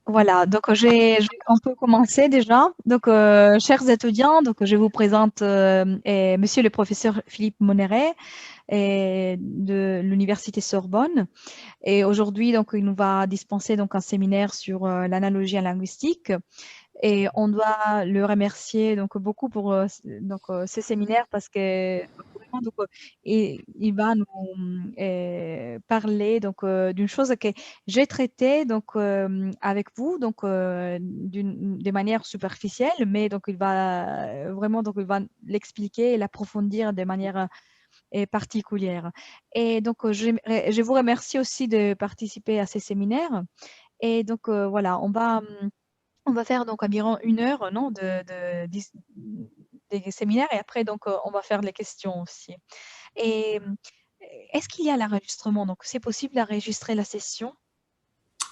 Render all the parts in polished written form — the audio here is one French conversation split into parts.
Voilà, donc on peut commencer déjà. Donc, chers étudiants, donc je vous présente Monsieur le professeur Philippe Monnéret de l'Université Sorbonne. Et aujourd'hui, donc, il nous va dispenser donc un séminaire sur l'analogie en linguistique. Et on doit le remercier donc beaucoup pour ce séminaire parce que vraiment donc il va nous parler donc d'une chose que j'ai traitée donc avec vous donc de manière superficielle, mais donc il va vraiment donc il va l'expliquer et l'approfondir de manière particulière. Et donc je vous remercie aussi de participer à ces séminaires. Et donc voilà, on va faire donc environ 1 heure, non, des séminaires et après donc on va faire les questions aussi. Et est-ce qu'il y a l'enregistrement? Donc c'est possible d'enregistrer la session?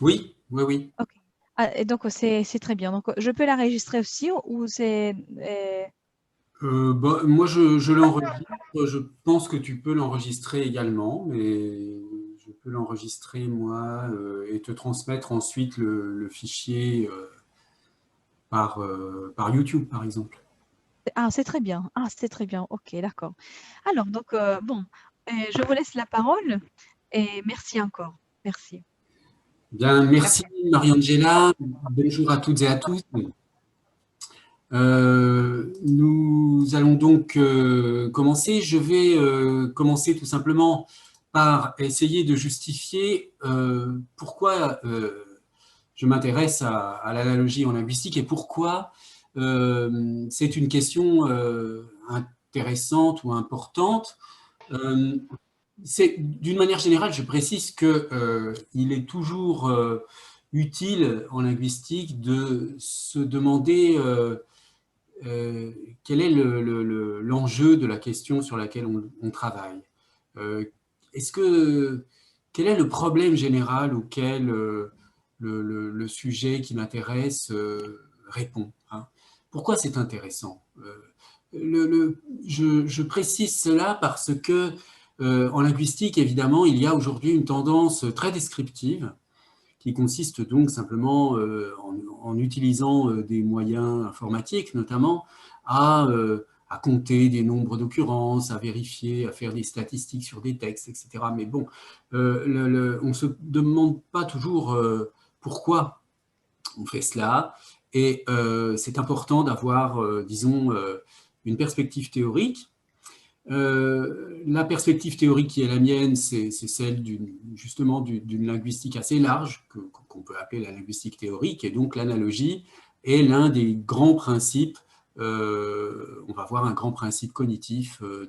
Oui, oui, oui. Ok. Ah, et donc c'est très bien. Donc je peux l'enregistrer aussi ou c'est Moi, je l'enregistre. Je pense que tu peux l'enregistrer également, mais je peux l'enregistrer, moi, et te transmettre ensuite le fichier par YouTube, par exemple. ah c'est très bien. Ah c'est très bien. Ok, d'accord. Alors donc bon, je vous laisse la parole et merci encore. Merci. Bien, merci Marie-Angela. Bonjour à toutes et à tous. Nous allons donc commencer. Je vais commencer tout simplement par essayer de justifier pourquoi je m'intéresse à l'analogie en linguistique et pourquoi c'est une question intéressante ou importante. Euh, D'une manière générale, je précise que il est toujours utile en linguistique de se demander euh, quel est l'enjeu de la question sur laquelle on travaille. Euh, est-ce que, Quel est le problème général auquel le sujet qui m'intéresse répond, hein? Pourquoi c'est intéressant? Je précise cela parce que en linguistique, évidemment, il y a aujourd'hui une tendance très descriptive qui consiste donc simplement en utilisant des moyens informatiques notamment à compter des nombres d'occurrences, à vérifier, à faire des statistiques sur des textes, etc. Mais bon, on ne se demande pas toujours pourquoi on fait cela. Et c'est important d'avoir, disons, une perspective théorique. La perspective théorique qui est la mienne, c'est celle justement d'une linguistique assez large, qu'on peut appeler la linguistique théorique, et donc l'analogie est l'un des grands principes, on va voir un grand principe cognitif euh,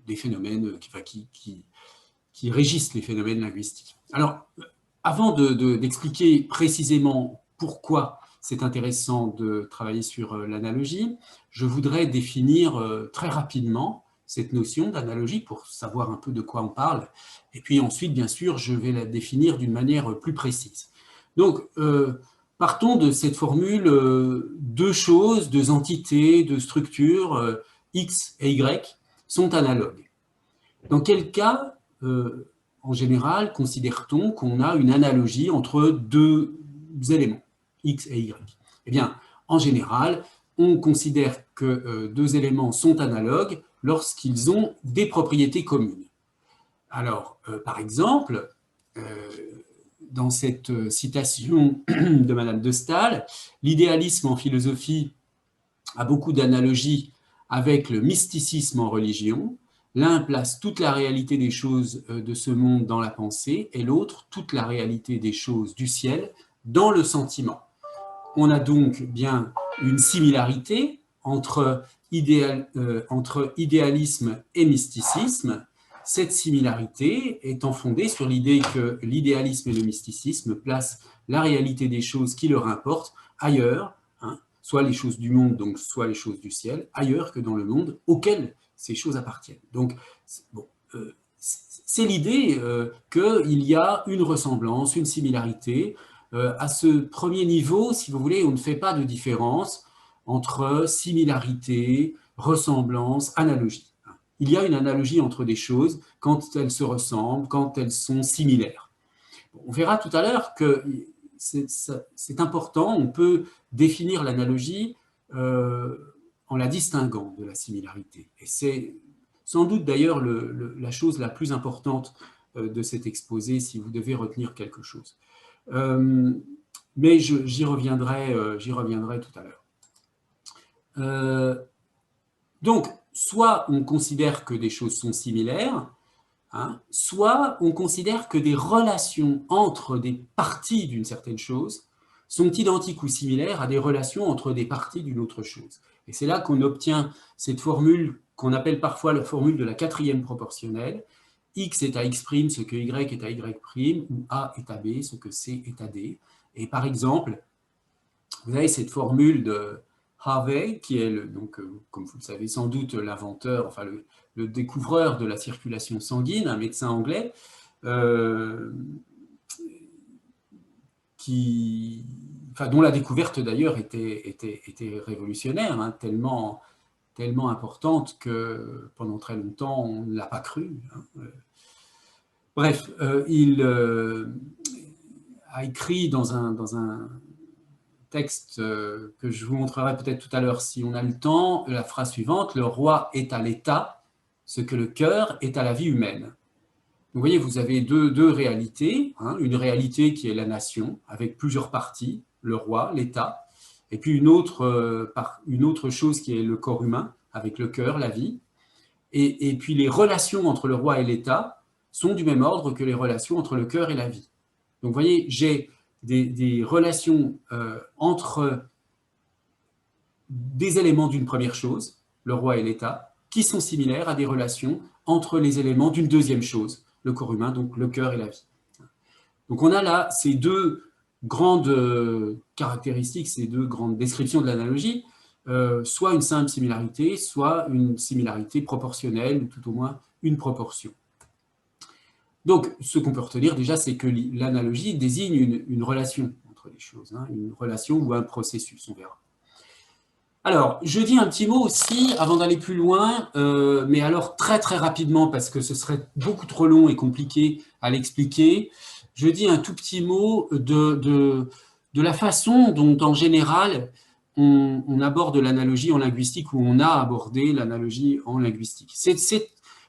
des phénomènes qui régissent les phénomènes linguistiques. Alors, avant d'expliquer précisément pourquoi c'est intéressant de travailler sur l'analogie, je voudrais définir très rapidement cette notion d'analogie pour savoir un peu de quoi on parle. Et puis ensuite, bien sûr, je vais la définir d'une manière plus précise. Donc, partons de cette formule, deux choses, deux entités, deux structures, X et Y, sont analogues. Dans quel cas, en général, considère-t-on qu'on a une analogie entre deux éléments, X et Y? Eh bien, en général, on considère que deux éléments sont analogues lorsqu'ils ont des propriétés communes. Alors, par exemple, euh, dans cette citation de Madame de Staël, l'idéalisme en philosophie a beaucoup d'analogies avec le mysticisme en religion. L'un place toute la réalité des choses de ce monde dans la pensée et l'autre toute la réalité des choses du ciel dans le sentiment. On a donc bien une similarité entre idéalisme et mysticisme. Cette similarité étant fondée sur l'idée que l'idéalisme et le mysticisme placent la réalité des choses qui leur importent ailleurs, hein, soit les choses du monde, donc soit les choses du ciel, ailleurs que dans le monde auquel ces choses appartiennent. Donc, bon, c'est l'idée qu'il y a une ressemblance, une similarité. À ce premier niveau, si vous voulez, on ne fait pas de différence entre similarité, ressemblance, analogie. Il y a une analogie entre des choses quand elles se ressemblent, quand elles sont similaires. On verra tout à l'heure que c'est important, on peut définir l'analogie en la distinguant de la similarité. Et c'est sans doute d'ailleurs la chose la plus importante de cet exposé, si vous devez retenir quelque chose. Mais j'y reviendrai tout à l'heure. Donc, soit on considère que des choses sont similaires, hein, soit on considère que des relations entre des parties d'une certaine chose sont identiques ou similaires à des relations entre des parties d'une autre chose. Et c'est là qu'on obtient cette formule qu'on appelle parfois la formule de la quatrième proportionnelle. X est à X', ce que Y est à Y', ou A est à B, ce que C est à D. Et par exemple, vous avez cette formule de Harvey, qui est, donc, comme vous le savez sans doute, l'inventeur, enfin le découvreur de la circulation sanguine, un médecin anglais, dont la découverte d'ailleurs était révolutionnaire, hein, tellement importante que pendant très longtemps on ne l'a pas cru. Hein. Bref, il a écrit dans un texte que je vous montrerai peut-être tout à l'heure si on a le temps, la phrase suivante: « Le roi est à l'État ce que le cœur est à la vie humaine ». Vous voyez, vous avez deux réalités, hein, une réalité qui est la nation, avec plusieurs parties, le roi, l'État, et puis une autre chose qui est le corps humain, avec le cœur, la vie, et puis les relations entre le roi et l'État sont du même ordre que les relations entre le cœur et la vie. Donc vous voyez, j'ai des relations entre des éléments d'une première chose, le roi et l'État, qui sont similaires à des relations entre les éléments d'une deuxième chose, le corps humain, donc le cœur et la vie. Donc on a là ces deux grandes caractéristiques, ces deux grandes descriptions de l'analogie, soit une simple similarité, soit une similarité proportionnelle, ou tout au moins une proportion. Donc, ce qu'on peut retenir déjà, c'est que l'analogie désigne une relation entre les choses, hein, une relation ou un processus, on verra. Alors, je dis un petit mot aussi, avant d'aller plus loin, mais alors très très rapidement, parce que ce serait beaucoup trop long et compliqué à l'expliquer, je dis un tout petit mot de la façon dont, en général, on aborde l'analogie en linguistique, ou on a abordé l'analogie en linguistique.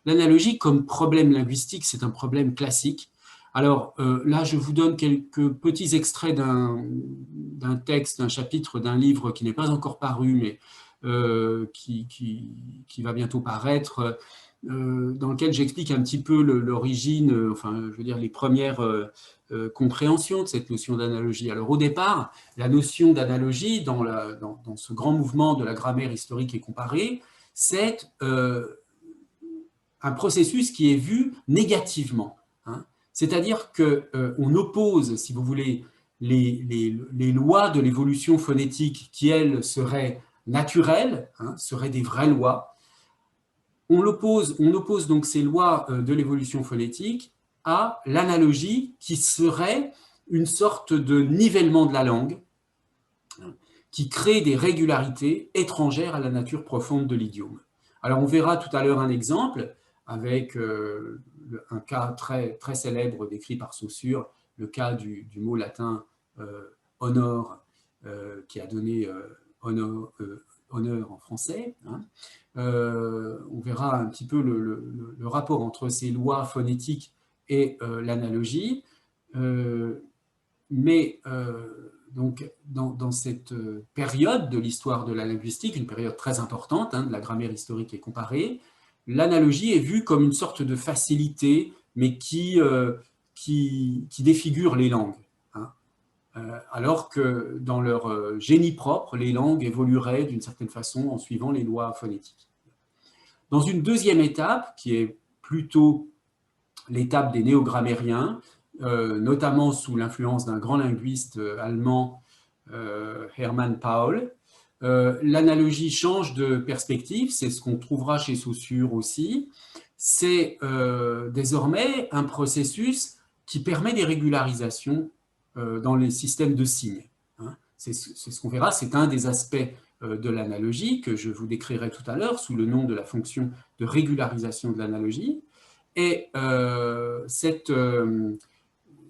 L'analogie comme problème linguistique, c'est un problème classique. Alors là, je vous donne quelques petits extraits d'un texte, d'un chapitre, d'un livre qui n'est pas encore paru, mais qui va bientôt paraître, dans lequel j'explique un petit peu l'origine, enfin, je veux dire, les premières compréhensions de cette notion d'analogie. Alors au départ, la notion d'analogie, dans ce grand mouvement de la grammaire historique et comparée, c'est un processus qui est vu négativement. Hein. C'est-à-dire qu'on oppose, si vous voulez, les lois de l'évolution phonétique qui, elles, seraient naturelles, hein, seraient des vraies lois. On oppose donc ces lois de l'évolution phonétique à l'analogie qui serait une sorte de nivellement de la langue, hein, qui crée des régularités étrangères à la nature profonde de l'idiome. Alors on verra tout à l'heure un exemple avec un cas très, très célèbre décrit par Saussure, le cas du mot latin honor, qui a donné honneur en français. Hein. On verra un petit peu le rapport entre ces lois phonétiques et l'analogie. Mais donc, dans cette période de l'histoire de la linguistique, une période très importante, hein, de la grammaire historique et comparée, l'analogie est vue comme une sorte de facilité, mais qui défigure les langues. Hein. Alors que dans leur génie propre, les langues évolueraient d'une certaine façon en suivant les lois phonétiques. Dans une deuxième étape, qui est plutôt l'étape des néogrammairiens, notamment sous l'influence d'un grand linguiste allemand, Hermann Paul, l'analogie change de perspective, c'est ce qu'on trouvera chez Saussure aussi. C'est désormais un processus qui permet des régularisations dans les systèmes de signes. Hein. C'est ce qu'on verra, c'est un des aspects de l'analogie que je vous décrirai tout à l'heure sous le nom de la fonction de régularisation de l'analogie. Et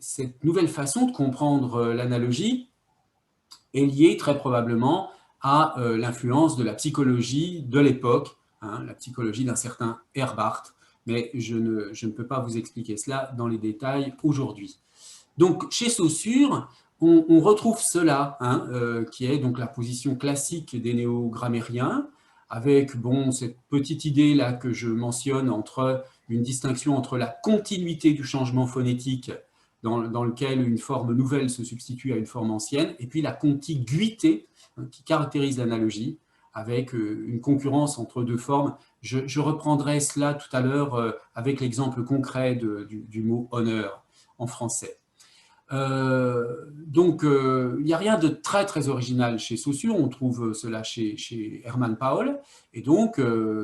cette nouvelle façon de comprendre l'analogie est liée très probablement à l'influence de la psychologie de l'époque, hein, la psychologie d'un certain Herbart, mais je ne peux pas vous expliquer cela dans les détails aujourd'hui. Donc, chez Saussure, on retrouve cela, hein, qui est donc la position classique des néo-grammairiens, avec bon, cette petite idée-là que je mentionne entre une distinction entre la continuité du changement phonétique dans lequel une forme nouvelle se substitue à une forme ancienne, et puis la contiguïté, hein, qui caractérise l'analogie, avec une concurrence entre deux formes. Je reprendrai cela tout à l'heure avec l'exemple concret du mot honneur en français. Donc, il n'y a rien de très très original chez Saussure, on trouve cela chez Hermann Paul, et donc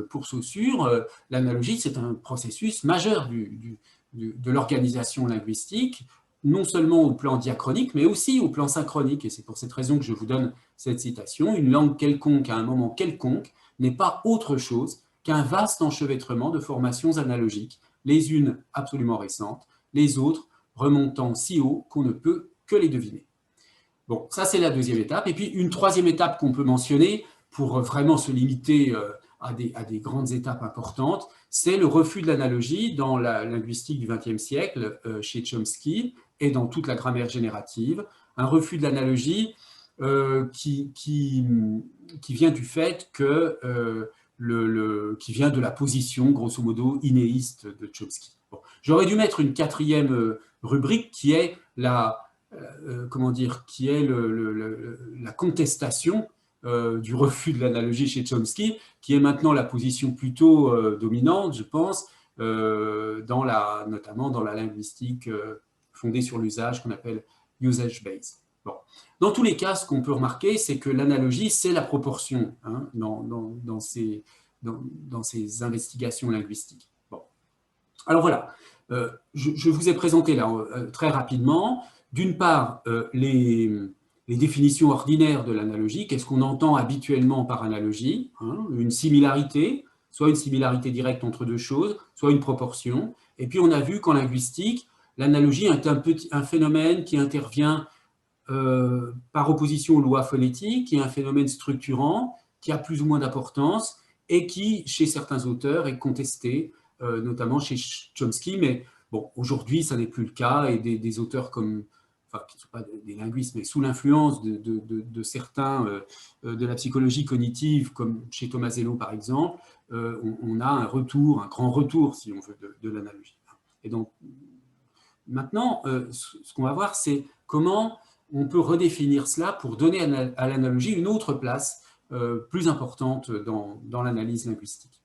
pour Saussure, l'analogie c'est un processus majeur de l'organisation linguistique, non seulement au plan diachronique, mais aussi au plan synchronique, et c'est pour cette raison que je vous donne cette citation: une langue quelconque à un moment quelconque n'est pas autre chose qu'un vaste enchevêtrement de formations analogiques, les unes absolument récentes, les autres remontant si haut qu'on ne peut que les deviner. Bon, ça c'est la deuxième étape. Et puis une troisième étape qu'on peut mentionner pour vraiment se limiter à des grandes étapes importantes, c'est le refus de l'analogie dans la linguistique du XXe siècle chez Chomsky et dans toute la grammaire générative. Un refus de l'analogie qui vient du fait que qui vient de la position, grosso modo, inéiste de Chomsky. Bon. J'aurais dû mettre une quatrième rubrique qui est la contestation du refus de l'analogie chez Chomsky, qui est maintenant la position plutôt dominante, je pense, notamment dans la linguistique fondée sur l'usage qu'on appelle usage-based. Bon. Dans tous les cas, ce qu'on peut remarquer, c'est que l'analogie, c'est la proportion, hein, dans ces investigations linguistiques. Bon. Alors voilà, je vous ai présenté là très rapidement, d'une part, les définitions ordinaires de l'analogie, qu'est-ce qu'on entend habituellement par analogie, hein, une similarité, soit une similarité directe entre deux choses, soit une proportion. Et puis on a vu qu'en linguistique, l'analogie est un phénomène qui intervient par opposition aux lois phonétiques, qui est un phénomène structurant, qui a plus ou moins d'importance, et qui, chez certains auteurs, est contesté, notamment chez Chomsky, mais bon, aujourd'hui, ça n'est plus le cas, et des auteurs comme, enfin, qui ne sont pas des linguistes, mais sous l'influence de certains de la psychologie cognitive, comme chez Tomasello, par exemple, on a un grand retour, si on veut, de l'analogie. Et donc, maintenant, ce qu'on va voir, c'est comment on peut redéfinir cela pour donner à l'analogie une autre place plus importante dans l'analyse linguistique.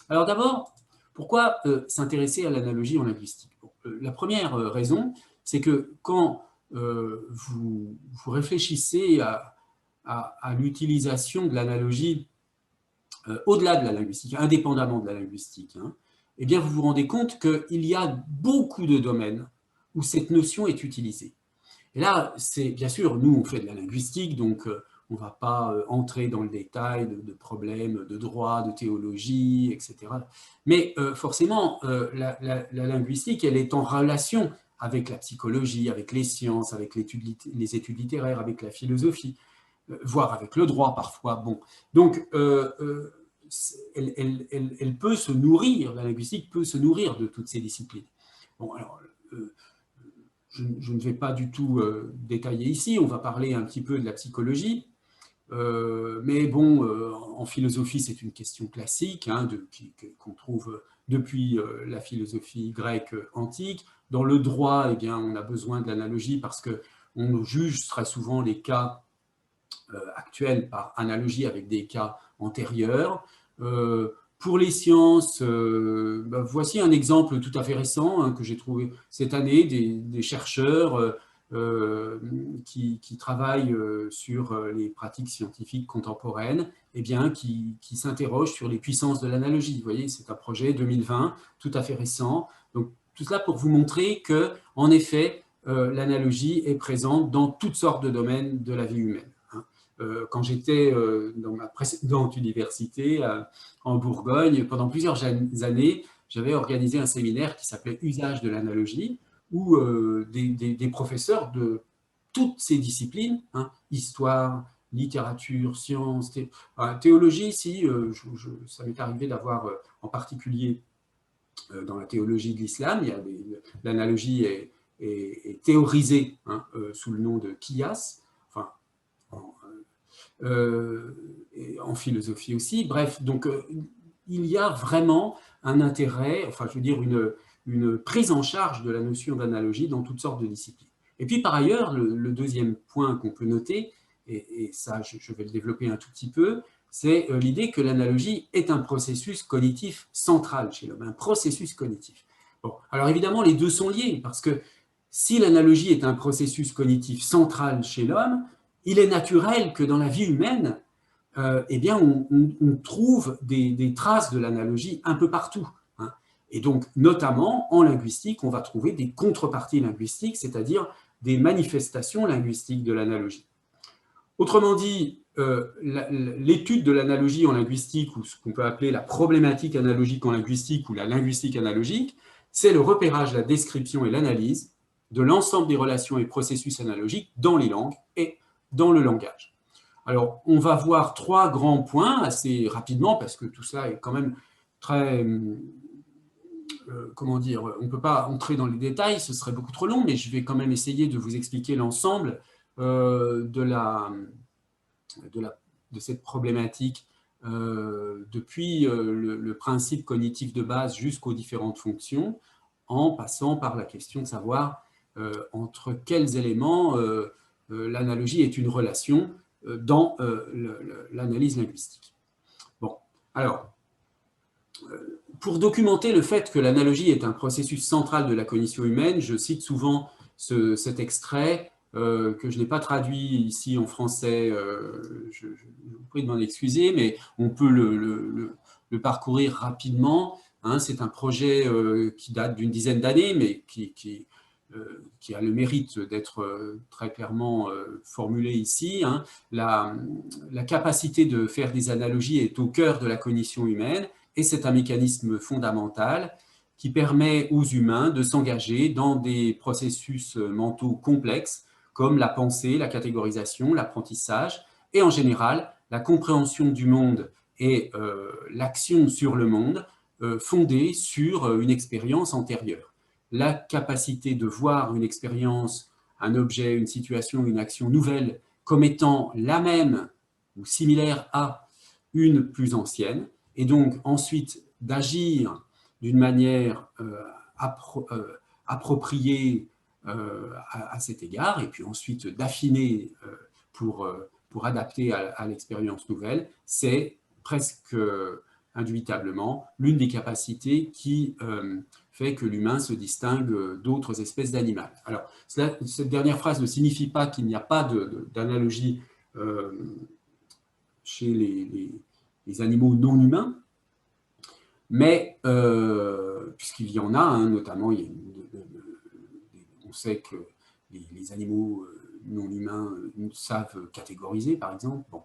Alors d'abord, pourquoi s'intéresser à l'analogie en linguistique? Bon, la première raison, c'est que quand vous réfléchissez à l'utilisation de l'analogie au-delà de la linguistique, indépendamment de la linguistique, hein, eh bien vous vous rendez compte qu'il y a beaucoup de domaines où cette notion est utilisée. Et là, c'est bien sûr, nous on fait de la linguistique, donc on ne va pas entrer dans le détail de problèmes de droit, de théologie, etc. Mais forcément, la linguistique, elle est en relation avec la psychologie, avec les sciences, avec les études littéraires, avec la philosophie, voire avec le droit parfois. Bon. Donc, elle peut se nourrir, la linguistique peut se nourrir de toutes ces disciplines. Bon, alors, je ne vais pas du tout détailler ici, on va parler un petit peu de la psychologie, mais bon, en philosophie, c'est une question classique, hein, qu'on trouve depuis la philosophie grecque antique. Dans le droit, eh bien, on a besoin de l'analogie parce qu'on juge très souvent les cas actuels par analogie avec des cas antérieurs. Pour les sciences, voici un exemple tout à fait récent hein, que j'ai trouvé cette année, des chercheurs qui travaillent sur les pratiques scientifiques contemporaines, eh bien, qui s'interrogent sur les puissances de l'analogie. Vous voyez, c'est un projet 2020, tout à fait récent. Donc, tout cela pour vous montrer que, en effet, l'analogie est présente dans toutes sortes de domaines de la vie humaine. Quand j'étais dans ma précédente université en Bourgogne, pendant plusieurs années, j'avais organisé un séminaire qui s'appelait « Usage de l'analogie », où des professeurs de toutes ces disciplines, hein, histoire, littérature, sciences, théologie, si, ça m'est arrivé d'avoir en particulier dans la théologie de l'islam, l'analogie est théorisée, hein, sous le nom de qiyas, enfin, en philosophie aussi. Bref, donc il y a vraiment un intérêt, enfin je veux dire une prise en charge de la notion d'analogie dans toutes sortes de disciplines. Et puis par ailleurs, le deuxième point qu'on peut noter, et ça je vais le développer un tout petit peu, c'est l'idée que l'analogie est un processus cognitif central chez l'homme, un processus cognitif. Bon, alors évidemment, les deux sont liés, parce que si l'analogie est un processus cognitif central chez l'homme, il est naturel que dans la vie humaine, eh bien, on trouve des traces de l'analogie un peu partout, hein. Et donc, notamment, en linguistique, on va trouver des contreparties linguistiques, c'est-à-dire des manifestations linguistiques de l'analogie. Autrement dit, l'étude de l'analogie en linguistique, ou ce qu'on peut appeler la problématique analogique en linguistique, ou la linguistique analogique, c'est le repérage, la description et l'analyse de l'ensemble des relations et processus analogiques dans les langues et dans le langage. Alors, on va voir trois grands points assez rapidement, parce que tout cela est quand même très... comment dire, on ne peut pas entrer dans les détails, ce serait beaucoup trop long, mais je vais quand même essayer de vous expliquer l'ensemble de cette problématique depuis le principe cognitif de base jusqu'aux différentes fonctions, en passant par la question de savoir entre quels éléments l'analogie est une relation dans l'analyse linguistique. Bon, alors, pour documenter le fait que l'analogie est un processus central de la cognition humaine, je cite souvent cet extrait que je n'ai pas traduit ici en français, je vous prie de m'en excuser, mais on peut le parcourir rapidement, hein. C'est un projet qui date d'une dizaine d'années, mais qui a le mérite d'être très clairement formulé ici, hein. La capacité de faire des analogies est au cœur de la cognition humaine, et c'est un mécanisme fondamental qui permet aux humains de s'engager dans des processus mentaux complexes comme la pensée, la catégorisation, l'apprentissage et en général la compréhension du monde et l'action sur le monde fondée sur une expérience antérieure. La capacité de voir une expérience, un objet, une situation, une action nouvelle comme étant la même ou similaire à une plus ancienne, et donc ensuite d'agir d'une manière appropriée à cet égard, et puis ensuite d'affiner pour adapter à l'expérience nouvelle, c'est presque indubitablement l'une des capacités qui fait que l'humain se distingue d'autres espèces d'animaux. Alors, cette dernière phrase ne signifie pas qu'il n'y a pas d'analogie chez les animaux non humains, mais puisqu'il y en a, hein, notamment, on sait que les animaux non humains savent catégoriser, par exemple. Bon,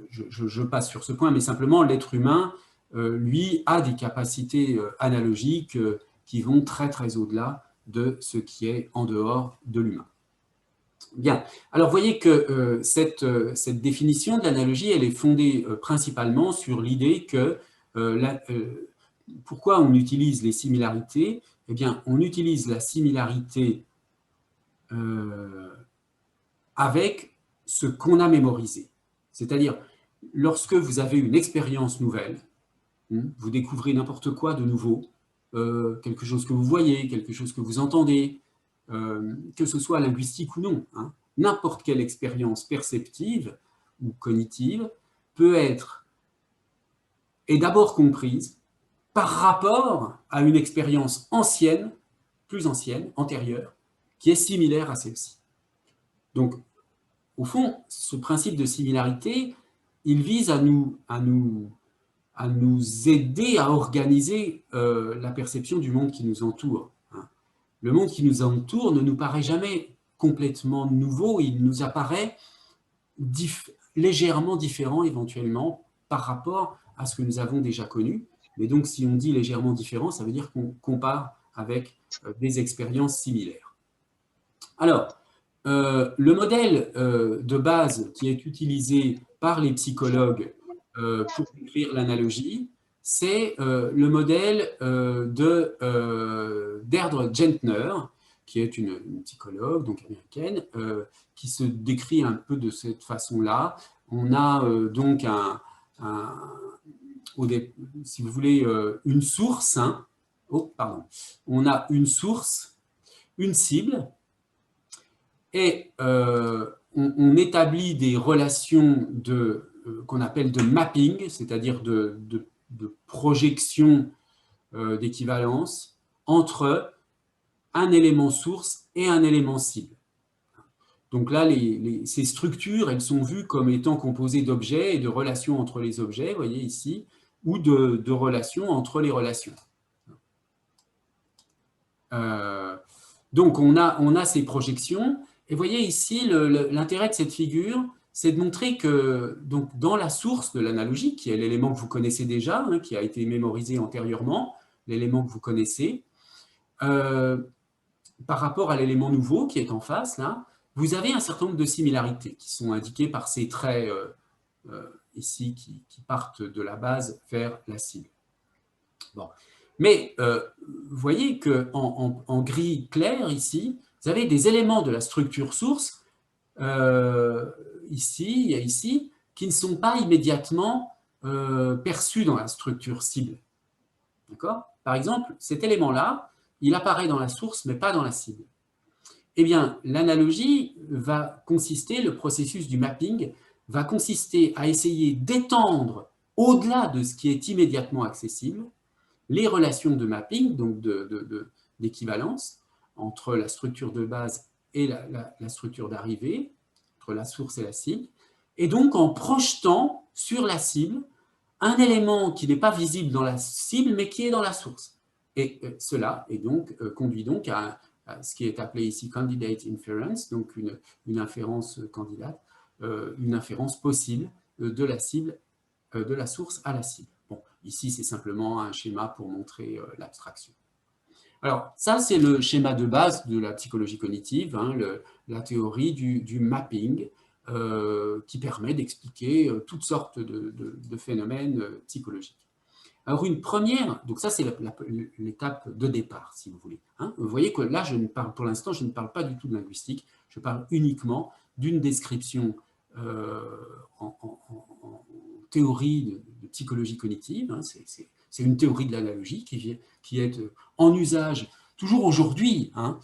je passe sur ce point, mais simplement, l'être humain, lui, a des capacités analogiques qui vont très, très au-delà de ce qui est en dehors de l'humain. Bien, alors vous voyez que cette définition de l'analogie, elle est fondée principalement sur l'idée que pourquoi on utilise les similarités? Eh bien, on utilise la similarité avec ce qu'on a mémorisé. C'est-à-dire, lorsque vous avez une expérience nouvelle, vous découvrez n'importe quoi de nouveau, quelque chose que vous voyez, quelque chose que vous entendez, que ce soit linguistique ou non, hein, n'importe quelle expérience perceptive ou cognitive peut être est d'abord comprise par rapport à une expérience ancienne, plus ancienne, antérieure, qui est similaire à celle-ci. Donc, au fond, ce principe de similarité, il vise à nous aider à organiser la perception du monde qui nous entoure. Le monde qui nous entoure ne nous paraît jamais complètement nouveau, il nous apparaît légèrement différent éventuellement par rapport à ce que nous avons déjà connu. Mais donc, si on dit légèrement différent, ça veut dire qu'on compare avec des expériences similaires. Alors, le modèle de base qui est utilisé par les psychologues pour décrire l'analogie, c'est le modèle d'Erdre Gentner, qui est une psychologue donc américaine, qui se décrit un peu de cette façon-là. On a donc si vous voulez, une source. Hein. Oh, pardon. On a une source, une cible, et on établit des relations qu'on appelle de mapping, c'est-à-dire de projection d'équivalence entre un élément source et un élément cible. Donc là, ces structures, elles sont vues comme étant composées d'objets et de relations entre les objets, vous voyez ici, ou de relations entre les relations. Donc on a ces projections, et vous voyez ici, l'intérêt de cette figure, c'est de montrer que donc, dans la source de l'analogie, qui est l'élément que vous connaissez déjà, hein, qui a été mémorisé antérieurement, l'élément que vous connaissez, par rapport à l'élément nouveau qui est en face, là, vous avez un certain nombre de similarités qui sont indiquées par ces traits ici qui partent de la base vers la cible. Bon. Mais vous voyez qu'en gris clair ici, vous avez des éléments de la structure source ici, qui ne sont pas immédiatement perçus dans la structure cible. D'accord ? Par exemple, cet élément-là, il apparaît dans la source, mais pas dans la cible. Eh bien, l'analogie va consister, le processus du mapping, va consister à essayer d'étendre au-delà de ce qui est immédiatement accessible, les relations de mapping, donc d'équivalence, entre la structure de base et la structure d'arrivée, entre la source et la cible, et donc en projetant sur la cible un élément qui n'est pas visible dans la cible, mais qui est dans la source. Et cela conduit donc à ce qui est appelé ici candidate inference, donc une inférence candidate, une inférence possible de la cible, de la source à la cible. Bon, ici, c'est simplement un schéma pour montrer l'abstraction. Alors, ça, c'est le schéma de base de la psychologie cognitive, hein, la théorie du mapping, qui permet d'expliquer toutes sortes de phénomènes psychologiques. Alors, une première, donc ça, c'est l'étape de départ, si vous voulez. Hein. Vous voyez que là, pour l'instant, je ne parle pas du tout de linguistique, je parle uniquement d'une description en théorie de psychologie cognitive. Hein. C'est une théorie de l'analogie qui est en usage toujours aujourd'hui, hein,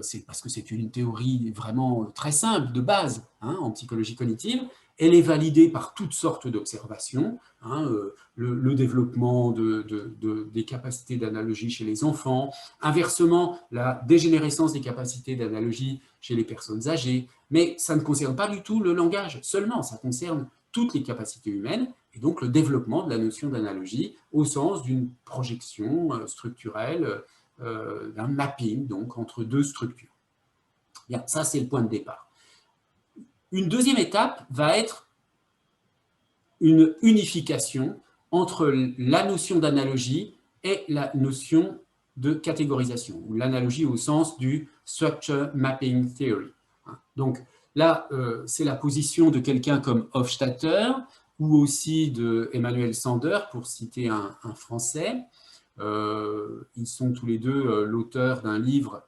c'est parce que c'est une théorie vraiment très simple, de base, hein, en psychologie cognitive. Elle est validée par toutes sortes d'observations, hein, le développement des capacités d'analogie chez les enfants, inversement, la dégénérescence des capacités d'analogie chez les personnes âgées, mais ça ne concerne pas du tout le langage seulement, ça concerne toutes les capacités humaines, et donc le développement de la notion d'analogie au sens d'une projection structurelle, d'un mapping donc, entre deux structures. Bien, ça, c'est le point de départ. Une deuxième étape va être une unification entre la notion d'analogie et la notion de catégorisation, ou l'analogie au sens du Structure Mapping Theory. Donc là, c'est la position de quelqu'un comme Hofstadter, ou aussi de Emmanuel Sander, pour citer un Français. Ils sont tous les deux l'auteur d'un livre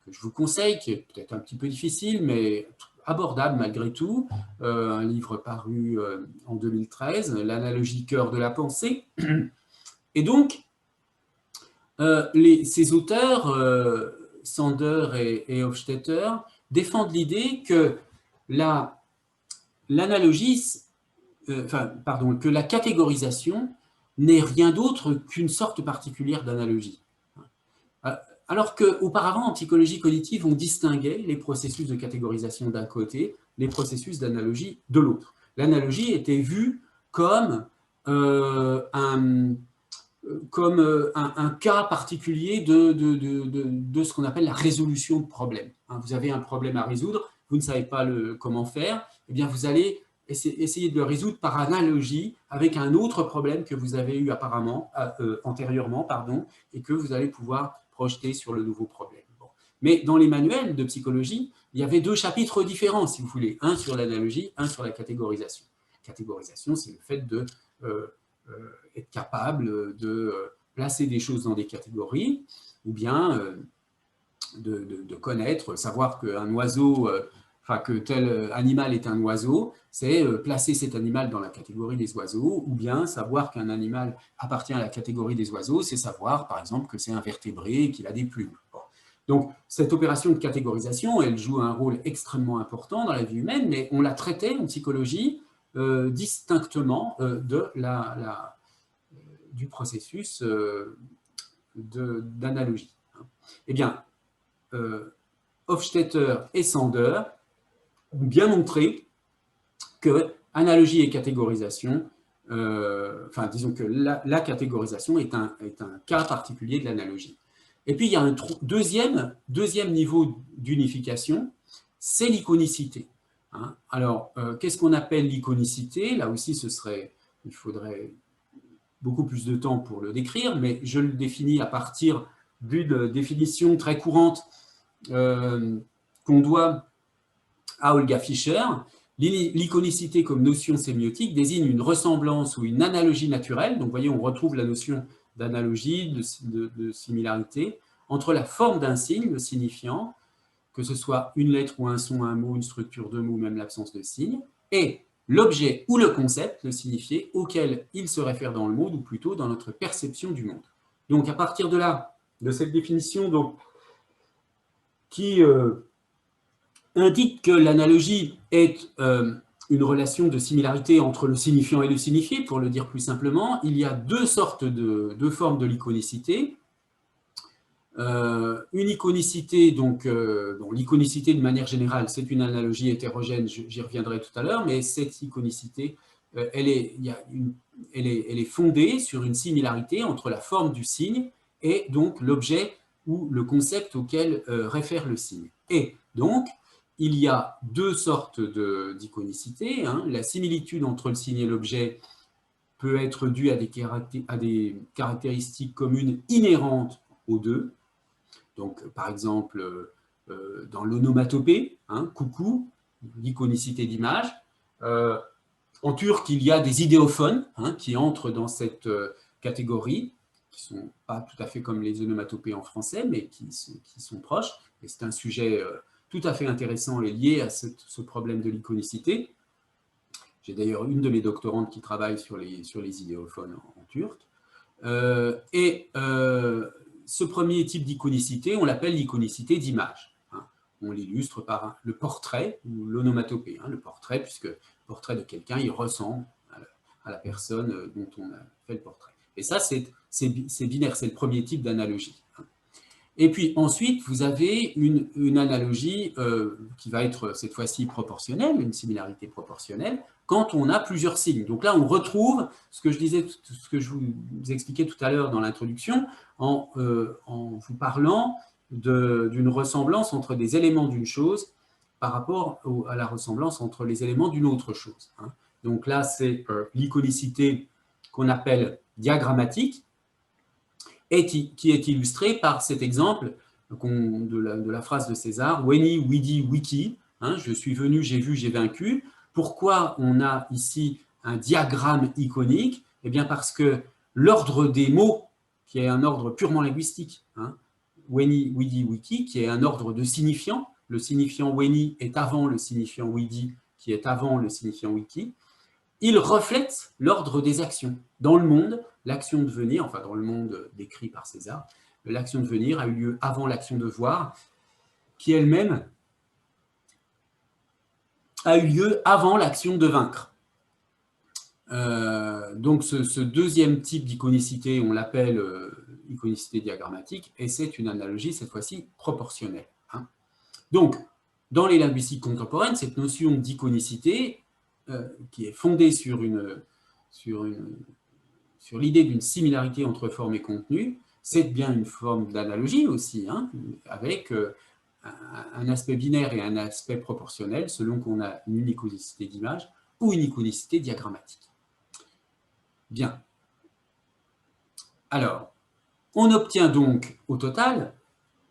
que je vous conseille, qui est peut-être un petit peu difficile, mais abordable malgré tout, un livre paru en 2013, L'analogie cœur de la pensée. Et donc, ces auteurs, Sander et Hofstadter, défendent l'idée que l'analogie, que la catégorisation n'est rien d'autre qu'une sorte particulière d'analogie. Alors qu'auparavant, en psychologie cognitive, on distinguait les processus de catégorisation d'un côté, les processus d'analogie de l'autre. L'analogie était vue comme un cas particulier de ce qu'on appelle la résolution de problème. Vous avez un problème à résoudre, vous ne savez pas comment faire, eh bien vous allez essayer de le résoudre par analogie avec un autre problème que vous avez eu antérieurement, et que vous allez pouvoir projeter sur le nouveau problème. Bon. Mais dans les manuels de psychologie, il y avait deux chapitres différents, si vous voulez, un sur l'analogie, un sur la catégorisation. Catégorisation, c'est le fait de être capable de placer des choses dans des catégories, ou bien de connaître, savoir qu'un oiseau, enfin que tel animal est un oiseau, c'est placer cet animal dans la catégorie des oiseaux, ou bien savoir qu'un animal appartient à la catégorie des oiseaux, c'est savoir par exemple que c'est un vertébré et qu'il a des plumes. Bon. Donc cette opération de catégorisation, elle joue un rôle extrêmement important dans la vie humaine, mais on la traitait en psychologie distinctement du processus d'analogie. Eh bien, Hofstetter et Sander ont bien montré que analogie et catégorisation, enfin disons que la catégorisation est un cas particulier de l'analogie. Et puis il y a un deuxième niveau d'unification, c'est l'iconicité. Hein. Alors, qu'est-ce qu'on appelle l'iconicité? Là aussi, il faudrait beaucoup plus de temps pour le décrire, mais je le définis à partir d'une définition très courante qu'on doit à Olga Fischer. L'iconicité comme notion sémiotique désigne une ressemblance ou une analogie naturelle. Donc, vous voyez, on retrouve la notion d'analogie, de similarité, entre la forme d'un signe, le signifiant, que ce soit une lettre ou un son, un mot, une structure de mots, même l'absence de signe, et l'objet ou le concept, le signifié, auquel il se réfère dans le monde, ou plutôt dans notre perception du monde. Donc, à partir de là, de cette définition donc, qui indique que l'analogie est une relation de similarité entre le signifiant et le signifié, pour le dire plus simplement, il y a deux formes de l'iconicité. Une iconicité, donc l'iconicité de manière générale, c'est une analogie hétérogène, j'y reviendrai tout à l'heure, mais cette iconicité, elle est fondée sur une similarité entre la forme du signe et donc l'objet ou le concept auquel réfère le signe. Et donc, il y a deux sortes d'iconicité. Hein. La similitude entre le signe et l'objet peut être due à des caractéristiques communes inhérentes aux deux. Donc, par exemple, dans l'onomatopée, hein, coucou, l'iconicité d'image. En turc, il y a des idéophones hein, qui entrent dans cette catégorie, qui ne sont pas tout à fait comme les onomatopées en français, mais qui sont proches. Et c'est un sujet tout à fait intéressant et lié à ce problème de l'iconicité. J'ai d'ailleurs une de mes doctorantes qui travaille sur les idéophones en turc. Ce premier type d'iconicité, on l'appelle l'iconicité d'image. Hein. On l'illustre par le portrait ou l'onomatopée. Hein. Le portrait, puisque le portrait de quelqu'un, il ressemble à la personne dont on a fait le portrait. Et ça, c'est binaire, c'est le premier type d'analogie. Hein. Et puis ensuite, vous avez une analogie qui va être cette fois-ci proportionnelle, une similarité proportionnelle, quand on a plusieurs signes. Donc là, on retrouve ce que je vous expliquais tout à l'heure dans l'introduction, en vous parlant d'une ressemblance entre des éléments d'une chose par rapport à la ressemblance entre les éléments d'une autre chose. Hein. Donc là, c'est l'iconicité qu'on appelle diagrammatique, qui est illustrée par cet exemple de la phrase de César, Weni, Widi, Wiki, hein, je suis venu, j'ai vu, j'ai vaincu. Pourquoi on a ici un diagramme iconique? Eh bien parce que l'ordre des mots, qui est un ordre purement linguistique, hein, Weni, Widi, Wiki, qui est un ordre de signifiant, le signifiant Weni est avant le signifiant Widi, qui est avant le signifiant Wiki, il reflète l'ordre des actions. Dans le monde, l'action de venir, enfin dans le monde décrit par César, l'action de venir a eu lieu avant l'action de voir, qui elle-même a eu lieu avant l'action de vaincre. Donc ce deuxième type d'iconicité, on l'appelle iconicité diagrammatique, et c'est une analogie, cette fois-ci, proportionnelle. Hein. Donc, dans les linguistiques contemporaines, cette notion d'iconicité, qui est fondée sur l'idée d'une similarité entre forme et contenu, c'est bien une forme d'analogie aussi, hein, avec un aspect binaire et un aspect proportionnel, selon qu'on a une iconicité d'image ou une iconicité diagrammatique. Bien. Alors, on obtient donc au total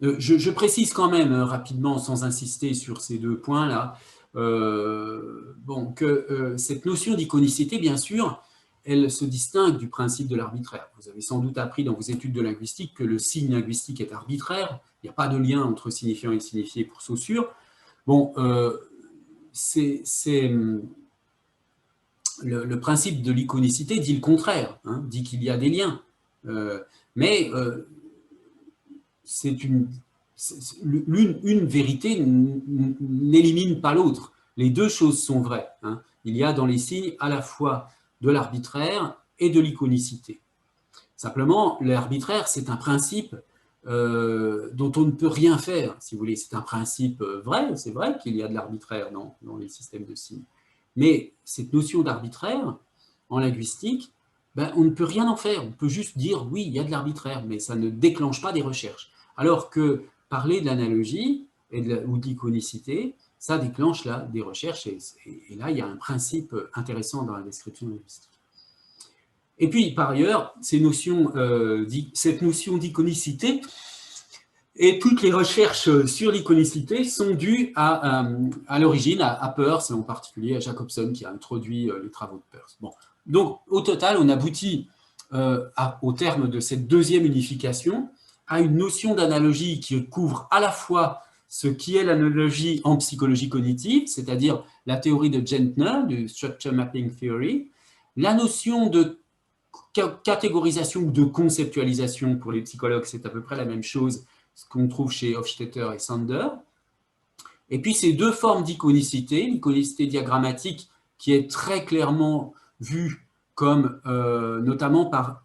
Je précise quand même rapidement, sans insister sur ces deux points-là, bon, que cette notion d'iconicité, bien sûr, elle se distingue du principe de l'arbitraire. Vous avez sans doute appris dans vos études de linguistique que le signe linguistique est arbitraire. Il n'y a pas de lien entre signifiant et signifié pour Saussure. Bon, le principe de l'iconicité dit le contraire, hein, dit qu'il y a des liens. Mais c'est une vérité n'élimine pas l'autre. Les deux choses sont vraies, hein. Il y a dans les signes à la fois de l'arbitraire et de l'iconicité. Simplement, l'arbitraire, c'est un principe dont on ne peut rien faire, si vous voulez. C'est un principe vrai, c'est vrai qu'il y a de l'arbitraire dans les systèmes de signes. Mais cette notion d'arbitraire, en linguistique, ben, on ne peut rien en faire. On peut juste dire, oui, il y a de l'arbitraire, mais ça ne déclenche pas des recherches. Alors que parler de l'analogie ou de l'iconicité, ça déclenche là des recherches, et là, il y a un principe intéressant dans la description linguistique. Et puis, par ailleurs, cette notion d'iconicité et toutes les recherches sur l'iconicité sont dues à l'origine à Peirce, en particulier à Jacobson, qui a introduit les travaux de Peirce. Bon. Donc, au total, on aboutit au terme de cette deuxième unification à une notion d'analogie qui couvre à la fois ce qui est l'analogie en psychologie cognitive, c'est-à-dire la théorie de Gentner, du Structure Mapping Theory, la notion de catégorisation ou de conceptualisation pour les psychologues, c'est à peu près la même chose, ce qu'on trouve chez Hofstetter et Sander. Et puis ces deux formes d'iconicité, l'iconicité diagrammatique qui est très clairement vue comme notamment par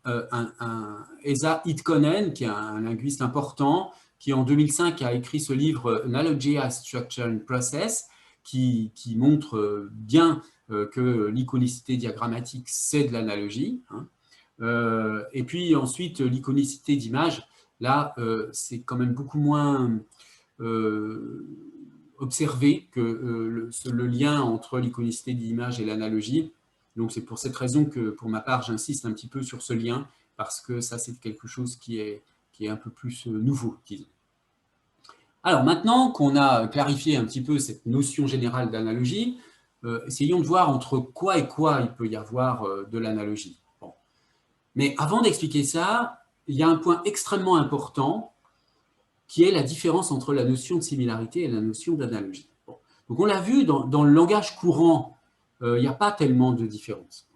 Esa Itkonen, qui est un linguiste important, qui en 2005 a écrit ce livre Analogia, Structure and Process, qui montre bien que l'iconicité diagrammatique, c'est de l'analogie, hein. Et puis ensuite, l'iconicité d'image, là, c'est quand même beaucoup moins observé que le lien entre l'iconicité d'image et l'analogie. Donc c'est pour cette raison que, pour ma part, j'insiste un petit peu sur ce lien, parce que ça, c'est quelque chose qui est un peu plus nouveau, disons. Alors maintenant qu'on a clarifié un petit peu cette notion générale d'analogie, essayons de voir entre quoi et quoi il peut y avoir de l'analogie. Bon. Mais avant d'expliquer ça, il y a un point extrêmement important qui est la différence entre la notion de similarité et la notion d'analogie. Bon. Donc on l'a vu, dans le langage courant, il n'y a pas tellement de différence.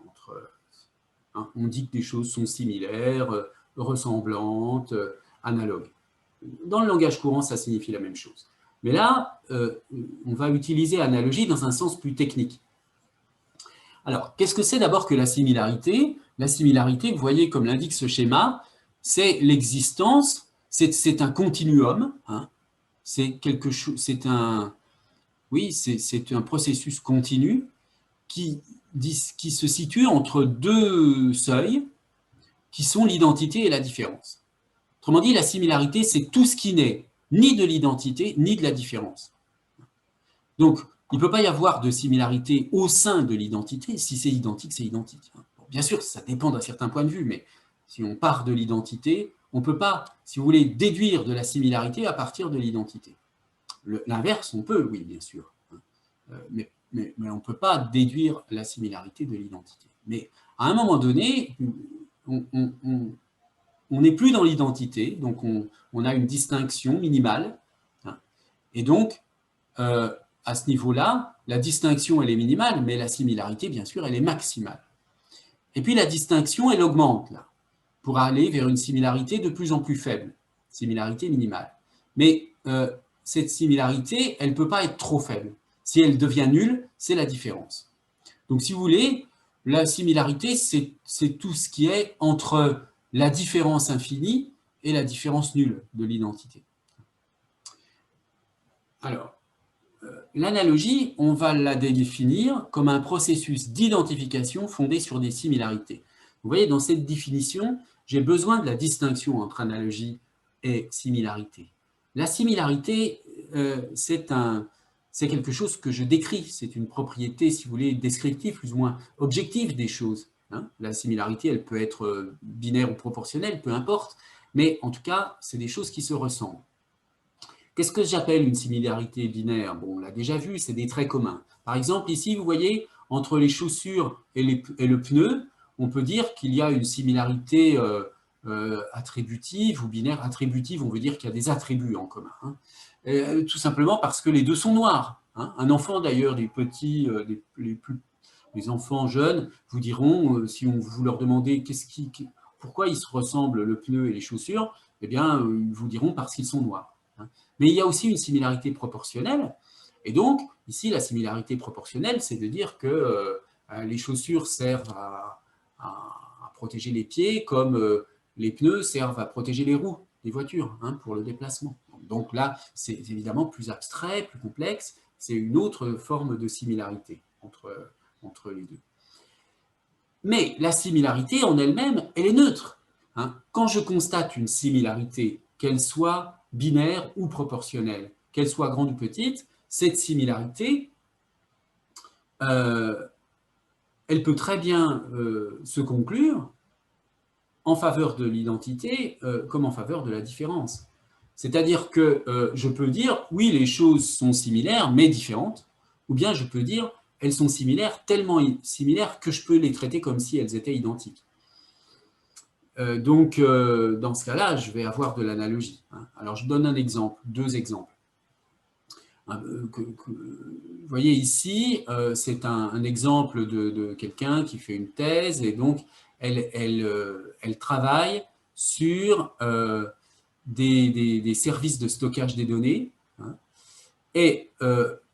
Hein, on dit que des choses sont similaires, ressemblantes, analogues. Dans le langage courant, ça signifie la même chose. Mais là, on va utiliser analogie dans un sens plus technique. Alors, qu'est-ce que c'est d'abord que la similarité? La similarité, vous voyez, comme l'indique ce schéma, c'est l'existence, c'est un continuum, hein, c'est quelque chose, c'est un processus continu qui se situe entre deux seuils qui sont l'identité et la différence. Autrement dit, la similarité, c'est tout ce qui n'est ni de l'identité ni de la différence. Donc, il ne peut pas y avoir de similarité au sein de l'identité. Si c'est identique, c'est identique. Bon, bien sûr, ça dépend d'un certain point de vue, mais si on part de l'identité, on ne peut pas, si vous voulez, déduire de la similarité à partir de l'identité. L'inverse, on peut, oui, bien sûr. Mais on ne peut pas déduire la similarité de l'identité. Mais à un moment donné, on n'est plus dans l'identité, donc on a une distinction minimale. Hein, et donc, à ce niveau-là, la distinction, elle est minimale, mais la similarité, bien sûr, elle est maximale. Et puis la distinction, elle augmente, là, pour aller vers une similarité de plus en plus faible, similarité minimale. Mais cette similarité, elle ne peut pas être trop faible. Si elle devient nulle, c'est la différence. Donc, si vous voulez, la similarité, c'est tout ce qui est entre la différence infinie et la différence nulle de l'identité. Alors, l'analogie, on va la définir comme un processus d'identification fondé sur des similarités. Vous voyez, dans cette définition, j'ai besoin de la distinction entre analogie et similarité. La similarité, c'est quelque chose que je décris, c'est une propriété, si vous voulez, descriptive, plus ou moins objective des choses. Hein. La similarité, elle peut être binaire ou proportionnelle, peu importe, mais en tout cas, c'est des choses qui se ressemblent. Qu'est-ce que j'appelle une similarité binaire? Bon, on l'a déjà vu, c'est des traits communs. Par exemple, ici, vous voyez, entre les chaussures et le pneu, on peut dire qu'il y a une similarité attributive ou binaire. Attributive, on veut dire qu'il y a des attributs en commun. Hein. Tout simplement parce que les deux sont noirs. Hein. Un enfant, d'ailleurs, les petits, les enfants jeunes, vous diront, si vous leur demandez pourquoi ils se ressemblent, le pneu et les chaussures, eh bien, ils vous diront parce qu'ils sont noirs. Hein. Mais il y a aussi une similarité proportionnelle. Et donc, ici, la similarité proportionnelle, c'est de dire que les chaussures servent à protéger les pieds, comme les pneus servent à protéger les roues des voitures hein, pour le déplacement. Donc là, c'est évidemment plus abstrait, plus complexe. C'est une autre forme de similarité entre les deux. Mais la similarité en elle-même, elle est neutre. Hein. Quand je constate une similarité, qu'elle soit binaire ou proportionnelle, qu'elle soit grande ou petite, cette similarité, elle peut très bien se conclure en faveur de l'identité comme en faveur de la différence. C'est-à-dire que je peux dire, oui, les choses sont similaires, mais différentes, ou bien je peux dire, elles sont similaires, tellement similaires que je peux les traiter comme si elles étaient identiques. Donc, dans ce cas-là, je vais avoir de l'analogie. Hein. Alors, je donne un exemple, deux exemples. Vous voyez ici, c'est un exemple de quelqu'un qui fait une thèse, et donc, elle travaille sur des services de stockage des données, hein, et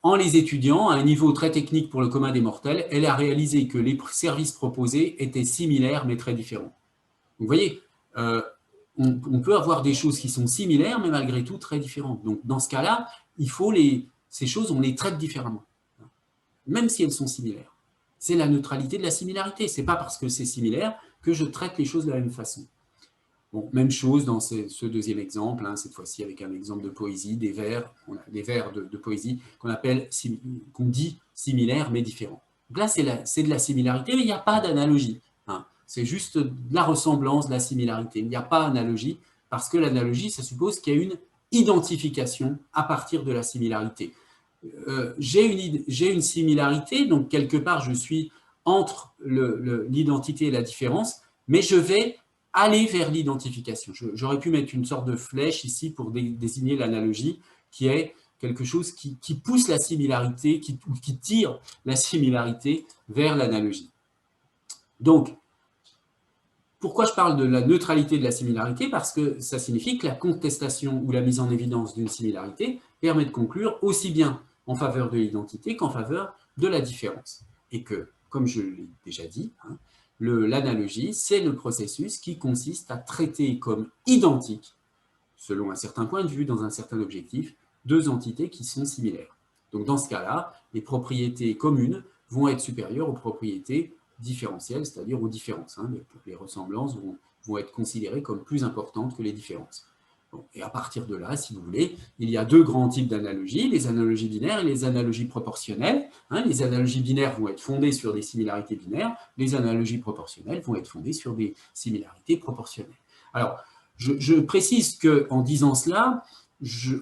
en les étudiant à un niveau très technique pour le commun des mortels, elle a réalisé que les services proposés étaient similaires mais très différents. Donc, vous voyez, on peut avoir des choses qui sont similaires mais malgré tout très différentes. Donc dans ce cas-là, ces choses, on les traite différemment, même si elles sont similaires. C'est la neutralité de la similarité. Ce n'est pas parce que c'est similaire que je traite les choses de la même façon. Bon, même chose dans ce deuxième exemple, hein, cette fois-ci avec un exemple de poésie, des vers de poésie qu'on dit similaires mais différents. Donc là, c'est de la similarité, mais il n'y a pas d'analogie. Hein. C'est juste de la ressemblance, de la similarité. Il n'y a pas d'analogie, parce que l'analogie, ça suppose qu'il y a une identification à partir de la similarité. J'ai une similarité, donc quelque part, je suis entre l'identité et la différence, mais je vais aller vers l'identification. J'aurais pu mettre une sorte de flèche ici pour désigner l'analogie, qui est quelque chose qui pousse la similarité, qui tire la similarité vers l'analogie. Donc, pourquoi je parle de la neutralité de la similarité? Parce que ça signifie que la contestation ou la mise en évidence d'une similarité permet de conclure aussi bien en faveur de l'identité qu'en faveur de la différence. Et que, comme je l'ai déjà dit, hein, l'analogie, c'est le processus qui consiste à traiter comme identiques, selon un certain point de vue, dans un certain objectif, deux entités qui sont similaires. Donc dans ce cas-là, les propriétés communes vont être supérieures aux propriétés différentielles, c'est-à-dire aux différences. Hein. Les ressemblances vont être considérées comme plus importantes que les différences. Bon, et à partir de là, si vous voulez, il y a deux grands types d'analogies, les analogies binaires et les analogies proportionnelles. Hein, les analogies binaires vont être fondées sur des similarités binaires, les analogies proportionnelles vont être fondées sur des similarités proportionnelles. Alors, je précise qu'en disant cela,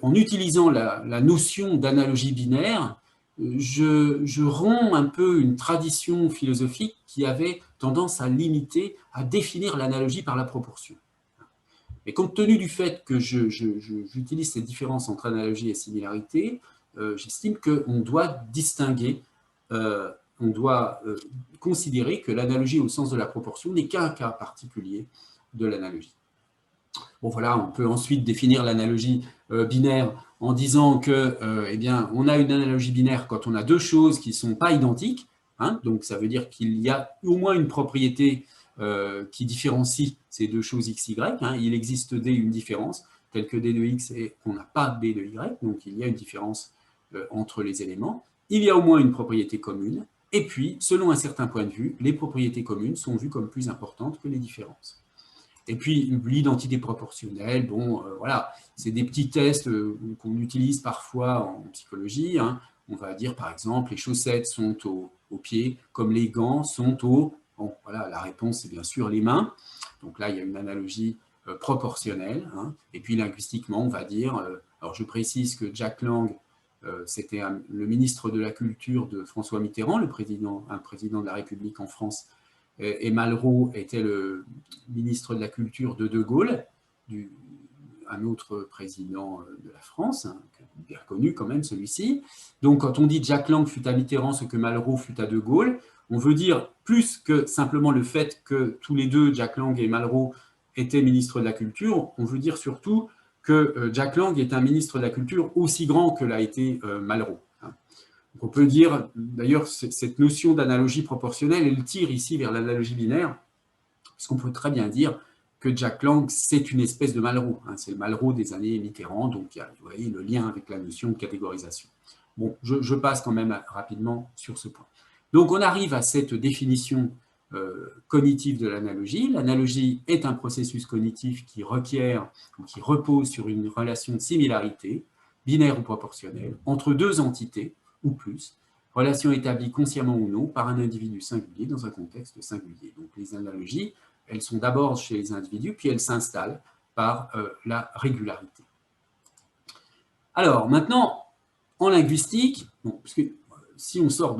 en utilisant la notion d'analogie binaire, je romps un peu une tradition philosophique qui avait tendance à limiter, à définir l'analogie par la proportion. Mais compte tenu du fait que j'utilise cette différence entre analogie et similarité, j'estime qu'on doit distinguer, on doit considérer que l'analogie au sens de la proportion n'est qu'un cas particulier de l'analogie. Bon voilà, on peut ensuite définir l'analogie binaire en disant que, eh bien, on a une analogie binaire quand on a deux choses qui ne sont pas identiques, hein, donc ça veut dire qu'il y a au moins une propriété qui différencie ces deux choses x, y. Hein. Il existe une différence, telle que d de x et on n'a pas d de y, donc il y a une différence entre les éléments. Il y a au moins une propriété commune, et puis, selon un certain point de vue, les propriétés communes sont vues comme plus importantes que les différences. Et puis, l'identité proportionnelle, bon, voilà, c'est des petits tests qu'on utilise parfois en psychologie. Hein. On va dire, par exemple, les chaussettes sont aux pieds, comme les gants sont aux... Bon, voilà, la réponse, c'est bien sûr les mains. Donc là, il y a une analogie proportionnelle. Hein. Et puis, linguistiquement, on va dire, Alors, je précise que Jack Lang, c'était le ministre de la Culture de François Mitterrand, un président de la République en France, et Malraux était le ministre de la Culture de Gaulle, un autre président de la France, hein, bien connu quand même celui-ci. Donc quand on dit Jack Lang fut à Mitterrand ce que Malraux fut à De Gaulle, on veut dire plus que simplement le fait que tous les deux, Jack Lang et Malraux, étaient ministres de la Culture, on veut dire surtout que Jack Lang est un ministre de la Culture aussi grand que l'a été Malraux. Donc on peut dire, d'ailleurs, cette notion d'analogie proportionnelle, elle tire ici vers l'analogie binaire, parce qu'on peut très bien dire que Jack Lang, c'est une espèce de Malraux. Hein, c'est le Malraux des années Mitterrand, donc il y a, vous voyez, le lien avec la notion de catégorisation. Bon, je passe quand même rapidement sur ce point. Donc on arrive à cette définition cognitive de l'analogie. L'analogie est un processus cognitif qui requiert ou qui repose sur une relation de similarité, binaire ou proportionnelle, entre deux entités ou plus, relation établie consciemment ou non par un individu singulier dans un contexte singulier. Donc les analogies, elles sont d'abord chez les individus, puis elles s'installent par la régularité. Alors maintenant, en linguistique, bon, parce que si on sort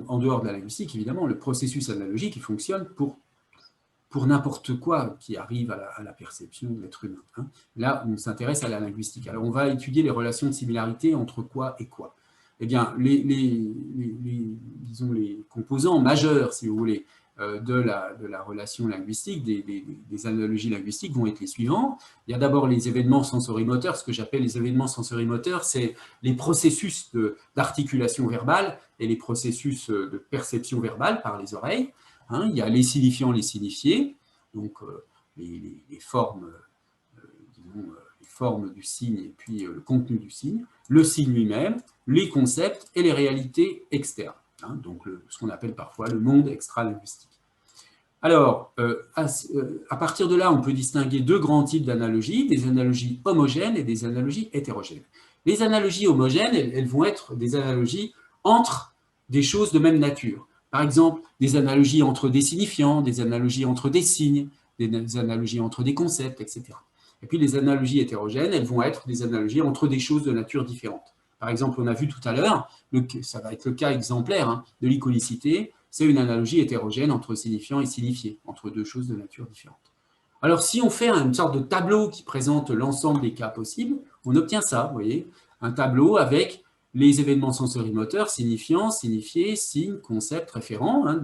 en dehors de la linguistique, évidemment, le processus analogique, il fonctionne pour n'importe quoi qui arrive à la perception de l'être humain. Hein. Là, on s'intéresse à la linguistique. Alors, on va étudier les relations de similarité entre quoi et quoi. Eh bien, disons, les composants majeurs, si vous voulez, de la relation linguistique, des analogies linguistiques vont être les suivants. Il y a d'abord les événements sensorimoteurs. Ce que j'appelle les événements sensorimoteurs, c'est les processus d'articulation verbale et les processus de perception verbale par les oreilles. Hein, il y a les signifiants, les signifiés, donc les formes, disons, les formes du signe et puis le contenu du signe, le signe lui-même, les concepts et les réalités externes. Hein, donc ce qu'on appelle parfois le monde extra-linguistique. Alors, à partir de là, on peut distinguer deux grands types d'analogies, des analogies homogènes et des analogies hétérogènes. Les analogies homogènes, elles vont être des analogies entre des choses de même nature. Par exemple, des analogies entre des signifiants, des analogies entre des signes, des analogies entre des concepts, etc. Et puis les analogies hétérogènes, elles vont être des analogies entre des choses de nature différente. Par exemple, on a vu tout à l'heure, ça va être le cas exemplaire hein, de l'iconicité, c'est une analogie hétérogène entre signifiant et signifié, entre deux choses de nature différente. Alors, si on fait une sorte de tableau qui présente l'ensemble des cas possibles, on obtient ça, vous voyez, un tableau avec les événements sensorimoteurs, signifiants, signifiés, signes, concepts, référents, hein,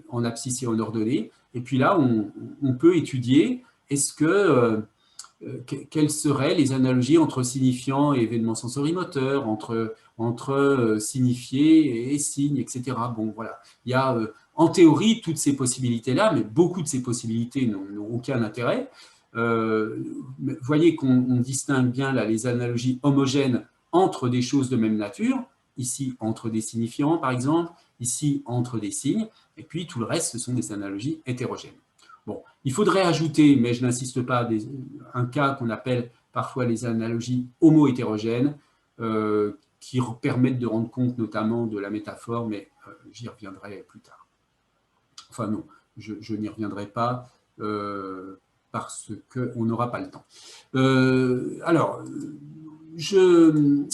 en abscisse et en ordonnée. Et puis là, on peut étudier quelles seraient les analogies entre signifiants et événements sensorimoteurs, entre signifiés et signes, etc. Bon, voilà. Il y a en théorie toutes ces possibilités-là, mais beaucoup de ces possibilités n'ont aucun intérêt. Vous voyez qu'on distingue bien là les analogies homogènes entre des choses de même nature, ici entre des signifiants par exemple, ici entre des signes, et puis tout le reste, ce sont des analogies hétérogènes. Bon, il faudrait ajouter, mais je n'insiste pas, un cas qu'on appelle parfois les analogies homo-hétérogènes, qui permettent de rendre compte notamment de la métaphore, mais j'y reviendrai plus tard. Enfin non, je n'y reviendrai pas parce qu'on n'aura pas le temps. Alors, je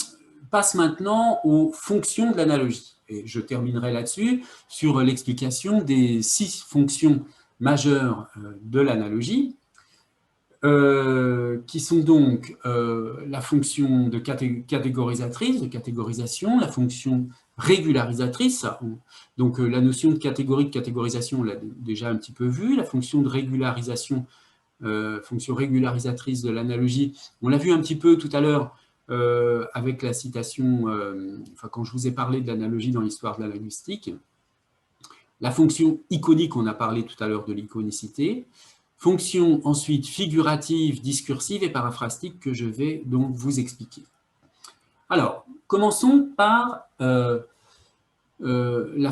passe maintenant aux fonctions de l'analogie. Et je terminerai là-dessus sur l'explication des 6 fonctions majeures de l'analogie, qui sont donc la fonction de catégorisatrice, de catégorisation, la fonction régularisatrice, donc la notion de catégorie, de catégorisation, on l'a déjà un petit peu vu, la fonction de régularisation, fonction régularisatrice de l'analogie, on l'a vu un petit peu tout à l'heure avec la citation, enfin, quand je vous ai parlé de l'analogie dans l'histoire de la linguistique. La fonction iconique, on a parlé tout à l'heure de l'iconicité. Fonction ensuite figurative, discursive et paraphrastique que je vais donc vous expliquer. Alors, commençons par la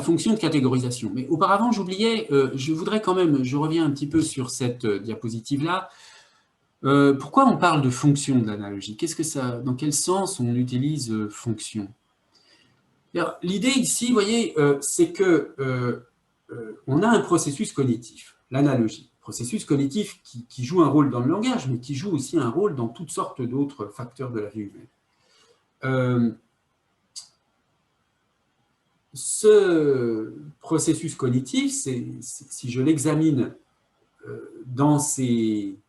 fonction de catégorisation. Mais auparavant, j'oubliais, je voudrais quand même, je reviens un petit peu sur cette diapositive-là. Pourquoi on parle de fonction de l'analogie? Dans quel sens on utilise fonction? L'idée ici, vous voyez, c'est que on a un processus cognitif, l'analogie. processus cognitif qui joue un rôle dans le langage, mais qui joue aussi un rôle dans toutes sortes d'autres facteurs de la vie humaine. Ce processus cognitif, si je l'examine dans ses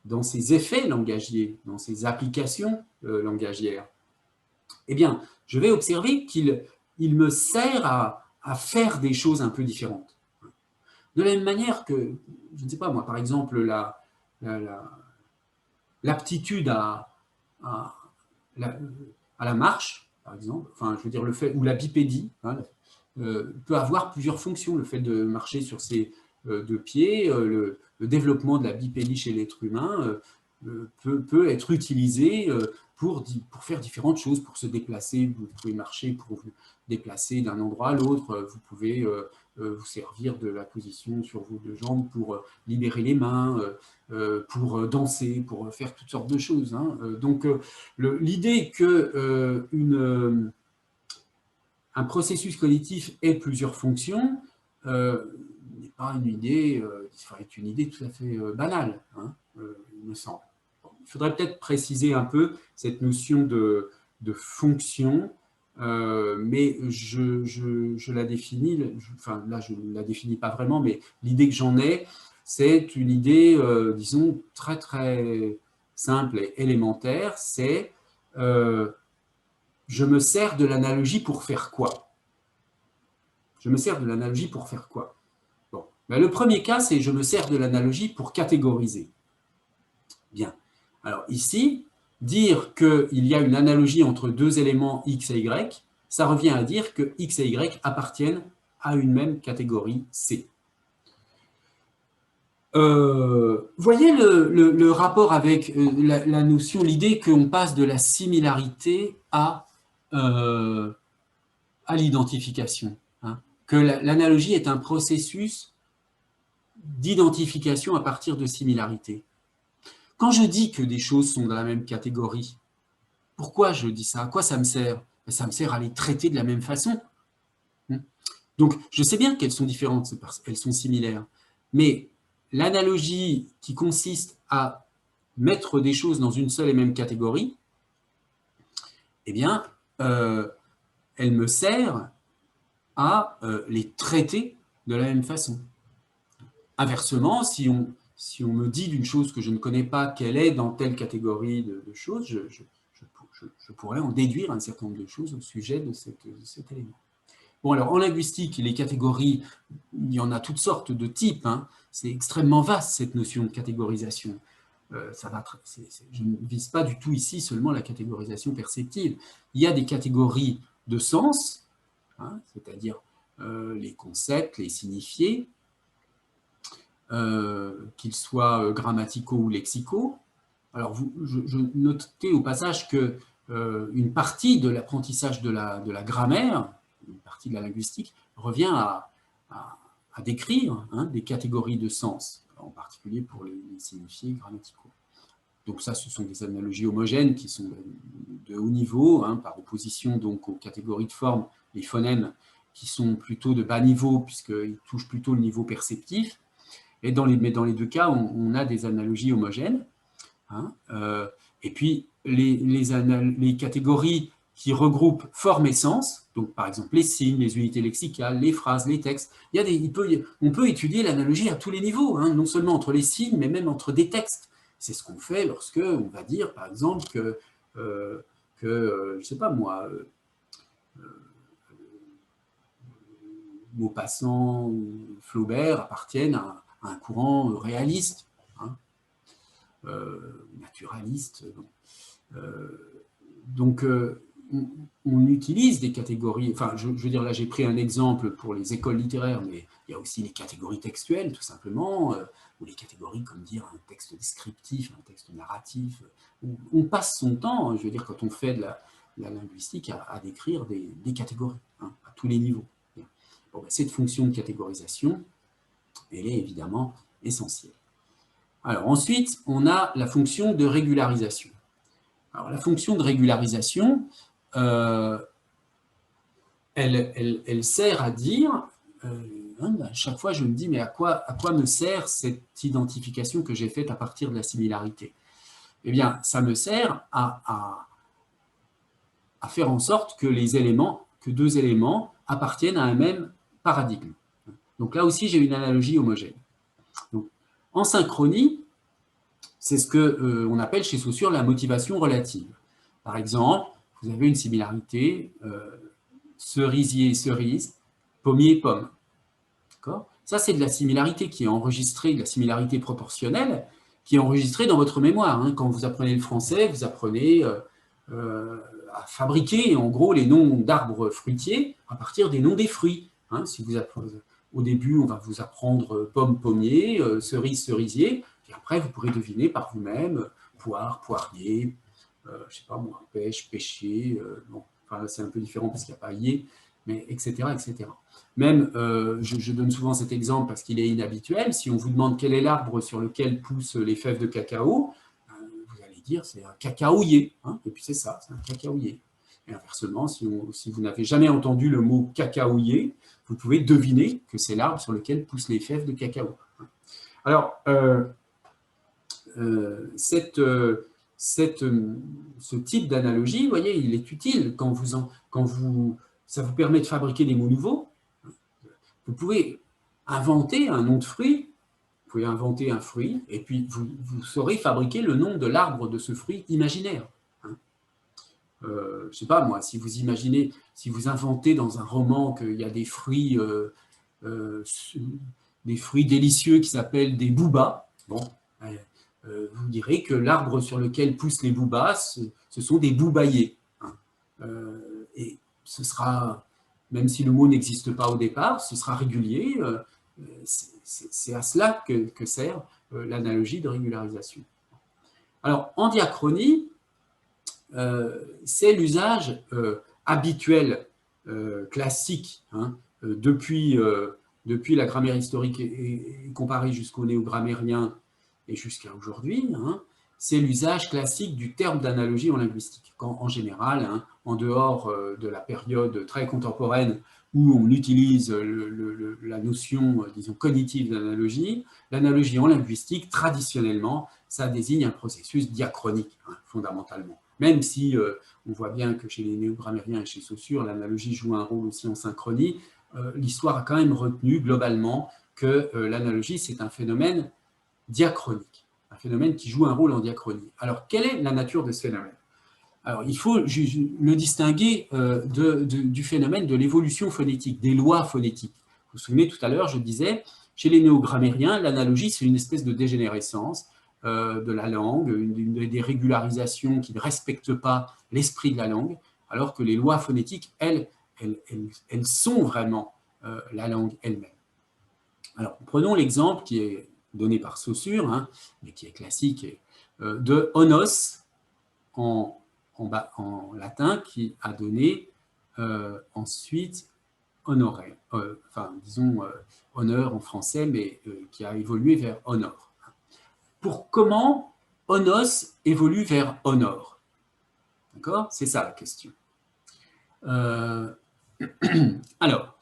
effets langagiers, dans ses applications langagières, eh bien, je vais observer qu'il me sert à faire des choses un peu différentes. De la même manière que, je ne sais pas moi, par exemple, l'aptitude à la marche, par exemple, enfin, je veux dire, le fait, ou la bipédie, hein, peut avoir plusieurs fonctions. Le fait de marcher sur ses deux pieds, le développement de la bipédie chez l'être humain peut être utilisé pour faire différentes choses, pour se déplacer. Vous pouvez marcher pour vous déplacer d'un endroit à l'autre, vous pouvez vous servir de la position sur vos deux jambes pour libérer les mains, pour danser, pour faire toutes sortes de choses. Hein. Donc, l'idée que un processus cognitif ait plusieurs fonctions n'est pas une idée, est une idée tout à fait banale, hein, il me semble. Bon, il faudrait peut-être préciser un peu cette notion de fonction, mais je la définis, enfin là je ne la définis pas vraiment, mais l'idée que j'en ai, c'est une idée, disons, très très simple et élémentaire, c'est je me sers de l'analogie pour faire quoi? Je me sers de l'analogie pour faire quoi? Bon. Ben, le premier cas, c'est je me sers de l'analogie pour catégoriser. Bien. Alors ici, dire qu'il y a une analogie entre deux éléments X et Y, ça revient à dire que X et Y appartiennent à une même catégorie C. Voyez le rapport avec la notion, l'idée qu'on passe de la similarité à l'identification. Hein, que l'analogie est un processus d'identification à partir de similarités. Quand je dis que des choses sont dans la même catégorie, pourquoi je dis ça? À quoi ça me sert? Ça me sert à les traiter de la même façon. Donc, je sais bien qu'elles sont différentes, parce qu'elles sont similaires. Mais l'analogie qui consiste à mettre des choses dans une seule et même catégorie, eh bien, elle me sert à les traiter de la même façon. Inversement, si on me dit d'une chose que je ne connais pas qu'elle est dans telle catégorie de choses, je pourrais en déduire un certain nombre de choses au sujet de cet élément. Bon, alors en linguistique, les catégories, il y en a toutes sortes de types. Hein. C'est extrêmement vaste cette notion de catégorisation. Je ne vise pas du tout ici seulement la catégorisation perceptive. Il y a des catégories de sens, hein, c'est-à-dire les concepts, les signifiés, qu'ils soient grammaticaux ou lexicaux. Alors, je notais au passage que une partie de l'apprentissage de la grammaire, une partie de la linguistique, revient à décrire hein, des catégories de sens, en particulier pour les signifiés grammaticaux. Donc ça, ce sont des analogies homogènes qui sont de haut niveau, hein, par opposition donc aux catégories de forme, les phonèmes qui sont plutôt de bas niveau, puisqu'ils touchent plutôt le niveau perceptif. Mais dans les deux cas, on a des analogies homogènes. Hein, et puis, les catégories qui regroupent forme et sens, donc par exemple les signes, les unités lexicales, les phrases, les textes, on peut étudier l'analogie à tous les niveaux, hein, non seulement entre les signes, mais même entre des textes. C'est ce qu'on fait lorsque on va dire, par exemple, que je ne sais pas moi, Maupassant ou Flaubert appartiennent à un courant réaliste, hein, naturaliste. Donc, on utilise des catégories, enfin, je veux dire, là j'ai pris un exemple pour les écoles littéraires, mais il y a aussi les catégories textuelles, tout simplement, ou les catégories comme dire un texte descriptif, un texte narratif. On passe son temps, je veux dire, quand on fait de la linguistique, à décrire des catégories, hein, à tous les niveaux. Bon, ben, cette fonction de catégorisation, elle est évidemment essentielle. Alors ensuite, on a la fonction de régularisation. Alors la fonction de régularisation, elle sert à dire, à chaque fois, je me dis, mais à quoi me sert cette identification que j'ai faite à partir de la similarité? Eh bien, ça me sert à faire en sorte que que deux éléments appartiennent à un même paradigme. Donc là aussi, j'ai une analogie homogène. Donc, en synchronie, c'est ce qu'on appelle chez Saussure la motivation relative. Par exemple, vous avez une similarité cerisier, cerise, pommier, pomme. Ça, c'est de la similarité qui est enregistrée, de la similarité proportionnelle, qui est enregistrée dans votre mémoire. Quand vous apprenez le français, vous apprenez à fabriquer, en gros, les noms d'arbres fruitiers à partir des noms des fruits. Si vous apprenez, au début, on va vous apprendre pomme, pommier, cerise, cerisier, et après, vous pourrez deviner par vous-même poire, poirier, je ne sais pas moi, pêche, pêcher. Bon, enfin, c'est un peu différent parce qu'il n'y a pas yé, mais etc., etc. Même, je donne souvent cet exemple parce qu'il est inhabituel. Si on vous demande quel est l'arbre sur lequel poussent les fèves de cacao, vous allez dire c'est un cacaoyer. Et puis c'est ça, c'est un cacaoyer. Et inversement, si vous n'avez jamais entendu le mot cacaoyer, vous pouvez deviner que c'est l'arbre sur lequel poussent les fèves de cacao. Alors, ce type d'analogie, vous voyez, il est utile quand ça vous permet de fabriquer des mots nouveaux. Vous pouvez inventer un nom de fruit, vous pouvez inventer un fruit, et puis vous saurez fabriquer le nom de l'arbre de ce fruit imaginaire. Je ne sais pas moi, si vous inventez dans un roman qu'il y a des fruits délicieux qui s'appellent des boubas, bon, vous direz que l'arbre sur lequel poussent les boubas, ce sont des boubaillers. Et ce sera, même si le mot n'existe pas au départ, ce sera régulier. C'est à cela que sert l'analogie de régularisation. Alors, en diachronie, c'est l'usage habituel, classique, depuis la grammaire historique et comparée jusqu'au néo-grammairien et jusqu'à aujourd'hui, c'est l'usage classique du terme d'analogie en linguistique. Quand, en général, en dehors de la période très contemporaine où on utilise la notion, disons, cognitive d'analogie, l'analogie en linguistique, traditionnellement, ça désigne un processus diachronique, fondamentalement. Même si on voit bien que chez les néo-grammairiens et chez Saussure, l'analogie joue un rôle aussi en synchronie, l'histoire a quand même retenu globalement que l'analogie, c'est un phénomène diachronique, un phénomène qui joue un rôle en diachronie. Alors, quelle est la nature de ce phénomène? Alors, il faut le distinguer du phénomène de l'évolution phonétique, des lois phonétiques. Vous vous souvenez, tout à l'heure, je disais, chez les néo-grammairiens, l'analogie, c'est une espèce de dégénérescence de la langue, des régularisations qui ne respectent pas l'esprit de la langue, alors que les lois phonétiques, elles sont vraiment la langue elle-même. Alors, prenons l'exemple qui est donné par Saussure, mais qui est classique, de onos en latin, qui a donné ensuite honoré, disons honneur en français, mais qui a évolué vers honor. Comment onos évolue vers honor? D'accord? C'est ça la question. Alors,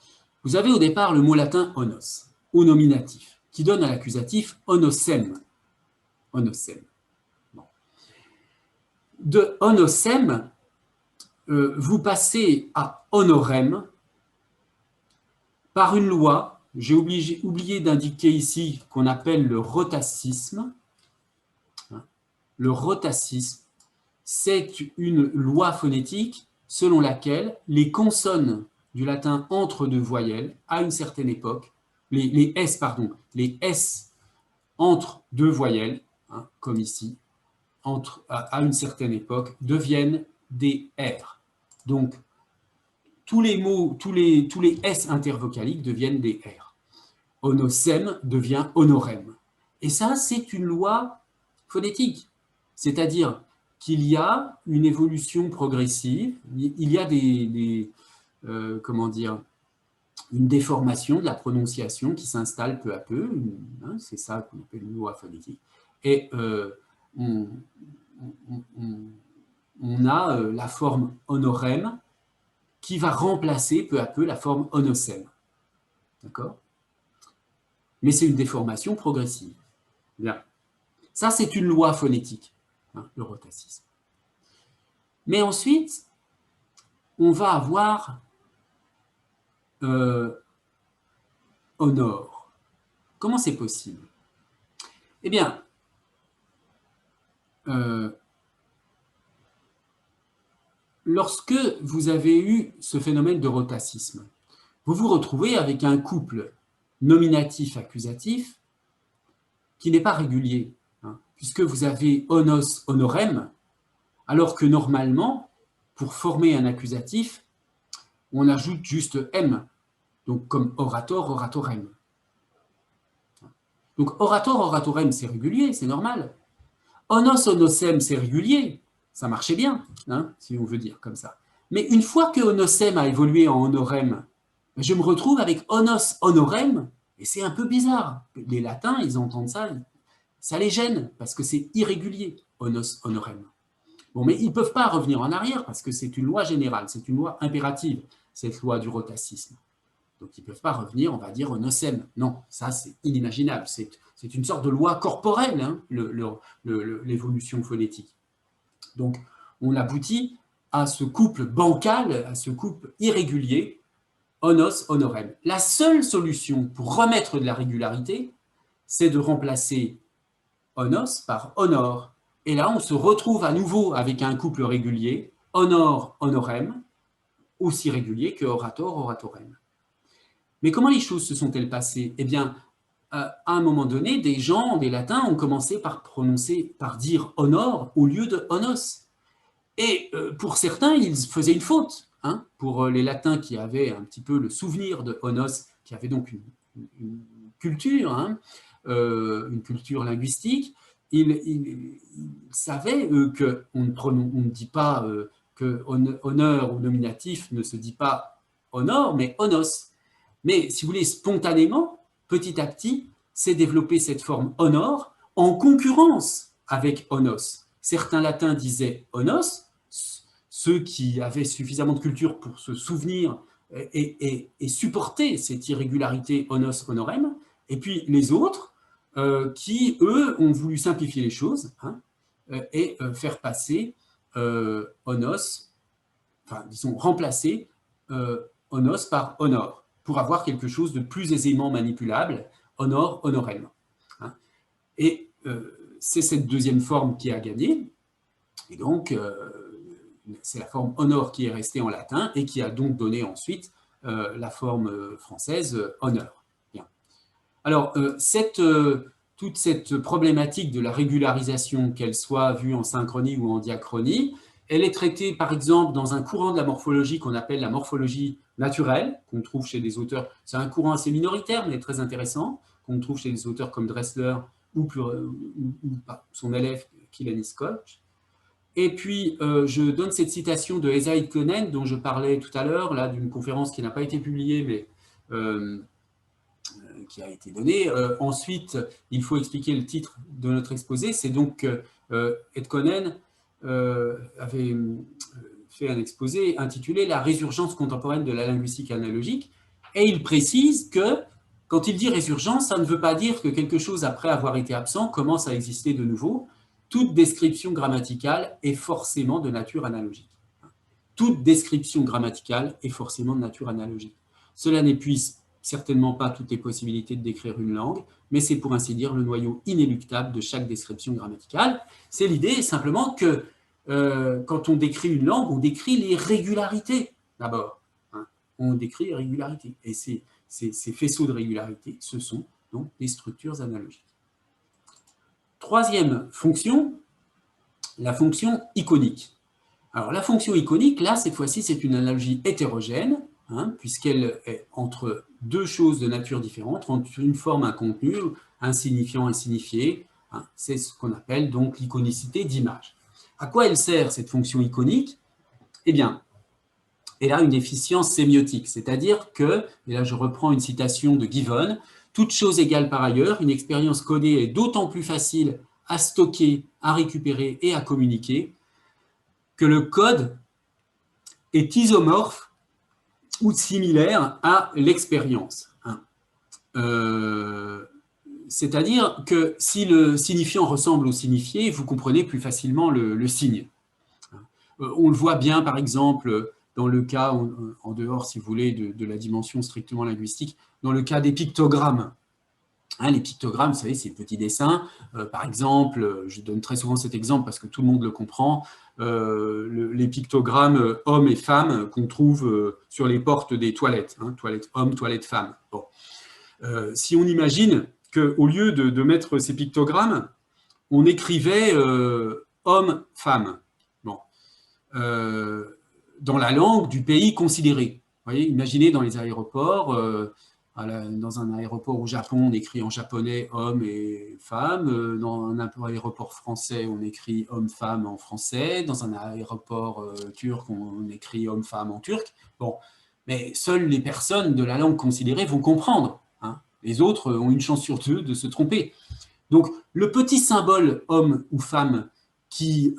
vous avez au départ le mot latin onos, au nominatif, qui donne à l'accusatif onosem. Onosem. Bon. De onosem, vous passez à honorem par une loi, j'ai oublié d'indiquer ici qu'on appelle le rotacisme. Le rotacisme, c'est une loi phonétique selon laquelle les consonnes du latin entre deux voyelles, à une certaine époque, les S entre deux voyelles, comme ici, à une certaine époque, deviennent des R. Donc, tous les mots, tous les S intervocaliques deviennent des R. Onosem devient honorem. Et ça, c'est une loi phonétique. C'est-à-dire qu'il y a une évolution progressive, il y a une déformation de la prononciation qui s'installe peu à peu, c'est ça qu'on appelle une loi phonétique. Et on a la forme honorem qui va remplacer peu à peu la forme onosem. D'accord? mais c'est une déformation progressive. Bien. Ça, c'est une loi phonétique, hein, le rotacisme. Mais ensuite, on va avoir honore. Comment c'est possible? Eh bien, lorsque vous avez eu ce phénomène de rotacisme, vous vous retrouvez avec un couple nominatif-accusatif qui n'est pas régulier, hein, puisque vous avez onos, honorem, alors que normalement, pour former un accusatif, on ajoute juste M, donc comme orator, oratorem. Donc orator, oratorem, c'est régulier, c'est normal. Onos, onosem, c'est régulier, ça marchait bien, hein, si on veut dire comme ça. Mais une fois que onosem a évolué en honorem, je me retrouve avec onos, honorem, et c'est un peu bizarre. Les latins, ils entendent ça, ça les gêne, parce que c'est irrégulier, onos, honorem. Bon, mais ils ne peuvent pas revenir en arrière, parce que c'est une loi générale, c'est une loi impérative, cette loi du rotacisme. Donc, ils ne peuvent pas revenir, on va dire, au nocem. Non, ça, c'est inimaginable. C'est une sorte de loi corporelle, hein, l'évolution phonétique. Donc, on aboutit à ce couple bancal, à ce couple irrégulier, onos, honorem. La seule solution pour remettre de la régularité, c'est de remplacer onos par honor. Et là, on se retrouve à nouveau avec un couple régulier, honor, honorem, aussi régulier que orator, oratorem. Mais comment les choses se sont-elles passées? Eh bien, à un moment donné, des gens, des latins, ont commencé par dire honor au lieu de honos. Et pour certains, ils faisaient une faute. Hein, pour les latins qui avaient un petit peu le souvenir de honos, qui avaient donc une culture, hein, une culture linguistique, ils savaient qu'on ne dit pas que honneur ou nominatif ne se dit pas honor, mais honos. Mais si vous voulez, spontanément, petit à petit, s'est développée cette forme honor en concurrence avec honos. Certains latins disaient honos, ceux qui avaient suffisamment de culture pour se souvenir et supporter cette irrégularité honos honorem, et puis les autres qui, eux, ont voulu simplifier les choses, hein, et faire passer honos, enfin, disons, remplacer honos par honor, pour avoir quelque chose de plus aisément manipulable, honor, honorem. Hein. Et c'est cette deuxième forme qui a gagné, et donc c'est la forme honor qui est restée en latin, et qui a donc donné ensuite la forme française honneur. Bien. Alors, toute cette problématique de la régularisation, qu'elle soit vue en synchronie ou en diachronie, elle est traitée, par exemple, dans un courant de la morphologie qu'on appelle la morphologie naturelle, qu'on trouve chez des auteurs, c'est un courant assez minoritaire, mais très intéressant, qu'on trouve chez des auteurs comme Dressler ou son élève Kilani Scott. Et puis, je donne cette citation de Esa Itkonen, dont je parlais tout à l'heure, là, d'une conférence qui n'a pas été publiée, mais qui a été donnée. Ensuite, il faut expliquer le titre de notre exposé. C'est donc Itkonen avait fait un exposé intitulé « La résurgence contemporaine de la linguistique analogique ». Et il précise que, quand il dit résurgence, ça ne veut pas dire que quelque chose, après avoir été absent, commence à exister de nouveau. Toute description grammaticale est forcément de nature analogique. Toute description grammaticale est forcément de nature analogique. Cela n'épuise certainement pas toutes les possibilités de décrire une langue, mais c'est pour ainsi dire le noyau inéluctable de chaque description grammaticale. C'est l'idée simplement que quand on décrit une langue, on décrit les régularités d'abord. Hein. On décrit les régularités. Et ces faisceaux de régularité, ce sont donc des structures analogiques. Troisième fonction, la fonction iconique. Alors la fonction iconique, là, cette fois-ci, c'est une analogie hétérogène, hein, puisqu'elle est entre deux choses de nature différente, entre une forme, un contenu, un signifiant, un signifié. Hein, c'est ce qu'on appelle donc l'iconicité d'image. À quoi elle sert, cette fonction iconique? Eh bien, elle a une efficience sémiotique, c'est-à-dire que, et là je reprends une citation de Gibbon, toute chose égale par ailleurs, une expérience codée est d'autant plus facile à stocker, à récupérer et à communiquer que le code est isomorphe ou similaire à l'expérience. C'est-à-dire que si le signifiant ressemble au signifié, vous comprenez plus facilement le signe. On le voit bien, par exemple, dans le cas, en dehors, si vous voulez, de la dimension strictement linguistique, dans le cas des pictogrammes. Hein, les pictogrammes, vous savez, c'est petits dessins. Par exemple, je donne très souvent cet exemple parce que tout le monde le comprend, les pictogrammes hommes et femmes qu'on trouve sur les portes des toilettes, hein, toilette homme, toilette femme. Bon. Si on imagine qu'au lieu de mettre ces pictogrammes, on écrivait homme-femme. Bon. Dans la langue du pays considéré. Vous voyez, imaginez dans les aéroports, dans un aéroport au Japon, on écrit en japonais homme et femme. Dans un aéroport français, on écrit homme-femme en français. Dans un aéroport turc, on écrit homme-femme en turc. Bon, mais seules les personnes de la langue considérée vont comprendre. Hein. Les autres ont une chance sur deux de se tromper. Donc, le petit symbole homme ou femme qui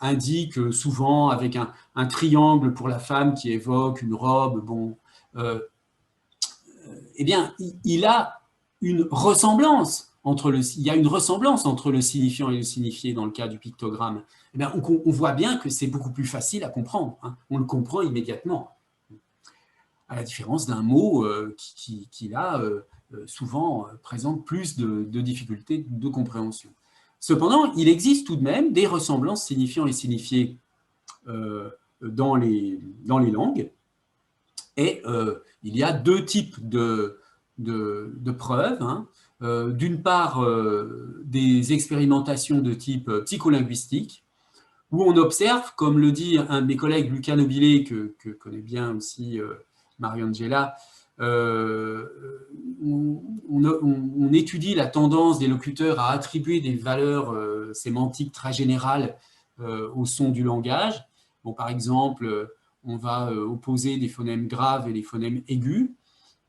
indique souvent avec un triangle pour la femme qui évoque une robe, bon, eh bien, il a une ressemblance il y a une ressemblance entre le signifiant et le signifié dans le cas du pictogramme. Eh bien, on voit bien que c'est beaucoup plus facile à comprendre. Hein. On le comprend immédiatement. À la différence d'un mot qui là, souvent présente plus de difficultés de compréhension. Cependant, il existe tout de même des ressemblances signifiants et signifiés dans les langues. Et il y a deux types de preuves. Hein. D'une part, des expérimentations de type psycholinguistique, où on observe, comme le dit un de mes collègues, Luca Nobile, que connaît bien aussi Mariangela, on étudie la tendance des locuteurs à attribuer des valeurs sémantiques très générales au son du langage. Bon, par exemple, on va opposer des phonèmes graves et des phonèmes aigus,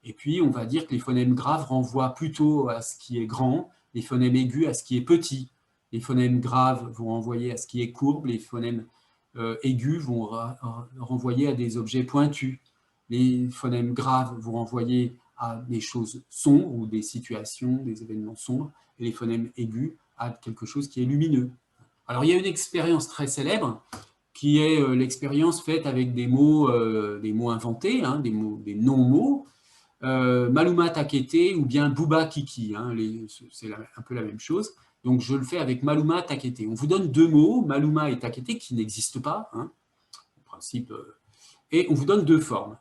et puis on va dire que les phonèmes graves renvoient plutôt à ce qui est grand, les phonèmes aigus à ce qui est petit. Les phonèmes graves vont renvoyer à ce qui est courbe, les phonèmes aigus vont renvoyer à des objets pointus. Les phonèmes graves vont renvoyer à des choses sombres ou des situations, des événements sombres, et les phonèmes aigus à quelque chose qui est lumineux. Alors il y a une expérience très célèbre qui est l'expérience faite avec des mots inventés, hein, des non-mots, Maluma Takete ou bien Bouba Kiki, hein, c'est un peu la même chose. Donc je le fais avec Maluma Takete. On vous donne deux mots, Maluma et Takete, qui n'existent pas, hein, en principe, et on vous donne deux formes.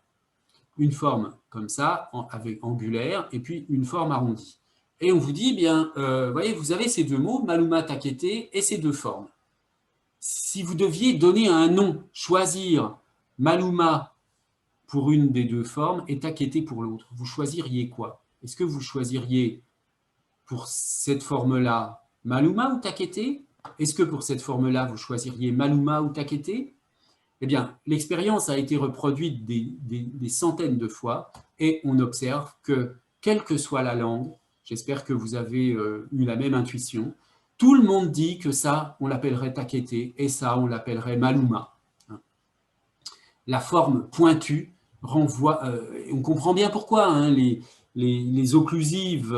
Une forme comme ça, avec angulaire, et puis une forme arrondie. Et on vous dit, bien, voyez, vous avez ces deux mots, Maluma Takete, et ces deux formes. Si vous deviez donner un nom, choisir Maluma pour une des deux formes et Takete pour l'autre, vous choisiriez quoi? Est-ce que vous choisiriez pour cette forme-là Maluma ou Takete? Est-ce que pour cette forme-là, vous choisiriez Maluma ou Takete? Eh bien, l'expérience a été reproduite des centaines de fois et on observe que, quelle que soit la langue, j'espère que vous avez eu la même intuition, tout le monde dit que ça, on l'appellerait Takete et ça, on l'appellerait Maluma. La forme pointue renvoie, on comprend bien pourquoi, hein, les occlusives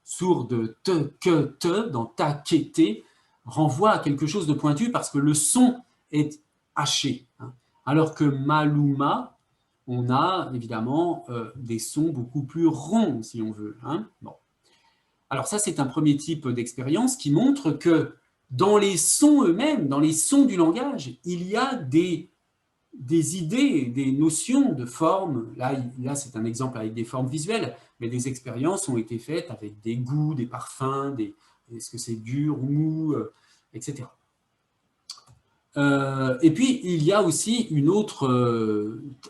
sourdes te, que, te, dans Takete, renvoient à quelque chose de pointu parce que le son est haché. Hein. Alors que Maluma, on a évidemment des sons beaucoup plus ronds, si on veut. Hein. Bon. Alors ça, c'est un premier type d'expérience qui montre que dans les sons eux-mêmes, dans les sons du langage, il y a des idées, des notions de forme. Là c'est un exemple avec des formes visuelles, mais des expériences ont été faites avec des goûts, des parfums, est-ce que c'est dur ou mou, etc. Et puis, il y a aussi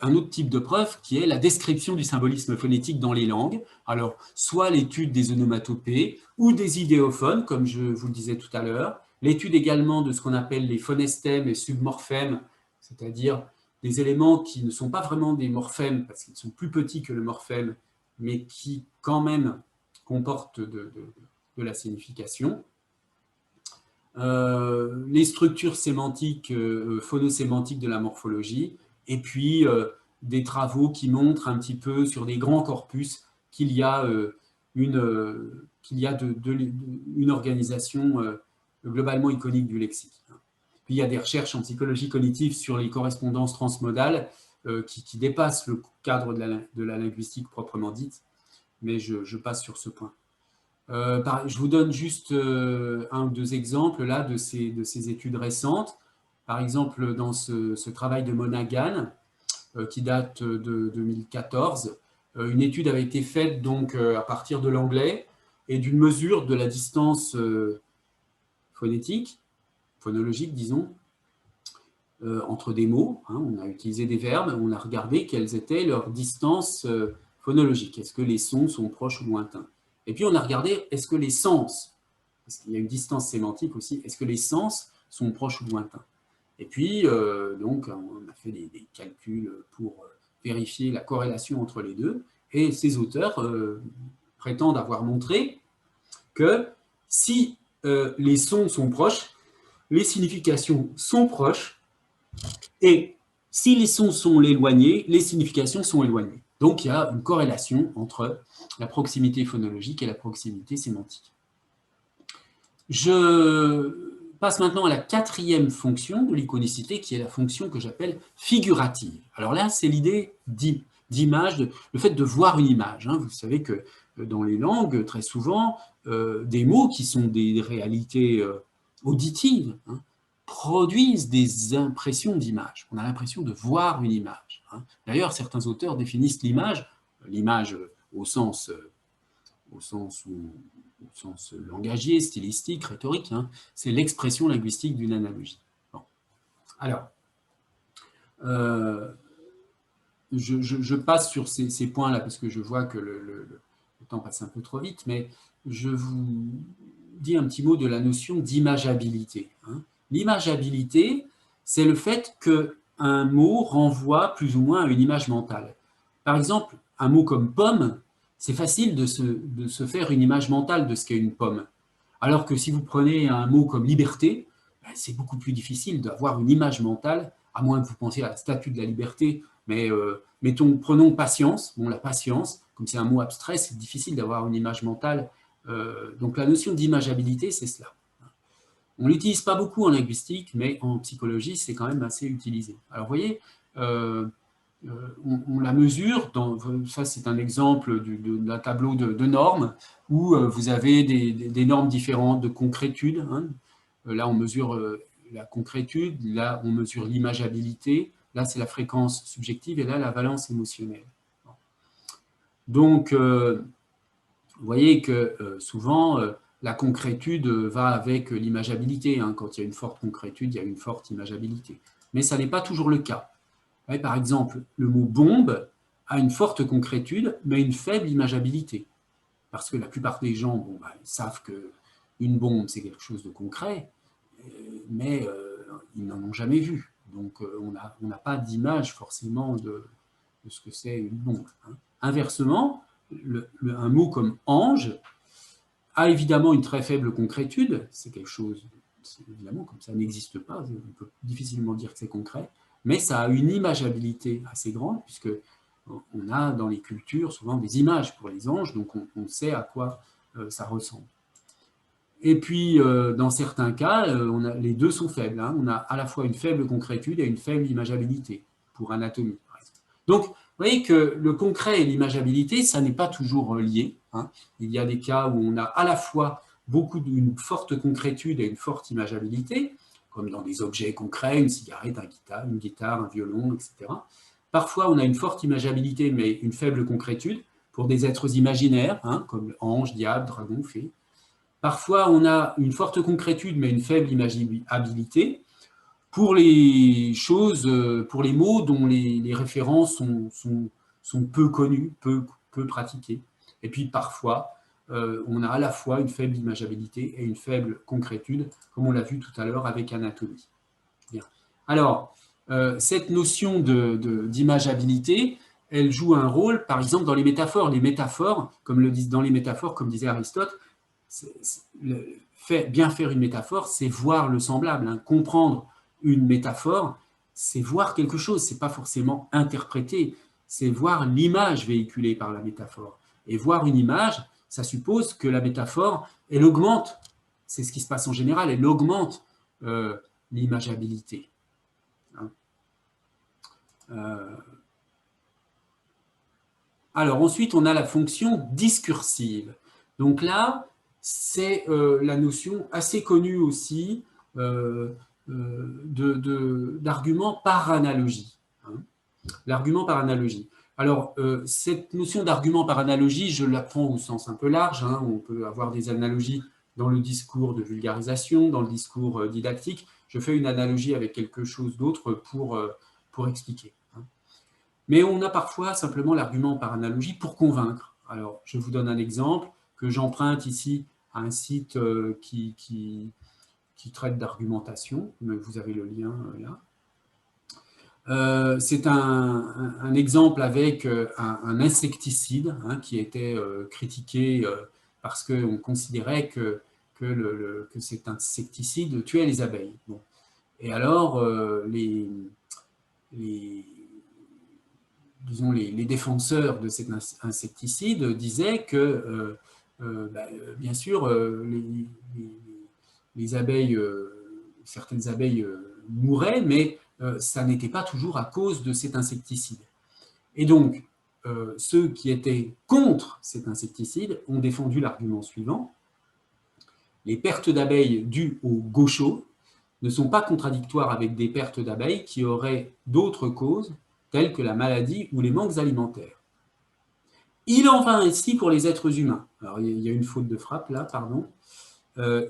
un autre type de preuve qui est la description du symbolisme phonétique dans les langues. Alors, soit l'étude des onomatopées ou des idéophones, comme je vous le disais tout à l'heure, l'étude également de ce qu'on appelle les phonestèmes et submorphèmes, c'est-à-dire des éléments qui ne sont pas vraiment des morphèmes, parce qu'ils sont plus petits que le morphème, mais qui quand même comportent de la signification. Les structures sémantiques, phonosémantiques de la morphologie, et puis des travaux qui montrent un petit peu sur des grands corpus qu'il y a, une organisation globalement iconique du lexique. Puis il y a des recherches en psychologie cognitive sur les correspondances transmodales qui dépassent le cadre de la linguistique proprement dite, mais je passe sur ce point. Je vous donne juste un ou deux exemples là, de ces études récentes. Par exemple, dans ce travail de Monaghan, qui date de 2014, une étude avait été faite donc, à partir de l'anglais et d'une mesure de la distance phonologique, disons, entre des mots. On a utilisé des verbes, on a regardé quelles étaient leurs distances phonologiques. Est-ce que les sons sont proches ou lointains? Et puis on a regardé, est-ce que les sens, parce qu'il y a une distance sémantique aussi, est-ce que les sens sont proches ou lointains? Et puis, donc, on a fait des calculs pour vérifier la corrélation entre les deux. Et ces auteurs prétendent avoir montré que si les sons sont proches, les significations sont proches, et si les sons sont éloignés, les significations sont éloignées. Donc, il y a une corrélation entre la proximité phonologique et la proximité sémantique. Je passe maintenant à la quatrième fonction de l'iconicité, qui est la fonction que j'appelle figurative. Alors là, c'est l'idée d'image, le fait de voir une image. Vous savez que dans les langues, très souvent, des mots qui sont des réalités auditives produisent des impressions d'image. On a l'impression de voir une image. D'ailleurs, certains auteurs définissent l'image au sens langagier, stylistique, rhétorique, c'est l'expression linguistique d'une analogie. Bon. Alors, je passe sur ces points-là parce que je vois que le temps passe un peu trop vite, mais je vous dis un petit mot de la notion d'imageabilité. L'imageabilité, c'est le fait qu'un mot renvoie plus ou moins à une image mentale. Par exemple, un mot comme pomme, c'est facile de se faire une image mentale de ce qu'est une pomme. Alors que si vous prenez un mot comme liberté, c'est beaucoup plus difficile d'avoir une image mentale, à moins que vous pensiez à la statue de la liberté, mais prenons patience. Bon, la patience, comme c'est un mot abstrait, c'est difficile d'avoir une image mentale. Donc la notion d'imageabilité, c'est cela. On ne l'utilise pas beaucoup en linguistique, mais en psychologie, c'est quand même assez utilisé. Alors, vous voyez, on la mesure, ça c'est un exemple d'un tableau de normes, où vous avez des normes différentes de concrétude. Là, on mesure la concrétude, là, on mesure l'imageabilité, là, c'est la fréquence subjective, et là, la valence émotionnelle. Donc, vous voyez que souvent, la concrétude va avec l'imageabilité. Quand il y a une forte concrétude, il y a une forte imageabilité. Mais ça n'est pas toujours le cas. Par exemple, le mot bombe a une forte concrétude, mais une faible imageabilité. Parce que la plupart des gens ils savent qu'une bombe, c'est quelque chose de concret, mais ils n'en ont jamais vu. Donc, on n'a pas d'image forcément de ce que c'est une bombe. Inversement, un mot comme ange a évidemment une très faible concrétude. C'est quelque chose, évidemment, comme ça n'existe pas, on peut difficilement dire que c'est concret, mais ça a une imageabilité assez grande, puisque on a dans les cultures souvent des images pour les anges, donc on sait à quoi ça ressemble. Et puis, dans certains cas, les deux sont faibles. On a à la fois une faible concrétude et une faible imageabilité, pour anatomie, par exemple. Donc, vous voyez que le concret et l'imageabilité, ça n'est pas toujours lié. Il y a des cas où on a à la fois une forte concrétude et une forte imageabilité, comme dans des objets concrets, une cigarette, une guitare, un violon, etc. Parfois, on a une forte imageabilité, mais une faible concrétude, pour des êtres imaginaires, comme anges, diables, dragons, fées. Parfois, on a une forte concrétude, mais une faible imageabilité, pour les choses, pour les mots dont les références sont peu connues, peu pratiquées. Et puis parfois, on a à la fois une faible imageabilité et une faible concrétude, comme on l'a vu tout à l'heure avec anatomie. Bien. Alors, cette notion d'imageabilité, elle joue un rôle, par exemple, dans les métaphores. Les métaphores, comme disait Aristote, bien faire une métaphore, c'est voir le semblable, comprendre une métaphore, c'est voir quelque chose, c'est pas forcément interpréter, c'est voir l'image véhiculée par la métaphore. Et voir une image, ça suppose que la métaphore, elle augmente, c'est ce qui se passe en général, elle augmente l'imageabilité. Hein. Alors ensuite, on a la fonction discursive. Donc là, c'est la notion assez connue aussi d'argument par analogie. Hein. L'argument par analogie. Alors, cette notion d'argument par analogie, je la prends au sens un peu large. Hein. On peut avoir des analogies dans le discours de vulgarisation, dans le discours didactique. Je fais une analogie avec quelque chose d'autre pour expliquer. Hein. Mais on a parfois simplement l'argument par analogie pour convaincre. Alors, je vous donne un exemple que j'emprunte ici à un site qui traite d'argumentation. Vous avez le lien là. C'est un exemple avec un insecticide hein, qui était critiqué parce qu'on considérait que cet insecticide tuait les abeilles. Bon. Et alors, disons les défenseurs de cet insecticide disaient que, bien sûr, les abeilles, certaines abeilles mouraient, mais ça n'était pas toujours à cause de cet insecticide. Et donc, ceux qui étaient contre cet insecticide ont défendu l'argument suivant. Les pertes d'abeilles dues au gaucho ne sont pas contradictoires avec des pertes d'abeilles qui auraient d'autres causes, telles que la maladie ou les manques alimentaires. Il en va ainsi pour les êtres humains. Alors, il y a une faute de frappe là, pardon.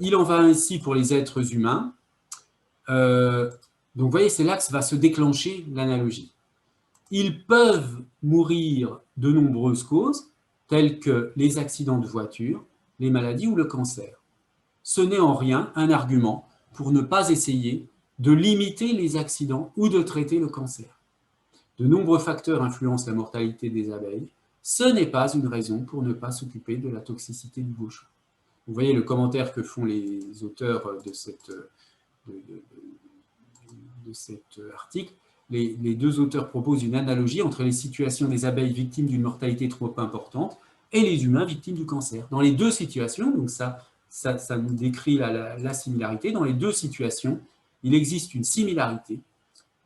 Il en va ainsi pour les êtres humains. Donc, vous voyez, c'est là que va se déclencher l'analogie. Ils peuvent mourir de nombreuses causes, telles que les accidents de voiture, les maladies ou le cancer. Ce n'est en rien un argument pour ne pas essayer de limiter les accidents ou de traiter le cancer. De nombreux facteurs influencent la mortalité des abeilles. Ce n'est pas une raison pour ne pas s'occuper de la toxicité du gaucho. Vous voyez le commentaire que font les auteurs de cet article. Les deux auteurs proposent une analogie entre les situations des abeilles victimes d'une mortalité trop importante et les humains victimes du cancer. Dans les deux situations, donc ça nous décrit la similarité, dans les deux situations, il existe une similarité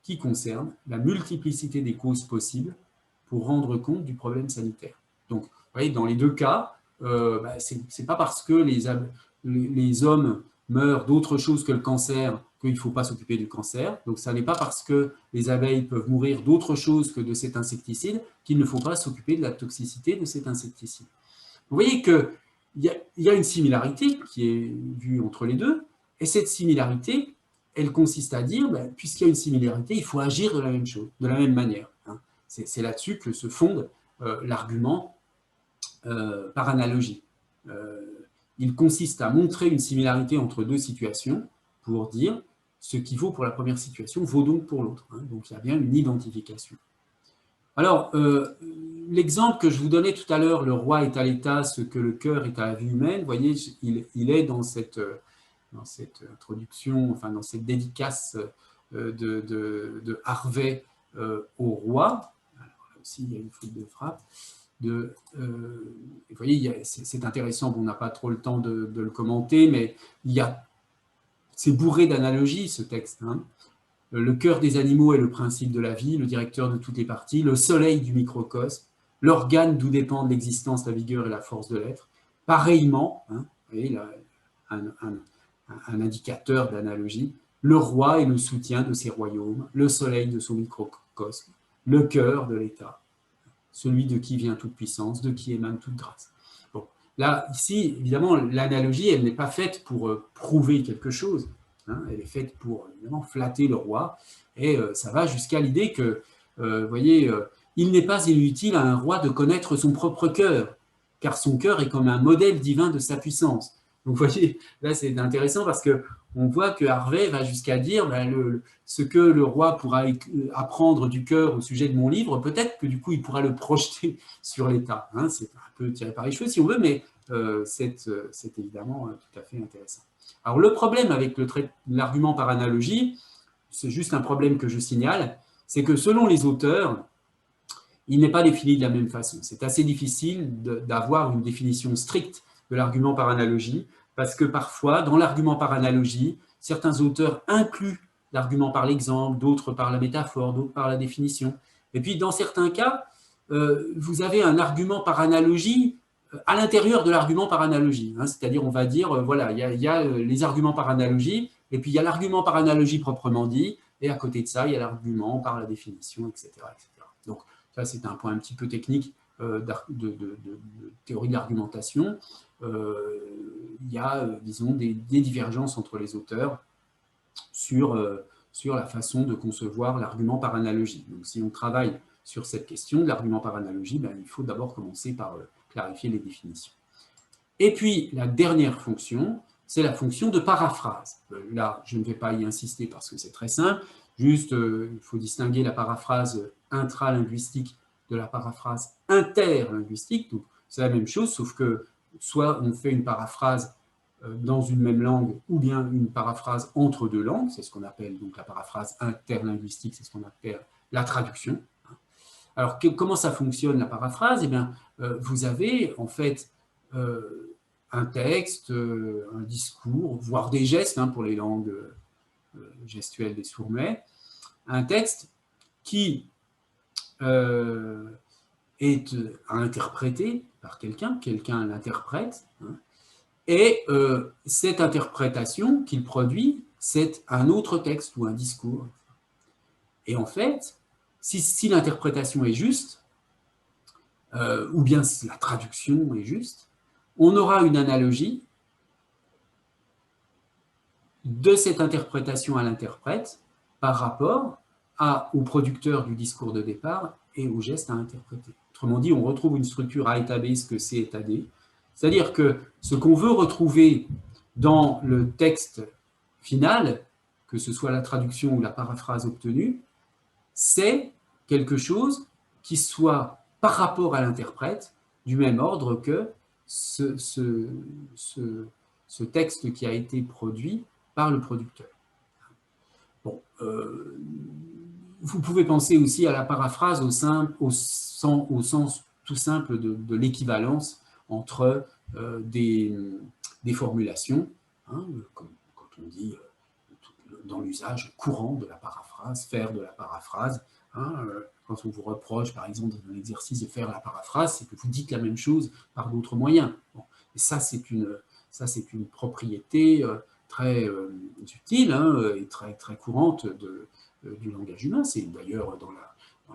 qui concerne la multiplicité des causes possibles pour rendre compte du problème sanitaire. Donc, vous voyez, dans les deux cas, c'est pas parce que les hommes meurent d'autre chose que le cancer qu'il ne faut pas s'occuper du cancer. Donc, ça n'est pas parce que les abeilles peuvent mourir d'autre chose que de cet insecticide qu'il ne faut pas s'occuper de la toxicité de cet insecticide. Vous voyez qu'il y a une similarité qui est vue entre les deux, et cette similarité, elle consiste à dire, puisqu'il y a une similarité, il faut agir de la même chose, de la même manière. Hein. C'est là-dessus que se fonde l'argument par analogie. Il consiste à montrer une similarité entre deux situations pour dire ce qui vaut pour la première situation vaut donc pour l'autre. Hein. Donc il y a bien une identification. Alors, l'exemple que je vous donnais tout à l'heure, le roi est à l'état, ce que le cœur est à la vie humaine, vous voyez, il est dans cette introduction, enfin dans cette dédicace de Harvey au roi. Alors là aussi, il y a une faute de frappe. Vous voyez, c'est intéressant, on n'a pas trop le temps de le commenter, mais c'est bourré d'analogies, ce texte. Hein. Le cœur des animaux est le principe de la vie, le directeur de toutes les parties, le soleil du microcosme, l'organe d'où dépendent l'existence, la vigueur et la force de l'être. Pareillement, hein, vous voyez, là, un indicateur d'analogie, le roi est le soutien de ses royaumes, le soleil de son microcosme, le cœur de l'État, celui de qui vient toute puissance, de qui émane toute grâce. Bon, là, ici, évidemment, l'analogie, elle n'est pas faite pour prouver quelque chose, hein, elle est faite pour, évidemment, flatter le roi, et ça va jusqu'à l'idée que, vous voyez, il n'est pas inutile à un roi de connaître son propre cœur, car son cœur est comme un modèle divin de sa puissance. Donc, vous voyez, là, c'est intéressant parce qu'on voit que Harvey va jusqu'à dire ce que le roi pourra apprendre du cœur au sujet de mon livre, peut-être que du coup, il pourra le projeter sur l'État. Hein, c'est un peu tiré par les cheveux, si on veut, mais c'est évidemment tout à fait intéressant. Alors, le problème avec l'argument par analogie, c'est juste un problème que je signale, c'est que selon les auteurs, il n'est pas défini de la même façon. C'est assez difficile d'avoir une définition stricte de l'argument par analogie, parce que parfois, dans l'argument par analogie, certains auteurs incluent l'argument par l'exemple, d'autres par la métaphore, d'autres par la définition. Et puis, dans certains cas, vous avez un argument par analogie à l'intérieur de l'argument par analogie. Hein, c'est-à-dire, on va dire, voilà, il y a les arguments par analogie, et puis il y a l'argument par analogie proprement dit, et à côté de ça, il y a l'argument par la définition, etc. etc. Donc, ça, c'est un point un petit peu technique de théorie de l'argumentation. Il y a, disons, des divergences entre les auteurs sur la façon de concevoir l'argument par analogie. Donc, si on travaille sur cette question de l'argument par analogie, ben, il faut d'abord commencer par clarifier les définitions. Et puis, la dernière fonction, c'est la fonction de paraphrase. Là, je ne vais pas y insister parce que c'est très simple. Juste, il faut distinguer la paraphrase intralinguistique de la paraphrase interlinguistique. Donc, c'est la même chose, sauf que soit on fait une paraphrase dans une même langue, ou bien une paraphrase entre deux langues, c'est ce qu'on appelle donc la paraphrase interlinguistique, c'est ce qu'on appelle la traduction. Alors, comment ça fonctionne la paraphrase? Eh bien, vous avez en fait un texte, un discours, voire des gestes pour les langues gestuelles des sourds-muets, un texte qui est à interpréter par quelqu'un l'interprète, et cette interprétation qu'il produit, c'est un autre texte ou un discours. Et en fait, si l'interprétation est juste, ou bien si la traduction est juste, on aura une analogie de cette interprétation à l'interprète par rapport au producteur du discours de départ et au geste à interpréter. Autrement dit, on retrouve une structure A état B, ce que C état D. C'est-à-dire que ce qu'on veut retrouver dans le texte final, que ce soit la traduction ou la paraphrase obtenue, c'est quelque chose qui soit par rapport à l'interprète du même ordre que ce texte qui a été produit par le producteur. Bon, vous pouvez penser aussi à la paraphrase au sens tout simple de l'équivalence entre des formulations, comme quand on dit dans l'usage courant de la paraphrase, faire de la paraphrase. Quand on vous reproche, par exemple, dans un exercice de faire la paraphrase, c'est que vous dites la même chose par d'autres moyens. Bon, et ça, c'est une propriété très utile et très, très courante du langage humain. C'est d'ailleurs dans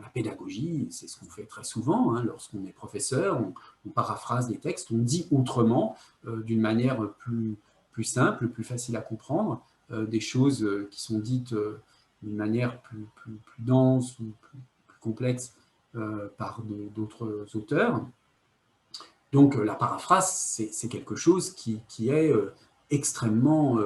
la pédagogie, c'est ce qu'on fait très souvent. Lorsqu'on est professeur, on paraphrase des textes, on dit autrement, d'une manière plus simple, plus facile à comprendre, des choses qui sont dites d'une manière plus dense ou plus complexe par d'autres auteurs. Donc la paraphrase, c'est quelque chose qui est extrêmement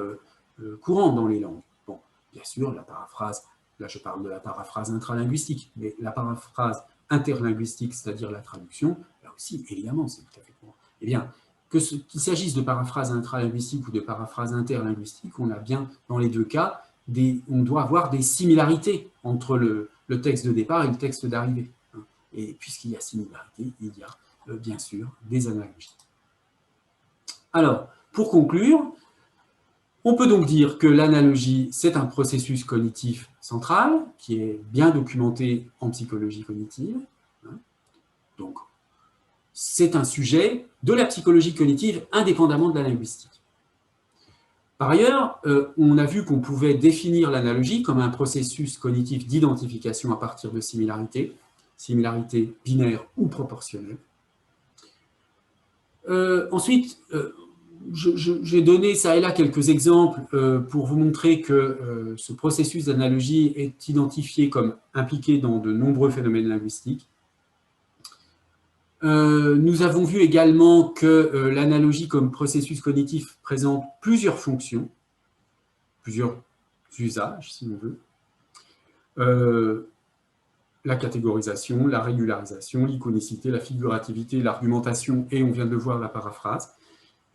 courant dans les langues. Bon, bien sûr, la paraphrase, là je parle de la paraphrase intralinguistique, mais la paraphrase interlinguistique, c'est-à-dire la traduction, là aussi, évidemment, c'est tout à fait courant. Eh bien, qu'il s'agisse de paraphrase intralinguistique ou de paraphrase interlinguistique, on a bien, dans les deux cas, on doit avoir des similarités entre le texte de départ et le texte d'arrivée. Et puisqu'il y a similarité, il y a bien sûr des analogies. Alors, pour conclure, on peut donc dire que l'analogie, c'est un processus cognitif central qui est bien documenté en psychologie cognitive. Donc, c'est un sujet de la psychologie cognitive indépendamment de la linguistique. Par ailleurs, on a vu qu'on pouvait définir l'analogie comme un processus cognitif d'identification à partir de similarités binaires ou proportionnelles. Ensuite, j'ai donné ça et là quelques exemples pour vous montrer que ce processus d'analogie est identifié comme impliqué dans de nombreux phénomènes linguistiques. Nous avons vu également que l'analogie comme processus cognitif présente plusieurs fonctions, plusieurs usages, si on veut. La catégorisation, la régularisation, l'iconicité, la figurativité, l'argumentation, et on vient de le voir, la paraphrase.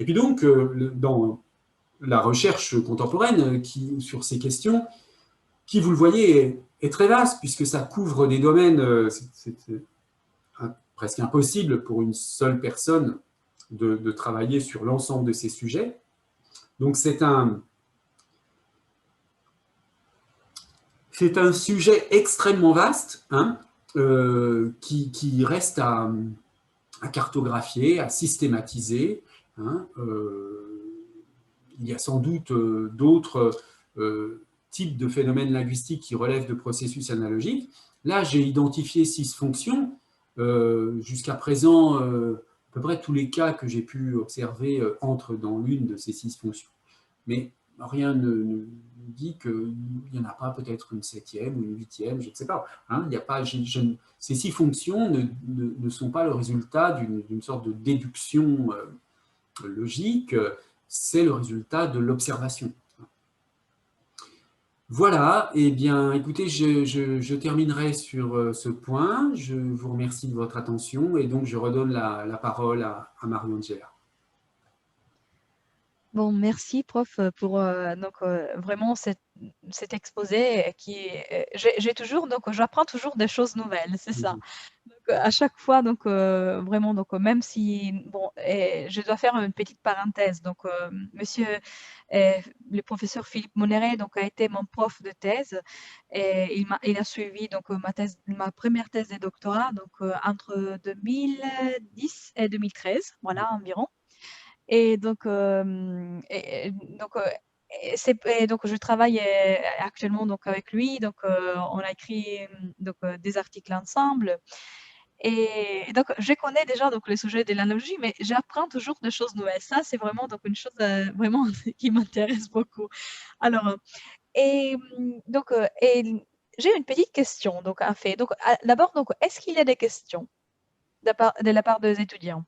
Et puis donc, dans la recherche contemporaine sur ces questions, qui, vous le voyez, est très vaste, puisque ça couvre des domaines, presque impossible pour une seule personne de travailler sur l'ensemble de ces sujets. Donc c'est un sujet extrêmement vaste, hein, qui reste à cartographier, à systématiser. Hein, il y a sans doute d'autres types de phénomènes linguistiques qui relèvent de processus analogiques. Là, j'ai identifié 6 fonctions. Jusqu'à présent, à peu près tous les cas que j'ai pu observer entrent dans l'une de ces 6 fonctions. Mais rien ne dit qu'il n'y en a pas peut-être une 7e ou une 8e, je ne sais pas. Hein, il y a pas ces 6 fonctions ne sont pas le résultat d'une sorte de déduction logique, c'est le résultat de l'observation. Voilà, eh bien, écoutez, je terminerai sur ce point. Je vous remercie de votre attention et donc je redonne la parole à Marie-Angela. Bon, merci, prof, pour vraiment cet exposé j'ai toujours, donc j'apprends toujours des choses nouvelles, c'est ça. Donc, à chaque fois, donc vraiment, donc même si, bon, je dois faire une petite parenthèse. Donc, monsieur, le professeur Philippe Moneret, donc a été mon prof de thèse et il a suivi donc ma première thèse de doctorat, donc entre 2010 et 2013, voilà environ. Et donc, donc je travaille actuellement donc avec lui. Donc, on a écrit donc des articles ensemble. Et donc, je connais déjà donc le sujet de l'analogie, mais j'apprends toujours des choses nouvelles. Ça, c'est vraiment donc une chose vraiment qui m'intéresse beaucoup. Alors, donc, j'ai une petite question donc à faire. Donc, d'abord, donc, est-ce qu'il y a des questions de la part des étudiants?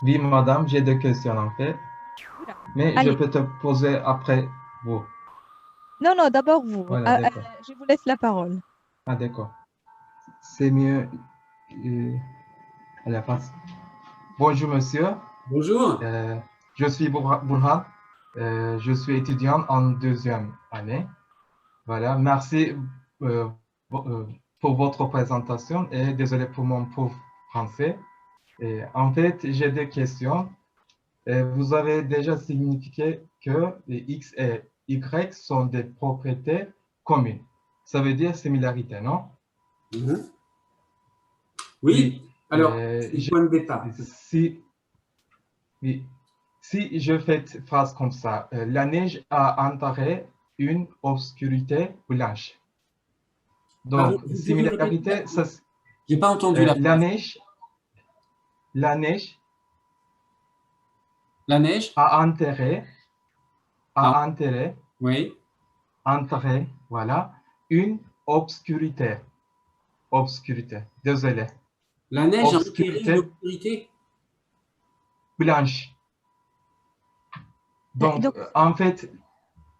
Oui, madame, j'ai des questions en fait, Oula. mais je Allez. peux te poser après vous. Non, non, d'abord vous. Voilà, d'accord. Je vous laisse la parole. Ah, d'accord. C'est mieux à la face. Bonjour, monsieur. Bonjour. Je suis Burhan. Je suis étudiant en 2e année. Voilà, merci pour votre présentation et désolé pour mon pauvre français. Et en fait, j'ai des questions. Vous avez déjà signifié que les X et Y sont des propriétés communes. Ça veut dire similarité, non? Oui. Alors, c'est le point de départ. Oui. Si je fais une phrase comme ça, la neige a enterré une obscurité blanche. Donc, Pardon, similarité, ça, j'ai pas entendu la phrase. La neige a enterré, oui. enterré, voilà, une obscurité. Obscurité, désolé. La neige a enterré une obscurité blanche. Donc, en fait,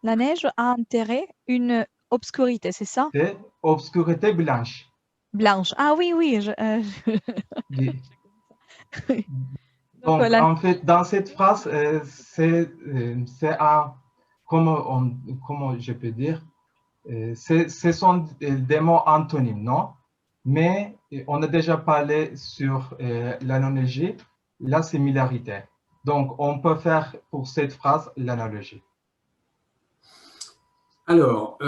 la neige a enterré une obscurité, c'est ça? C'est obscurité blanche. Blanche. Ah oui, oui. Oui. Donc, Donc, en fait, dans cette phrase, c'est un, comment je peux dire, ce sont des mots antonymes, non? Mais on a déjà parlé sur l'analogie, la similarité. Donc, on peut faire pour cette phrase l'analogie. Alors,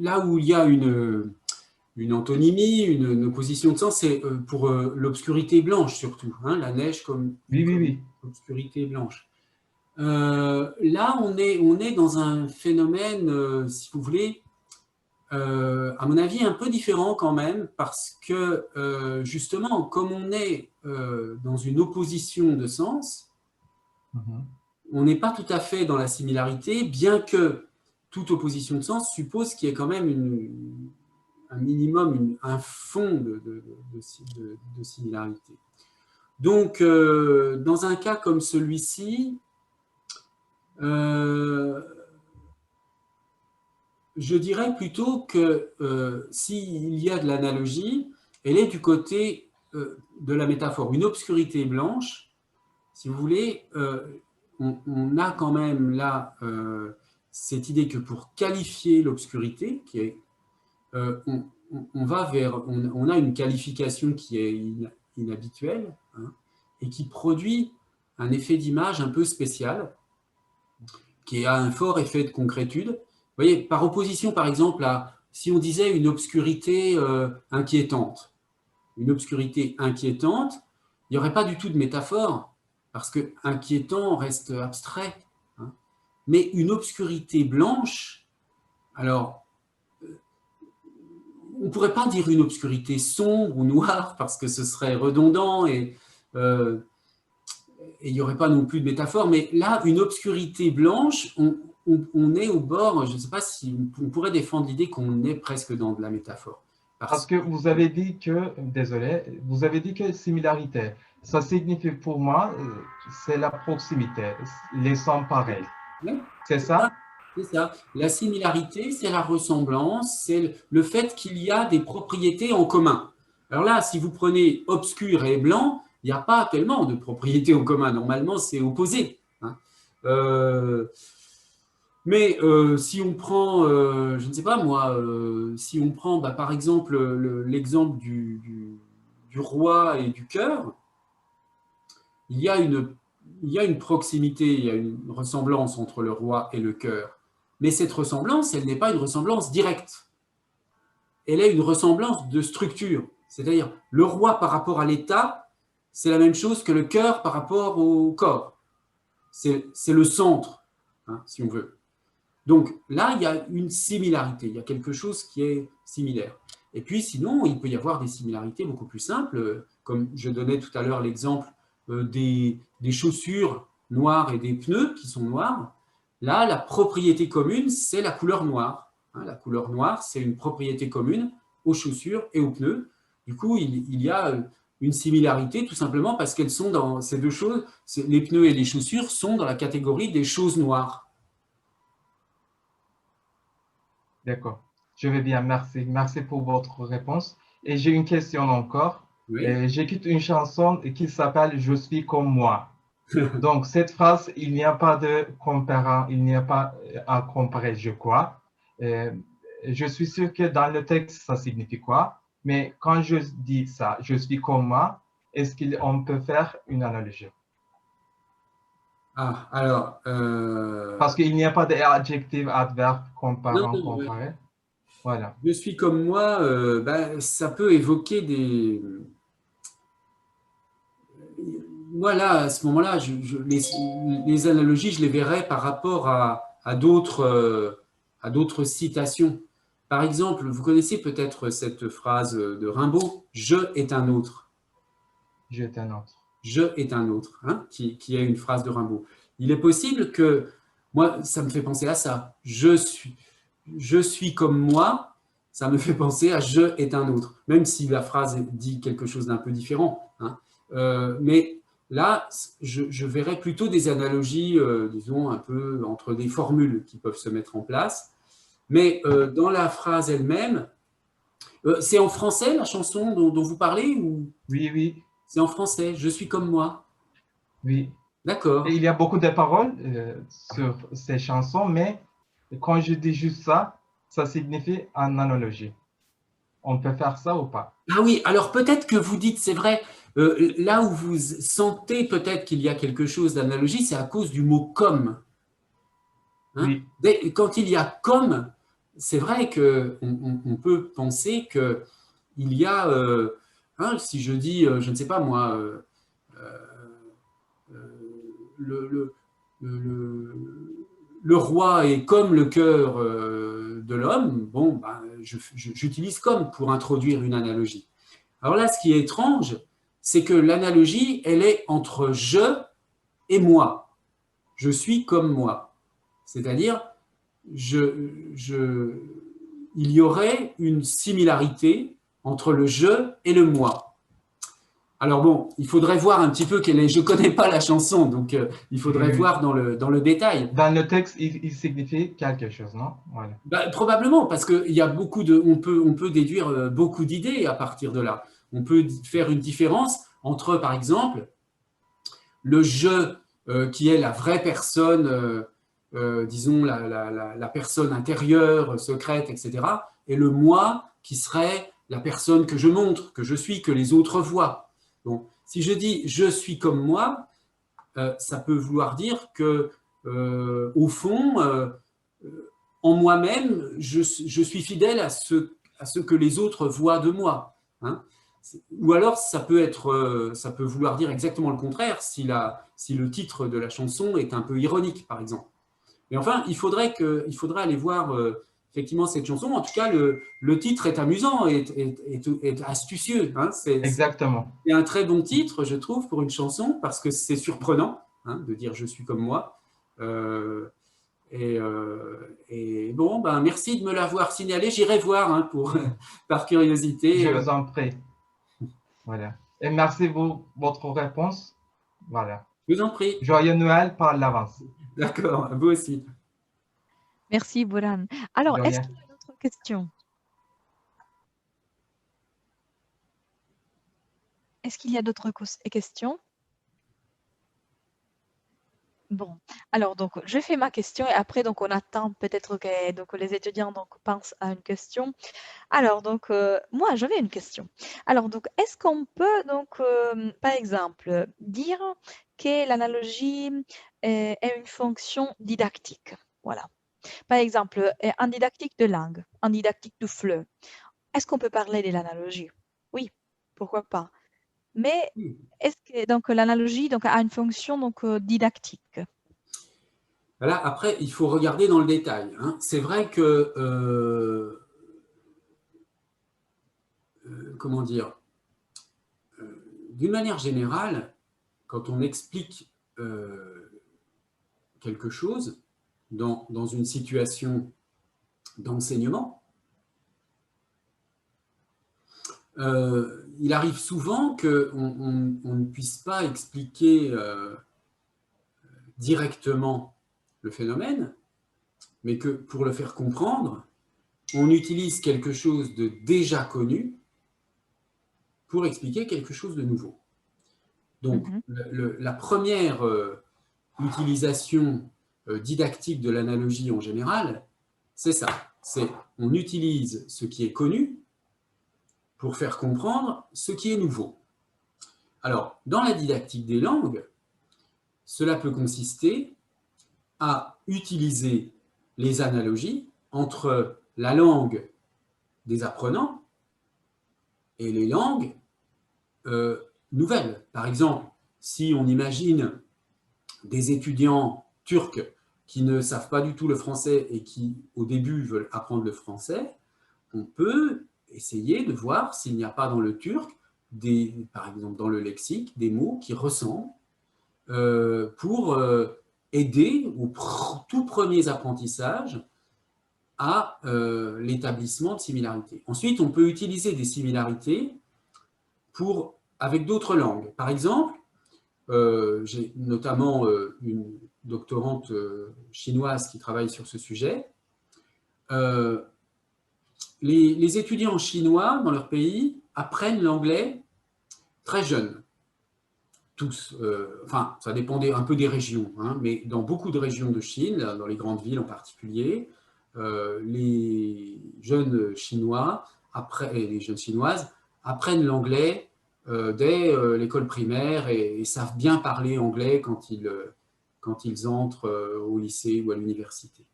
là où il y a une antonymie, une opposition de sens, c'est pour l'obscurité blanche surtout, hein, la neige comme obscurité blanche. Là, on est dans un phénomène, si vous voulez, à mon avis, un peu différent quand même, parce que justement, comme on est dans une opposition de sens, on n'est pas tout à fait dans la similarité, bien que toute opposition de sens suppose qu'il y ait quand même un minimum, un fond de similarité. Donc, dans un cas comme celui-ci, je dirais plutôt que s'il y a de l'analogie, elle est du côté de la métaphore. Une obscurité blanche, si vous voulez, on a quand même là cette idée que pour qualifier l'obscurité, qui est, on a une qualification qui est inhabituelle, hein, et qui produit un effet d'image un peu spécial, qui a un fort effet de concrétude. Vous voyez, par opposition, par exemple, à si on disait une obscurité inquiétante. Une obscurité inquiétante, il n'y aurait pas du tout de métaphore, parce que inquiétant reste abstrait. Hein. Mais une obscurité blanche, alors, on ne pourrait pas dire une obscurité sombre ou noire, parce que ce serait redondant et il n'y aurait pas non plus de métaphore, mais là, une obscurité blanche, on est au bord, je ne sais pas si on pourrait défendre l'idée qu'on est presque dans de la métaphore. Parce que vous avez dit que, désolé, vous avez dit que similarité, ça signifie pour moi, c'est la proximité, les sons pareils. Oui, c'est ça? C'est ça. La similarité, c'est la ressemblance, c'est le fait qu'il y a des propriétés en commun. Alors là, si vous prenez obscur et blanc, il n'y a pas tellement de propriétés en commun. Normalement, c'est opposé. Hein. Mais si on prend, je ne sais pas moi, si on prend par exemple l'exemple du roi et du cœur, il y a une proximité, il y a une ressemblance entre le roi et le cœur. Mais cette ressemblance, elle n'est pas une ressemblance directe. Elle est une ressemblance de structure. C'est-à-dire, le roi par rapport à l'État, c'est la même chose que le cœur par rapport au corps. C'est le centre, hein, si on veut. Donc là, il y a une similarité, il y a quelque chose qui est similaire. Et puis sinon, il peut y avoir des similarités beaucoup plus simples, comme je donnais tout à l'heure l'exemple des chaussures noires et des pneus qui sont noirs. Là, la propriété commune, c'est la couleur noire. Hein, la couleur noire, c'est une propriété commune aux chaussures et aux pneus. Du coup, il y a une similarité tout simplement parce qu'elles sont dans ces deux choses, les pneus et les chaussures sont dans la catégorie des choses noires. D'accord. Je vais bien, merci. Merci pour votre réponse. Et j'ai une question encore. Oui. J'écoute une chanson qui s'appelle « Je suis comme moi ». Donc, cette phrase, il n'y a pas de comparant, il n'y a pas à comparer, je crois. Je suis sûr que dans le texte, ça signifie quoi? Mais quand je dis ça, « Je suis comme moi », est-ce qu'on peut faire une analogie? Ah, alors… Parce qu'il n'y a pas d'adjectif, adverbe, comparant, non, comparer. Voilà. Je suis comme moi, ça peut évoquer des… Voilà, à ce moment-là, les analogies, je les verrais par rapport à d'autres citations. Par exemple, vous connaissez peut-être cette phrase de Rimbaud, « Je est un autre ». Je est un autre. Je est un autre, hein, qui est une phrase de Rimbaud. Il est possible que, moi, ça me fait penser à ça. Je suis comme moi, ça me fait penser à je est un autre, même si la phrase dit quelque chose d'un peu différent. Hein. Mais là, je verrais plutôt des analogies, disons, un peu entre des formules qui peuvent se mettre en place. Mais dans la phrase elle-même, c'est en français la chanson dont vous parlez ou… Oui, oui. C'est en français, je suis comme moi. Oui. D'accord. Et il y a beaucoup de paroles sur ces chansons, mais quand je dis juste ça, ça signifie une analogie. On peut faire ça ou pas? Ah oui, alors peut-être que vous dites, c'est vrai, là où vous sentez peut-être qu'il y a quelque chose d'analogie, c'est à cause du mot « comme ». Hein? Oui. Quand il y a « comme », c'est vrai qu'on peut penser qu'il y a… Hein, si je dis, je ne sais pas moi, le roi est comme le cœur de l'homme, bon, ben, j'utilise comme pour introduire une analogie. Alors là, ce qui est étrange, c'est que l'analogie, elle est entre je et moi. Je suis comme moi. C'est-à-dire, il y aurait une similarité entre le je et le moi. Alors bon, il faudrait voir un petit peu quelle est… Je ne connais pas la chanson, donc il faudrait voir dans le détail. Dans le texte, il signifie quelque chose, non? Voilà. Ben, probablement, parce qu'il y a beaucoup de… On peut déduire beaucoup d'idées à partir de là. On peut faire une différence entre, par exemple, le je qui est la vraie personne, disons la personne intérieure, secrète, etc. Et le moi qui serait la personne que je montre, que je suis, que les autres voient. Bon, si je dis « je suis comme moi », ça peut vouloir dire que, au fond, en moi-même, je suis fidèle à ce que les autres voient de moi. Hein. Ou alors, ça peut vouloir dire exactement le contraire si le titre de la chanson est un peu ironique, par exemple. Mais enfin, il faudrait aller voir effectivement cette chanson. En tout cas, le titre est amusant et est astucieux. Hein. Exactement. C'est un très bon titre, je trouve, pour une chanson, parce que c'est surprenant de dire « je suis comme moi ». Et bon, ben, merci de me l'avoir signalé. J'irai voir par curiosité. Je vous en prie. Voilà. Et merci pour votre réponse. Voilà. Je vous en prie. Joyeux Noël par l'avance. D'accord, à vous aussi. Merci, Boran. Alors, est-ce qu'il y a d'autres questions? Est-ce qu'il y a d'autres questions? Bon, alors donc je fais ma question et après donc on attend peut-être que donc, les étudiants donc, pensent à une question. Alors donc moi j'avais une question. Alors donc est-ce qu'on peut donc par exemple dire que l'analogie est une fonction didactique? Voilà. Par exemple, en didactique de langue, en didactique du FLE, est-ce qu'on peut parler de l'analogie? Oui, pourquoi pas. Mais est-ce que donc l'analogie donc a une fonction donc didactique? Voilà, après, il faut regarder dans le détail. Hein. C'est vrai que, comment dire, d'une manière générale, quand on explique quelque chose dans une situation d'enseignement, il arrive souvent qu'on ne puisse pas expliquer directement le phénomène, mais que pour le faire comprendre, on utilise quelque chose de déjà connu pour expliquer quelque chose de nouveau. Donc, la première utilisation didactique de l'analogie en général, c'est ça. C'est on utilise ce qui est connu pour faire comprendre ce qui est nouveau. Alors, dans la didactique des langues, cela peut consister à utiliser les analogies entre la langue des apprenants et les langues nouvelles. Par exemple, si on imagine des étudiants turcs qui ne savent pas du tout le français et qui, au début, veulent apprendre le français, on peut essayer de voir s'il n'y a pas dans le turc, par exemple dans le lexique, des mots qui ressemblent pour aider aux tout premiers apprentissages à l'établissement de similarités. Ensuite, on peut utiliser des similarités avec d'autres langues. Par exemple, j'ai notamment une doctorante chinoise qui travaille sur ce sujet. Les étudiants chinois dans leur pays apprennent l'anglais très jeunes. Tous, enfin, ça dépend un peu des régions, hein, mais dans beaucoup de régions de Chine, dans les grandes villes en particulier, les jeunes Chinois et les jeunes Chinoises apprennent l'anglais dès l'école primaire et savent bien parler anglais quand ils entrent au lycée ou à l'université.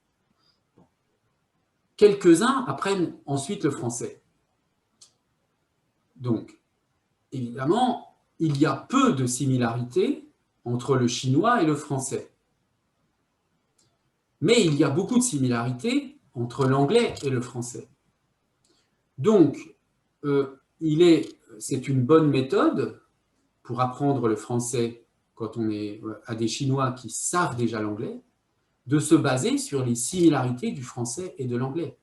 Quelques-uns apprennent ensuite le français. Donc, évidemment, il y a peu de similarités entre le chinois et le français. Mais il y a beaucoup de similarités entre l'anglais et le français. Donc, c'est une bonne méthode pour apprendre le français quand on est à des Chinois qui savent déjà l'anglais, de se baser sur les similarités du français et de l'anglais.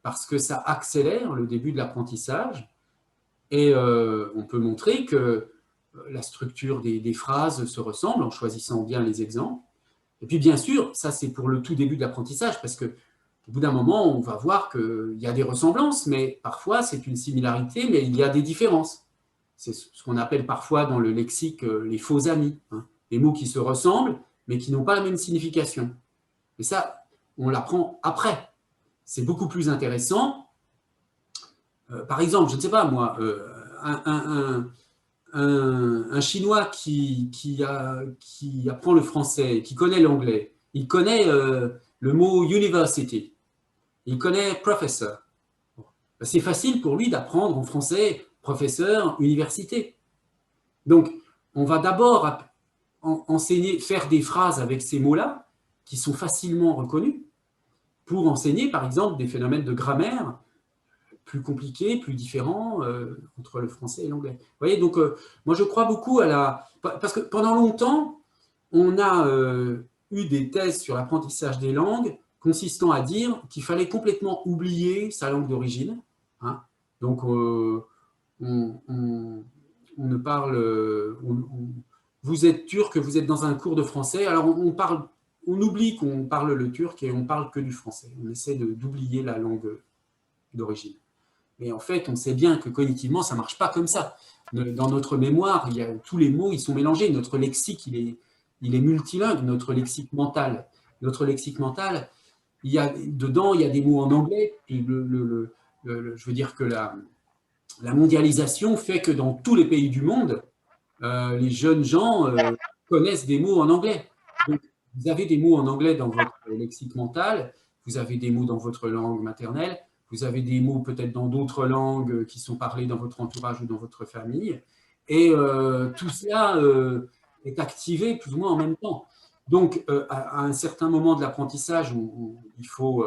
Parce que ça accélère le début de l'apprentissage et on peut montrer que la structure des phrases se ressemble en choisissant bien les exemples. Et puis bien sûr, ça c'est pour le tout début de l'apprentissage, parce qu'au bout d'un moment, on va voir qu'il y a des ressemblances, mais parfois c'est une similarité, mais il y a des différences. C'est ce qu'on appelle parfois dans le lexique les faux amis. Hein. des mots qui se ressemblent, mais qui n'ont pas la même signification. Et ça, on l'apprend après. C'est beaucoup plus intéressant. Par exemple, je ne sais pas moi, un Chinois qui apprend le français, qui connaît l'anglais, il connaît le mot university, il connaît professor. C'est facile pour lui d'apprendre en français professeur, université. Donc, on va d'abord enseigner, faire des phrases avec ces mots-là qui sont facilement reconnus pour enseigner, par exemple, des phénomènes de grammaire plus compliqués, plus différents entre le français et l'anglais. Vous voyez, donc moi je crois beaucoup à la... Parce que pendant longtemps, on a eu des thèses sur l'apprentissage des langues consistant à dire qu'il fallait complètement oublier sa langue d'origine. Hein. Donc on ne parle... vous êtes turc, vous êtes dans un cours de français, alors on oublie qu'on parle le turc et on parle que du français. On essaie d'oublier la langue d'origine. Mais en fait, on sait bien que cognitivement, ça ne marche pas comme ça. Dans notre mémoire, tous les mots ils sont mélangés. Notre lexique, il est multilingue, notre lexique mental. Notre lexique mental, dedans, il y a des mots en anglais. Je veux dire que la mondialisation fait que dans tous les pays du monde, les jeunes gens connaissent des mots en anglais. Donc, vous avez des mots en anglais dans votre lexique mental, vous avez des mots dans votre langue maternelle, vous avez des mots peut-être dans d'autres langues qui sont parlées dans votre entourage ou dans votre famille, et tout cela est activé plus ou moins en même temps. Donc, à un certain moment de l'apprentissage où il faut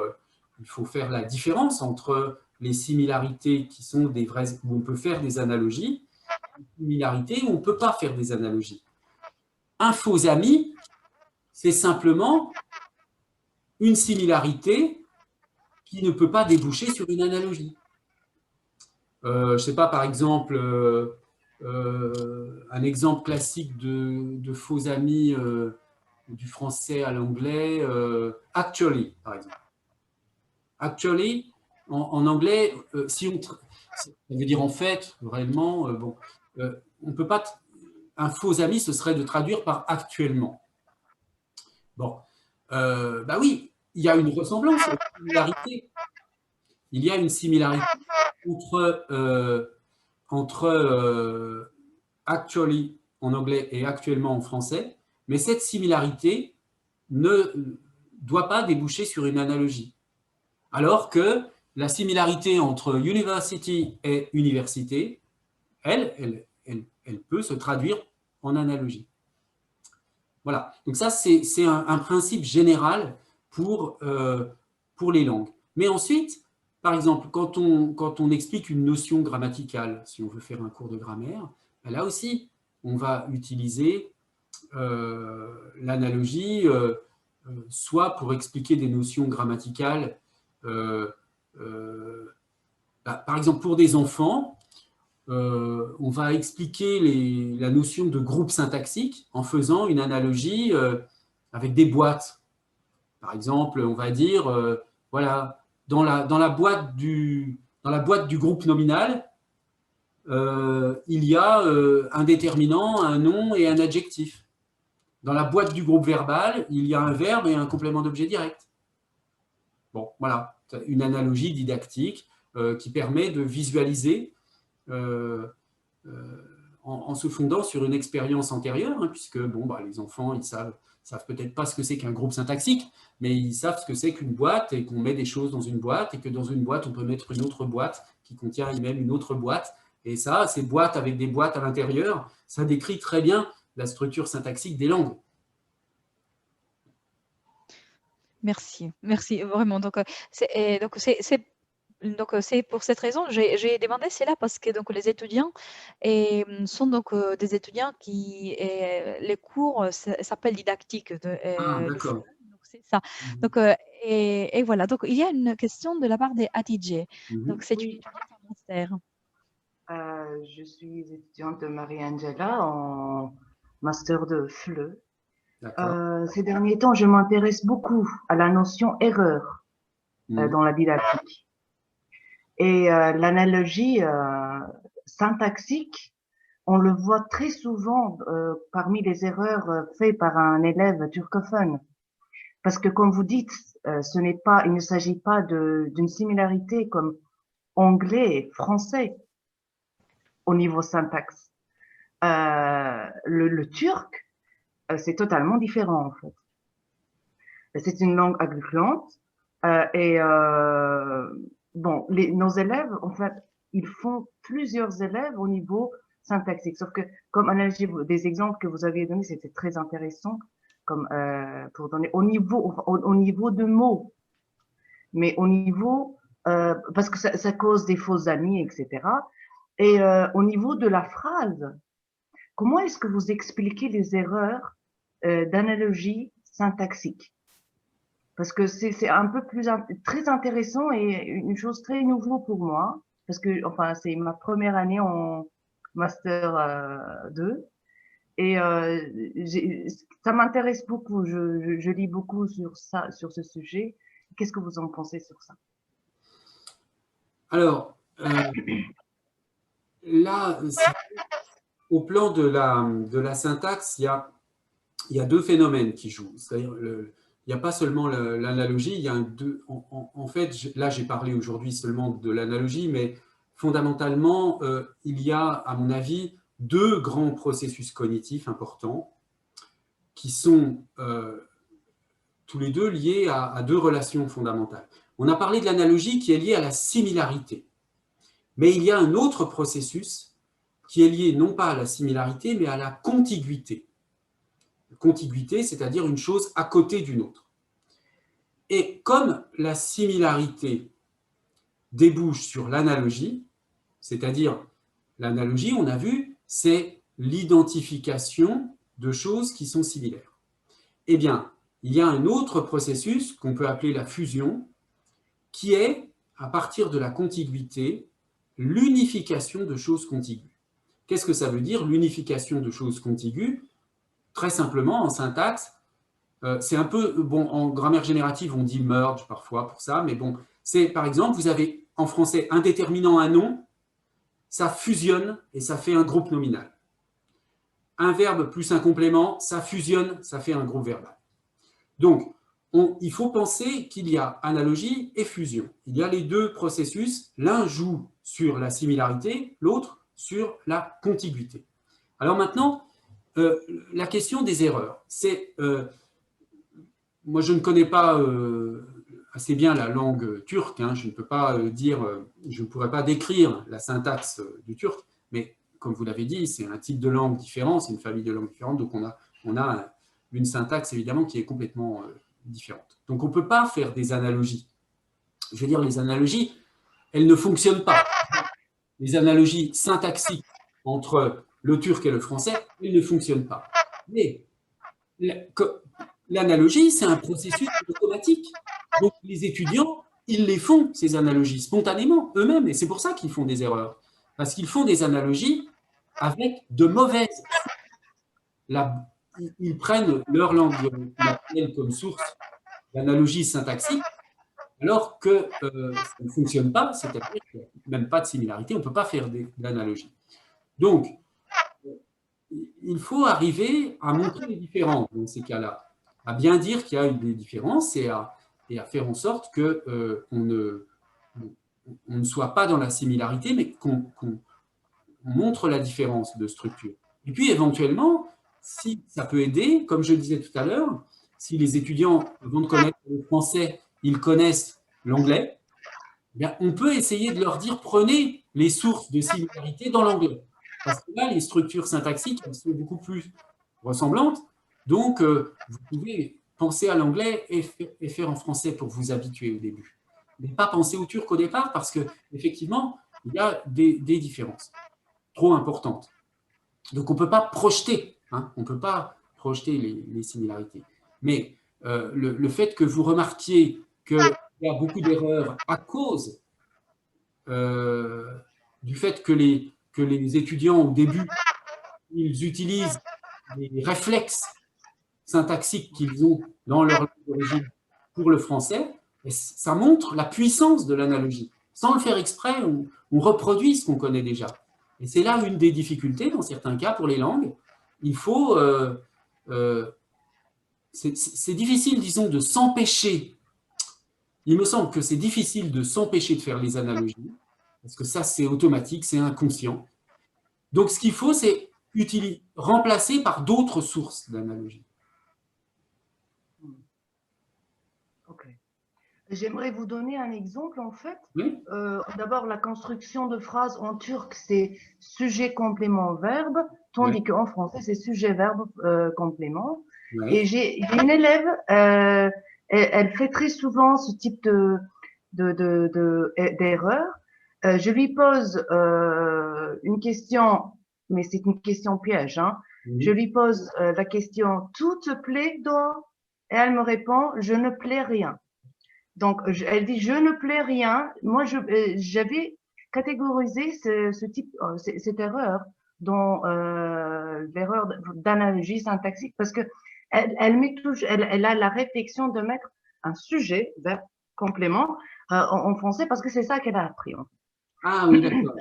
faire la différence entre les similarités qui sont des vraies, où on peut faire des analogies, similarités où on ne peut pas faire des analogies. Un faux ami, c'est simplement une similarité qui ne peut pas déboucher sur une analogie. Je ne sais pas, par exemple, un exemple classique de faux amis du français à l'anglais, actually, par exemple. Actually, en anglais, ça veut dire en fait, réellement, on ne peut pas... Un faux ami, ce serait de traduire par actuellement. Bon, bah oui, il y a une ressemblance, une similarité. Il y a une similarité entre actually en anglais et actuellement en français, mais cette similarité ne doit pas déboucher sur une analogie. Alors que la similarité entre university et université, elle peut se traduire en analogie. Voilà, donc ça c'est un principe général pour les langues. Mais ensuite, par exemple, quand on explique une notion grammaticale, si on veut faire un cours de grammaire, là aussi, on va utiliser l'analogie, soit pour expliquer des notions grammaticales, par exemple pour des enfants, on va expliquer la notion de groupe syntaxique en faisant une analogie avec des boîtes. Par exemple, on va dire, voilà, dans la boîte du groupe nominal, il y a un déterminant, un nom et un adjectif. Dans la boîte du groupe verbal, il y a un verbe et un complément d'objet direct. Bon, voilà, une analogie didactique qui permet de visualiser en se fondant sur une expérience antérieure, hein, puisque les enfants, ils savent peut-être pas ce que c'est qu'un groupe syntaxique, mais ils savent ce que c'est qu'une boîte et qu'on met des choses dans une boîte et que dans une boîte, on peut mettre une autre boîte qui contient elle-même une autre boîte. Et ça, ces boîtes avec des boîtes à l'intérieur, ça décrit très bien la structure syntaxique des langues. Merci, merci vraiment. Donc, c'est pour cette raison, j'ai demandé cela parce que donc, les étudiants sont donc des étudiants qui, les cours s'appellent didactique. D'accord. Donc, c'est ça. Donc, et voilà, donc il y a une question de la part des ATJ. Donc, c'est une étudiante en master. Je suis étudiante de Marie-Angela en master de FLE. Ces derniers temps, je m'intéresse beaucoup à la notion erreur dans la didactique. Et l'analogie syntaxique on le voit très souvent parmi les erreurs faites par un élève turcophone. Parce que comme vous dites, il ne s'agit pas d'une similarité comme anglais et français au niveau syntaxe. Le turc, c'est totalement différent en fait. C'est une langue agglutante nos élèves, en fait, ils font plusieurs élèves au niveau syntaxique. Sauf que, comme analogie, des exemples que vous aviez donnés, c'était très intéressant, comme pour donner au niveau de mots, mais au niveau parce que ça cause des fausses amies, etc. Et au niveau de la phrase, comment est-ce que vous expliquez les erreurs d'analogie syntaxique? Parce que c'est un peu très intéressant et une chose très nouveau pour moi, parce que enfin c'est ma première année en master 2 et ça m'intéresse beaucoup. Je lis beaucoup sur ça, sur ce sujet. Qu'est-ce que vous en pensez sur ça? Alors là, au plan de la syntaxe, il y a deux phénomènes qui jouent. C'est-à-dire, il n'y a pas seulement l'analogie, il y a en fait, là j'ai parlé aujourd'hui seulement de l'analogie, mais fondamentalement, il y a, à mon avis, deux grands processus cognitifs importants qui sont tous les deux liés à deux relations fondamentales. On a parlé de l'analogie qui est liée à la similarité, mais il y a un autre processus qui est lié non pas à la similarité, mais à la contiguïté. Contiguïté, c'est-à-dire une chose à côté d'une autre. Et comme la similarité débouche sur l'analogie, c'est-à-dire l'analogie, on a vu, c'est l'identification de choses qui sont similaires. Eh bien, il y a un autre processus qu'on peut appeler la fusion, qui est, à partir de la contiguïté, l'unification de choses contiguës. Qu'est-ce que ça veut dire, l'unification de choses contiguës? Très simplement, en syntaxe, c'est un peu, bon, en grammaire générative, on dit merge parfois pour ça, mais bon, c'est par exemple, vous avez en français un déterminant, un nom, ça fusionne et ça fait un groupe nominal. Un verbe plus un complément, ça fusionne, ça fait un groupe verbal. Donc, il faut penser qu'il y a analogie et fusion. Il y a les deux processus, l'un joue sur la similarité, l'autre sur la contiguïté. Alors maintenant, la question des erreurs, c'est, moi je ne connais pas assez bien la langue turque, hein, je ne peux pas je ne pourrais pas décrire la syntaxe du turc, mais comme vous l'avez dit, c'est un type de langue différent, c'est une famille de langues différentes, donc on a une syntaxe évidemment qui est complètement différente. Donc on ne peut pas faire des analogies. Je veux dire, les analogies, elles ne fonctionnent pas. Les analogies syntaxiques entre le turc et le français, elles ne fonctionnent pas. Mais l'analogie, c'est un processus automatique. Donc les étudiants, ils les font, ces analogies, spontanément, eux-mêmes, et c'est pour ça qu'ils font des erreurs. Parce qu'ils font des analogies avec de mauvaises sources. Ils prennent leur langue comme source d'analogie syntaxique, alors que ça ne fonctionne pas, c'est-à-dire qu'il n'y a même pas de similarité, on ne peut pas faire d'analogie. Donc, il faut arriver à montrer les différences dans ces cas-là, à bien dire qu'il y a des différences et à faire en sorte qu'on ne soit pas dans la similarité, mais qu'on montre la différence de structure. Et puis, éventuellement, si ça peut aider, comme je disais tout à l'heure, si les étudiants, avant de connaître le français, ils connaissent l'anglais, on peut essayer de leur dire, prenez les sources de similarité dans l'anglais. Parce que là, les structures syntaxiques, elles sont beaucoup plus ressemblantes. Donc, vous pouvez penser à l'anglais et faire en français pour vous habituer au début. Mais pas penser au turc au départ, parce qu'effectivement, il y a des différences trop importantes. Donc, on ne peut pas projeter, hein, on ne peut pas projeter les similarités. Mais le fait que vous remarquiez qu'il y a beaucoup d'erreurs à cause du fait que les étudiants, au début, ils utilisent les réflexes syntaxiques qu'ils ont dans leur langue d'origine pour le français, et ça montre la puissance de l'analogie. Sans le faire exprès, on reproduit ce qu'on connaît déjà. Et c'est là une des difficultés, dans certains cas, pour les langues. Il faut… c'est difficile, disons, de s'empêcher. Il me semble que c'est difficile de s'empêcher de faire les analogies, parce que ça, c'est automatique, c'est inconscient. Donc, ce qu'il faut, c'est remplacer par d'autres sources d'analogie. Ok. J'aimerais vous donner un exemple, en fait. Oui. D'abord, la construction de phrases en turc, c'est sujet, complément, verbe, tandis qu'en français, c'est sujet, verbe, complément. Oui. Et j'ai une élève, elle fait très souvent ce type d'erreur. Je lui pose une question, mais c'est une question piège. Hein. Je lui pose la question « Tout te plaît, Doha ?» Et elle me répond « Je ne plais rien ». Donc, elle dit « Je ne plais rien ». Moi, j'avais catégorisé cette erreur dans l'erreur d'analogie syntaxique parce que elle met toujours, elle a la réflexion de mettre un sujet, verbe, complément en français parce que c'est ça qu'elle a appris. Hein. Ah oui, d'accord.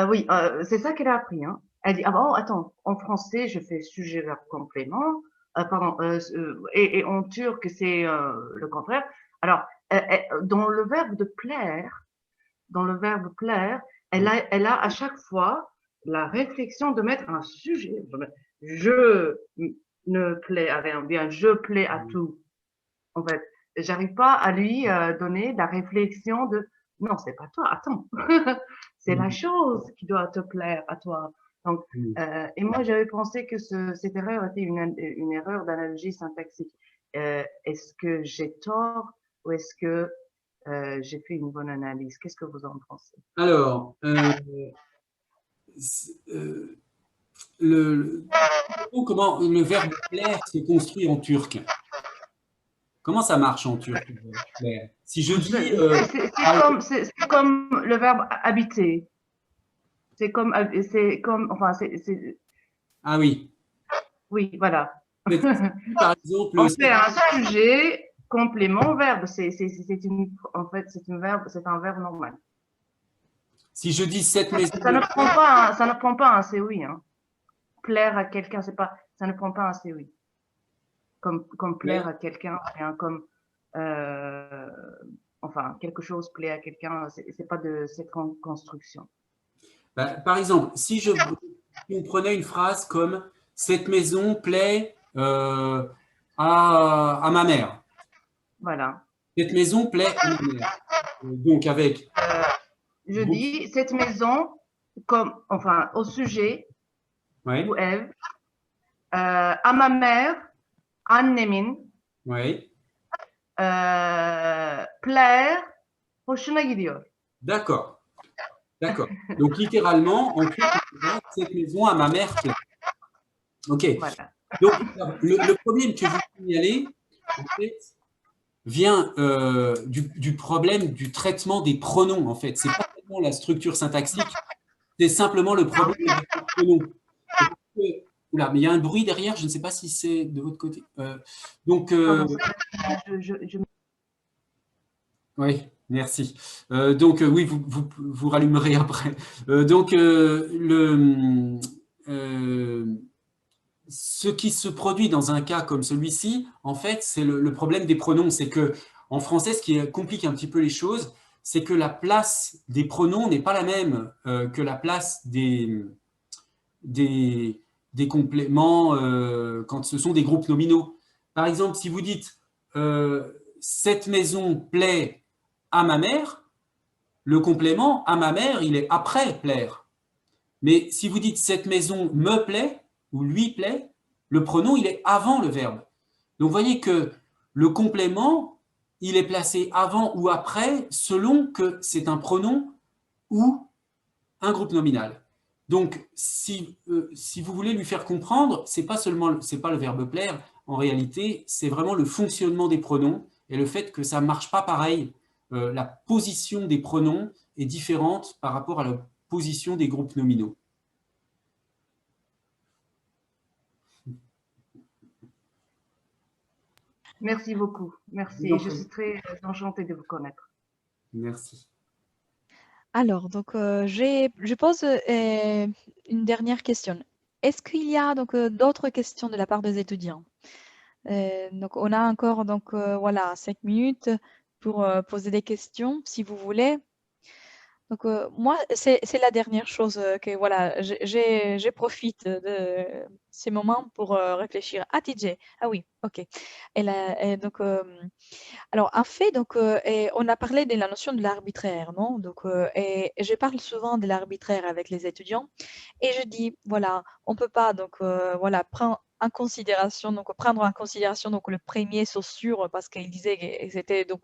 Oui, c'est ça qu'elle a appris. Hein. Elle dit, ah bon, attends, en français, je fais sujet, verbe, complément. Pardon, et en turc, c'est le contraire. Alors, dans le verbe de plaire, elle a à chaque fois la réflexion de mettre un sujet. Je ne plais à rien, bien, je plais à tout. En fait, j'arrive pas à lui donner la réflexion de non, c'est pas toi, attends. C'est la chose qui doit te plaire à toi. Donc, et moi, j'avais pensé que cette erreur était une erreur d'analogie syntaxique. Est-ce que j'ai tort ou est-ce que j'ai fait une bonne analyse? Qu'est-ce que vous en pensez? Alors, comment le verbe plaire se construit en turc? Comment ça marche en turc? Si je dis… c'est comme le verbe habiter. C'est comme, enfin, Ah oui. Oui, voilà. Par exemple, on fait un sujet, complément, verbe. En fait, c'est un verbe normal. Si je dis cette maison… Ça ne prend pas un COI. Hein. Plaire à quelqu'un, ça ne prend pas un COI. Comme plaire à quelqu'un, comme, enfin, quelque chose plaît à quelqu'un, c'est pas de cette construction. Par exemple, si on prenait une phrase comme « Cette maison plaît à ma mère ». Voilà. Cette maison plaît à ma mère. Donc, avec… Je dis « Cette maison », comme, enfin, au sujet, ouais. ou ev, à ma mère, annemin, ouais. plaire, hoşuna gidiyor. D'accord. D'accord. Donc, littéralement, en fait, cette maison à ma mère plaît. OK. Voilà. Donc, le problème que vous signalez, en fait, vient du problème du traitement des pronoms, en fait. Ce n'est pas tellement la structure syntaxique, c'est simplement le problème des pronoms. Oula, mais il y a un bruit derrière, je ne sais pas si c'est de votre côté. Donc, oui, merci. Donc, oui, vous rallumerez après. Ce qui se produit dans un cas comme celui-ci, en fait, c'est le problème des pronoms. C'est que en français, ce qui complique un petit peu les choses, c'est que la place des pronoms n'est pas la même que la place des compléments quand ce sont des groupes nominaux. Par exemple, si vous dites cette maison plaît à ma mère, le complément à ma mère, il est après plaire. Mais si vous dites cette maison me plaît ou lui plaît, le pronom, il est avant le verbe. Donc, vous voyez que le complément, il est placé avant ou après selon que c'est un pronom ou un groupe nominal. Donc, si vous voulez lui faire comprendre, c'est pas le verbe plaire, en réalité, c'est vraiment le fonctionnement des pronoms et le fait que ça ne marche pas pareil. La position des pronoms est différente par rapport à la position des groupes nominaux. Merci beaucoup. Merci. Je suis très enchantée de vous connaître. Merci. Alors, donc, je pose une dernière question. Est-ce qu'il y a donc d'autres questions de la part des étudiants? Donc, on a encore donc voilà 5 minutes pour poser des questions, si vous voulez. Donc, moi, c'est la dernière chose que voilà, je profite de ces moments pour réfléchir. Ah, TJ, ah oui, ok. Et donc, alors, en fait, donc, on a parlé de la notion de l'arbitraire, non? Donc, et je parle souvent de l'arbitraire avec les étudiants et je dis, voilà, on peut pas donc, voilà, prendre en considération donc le premier Saussure parce qu'il disait que c'était donc,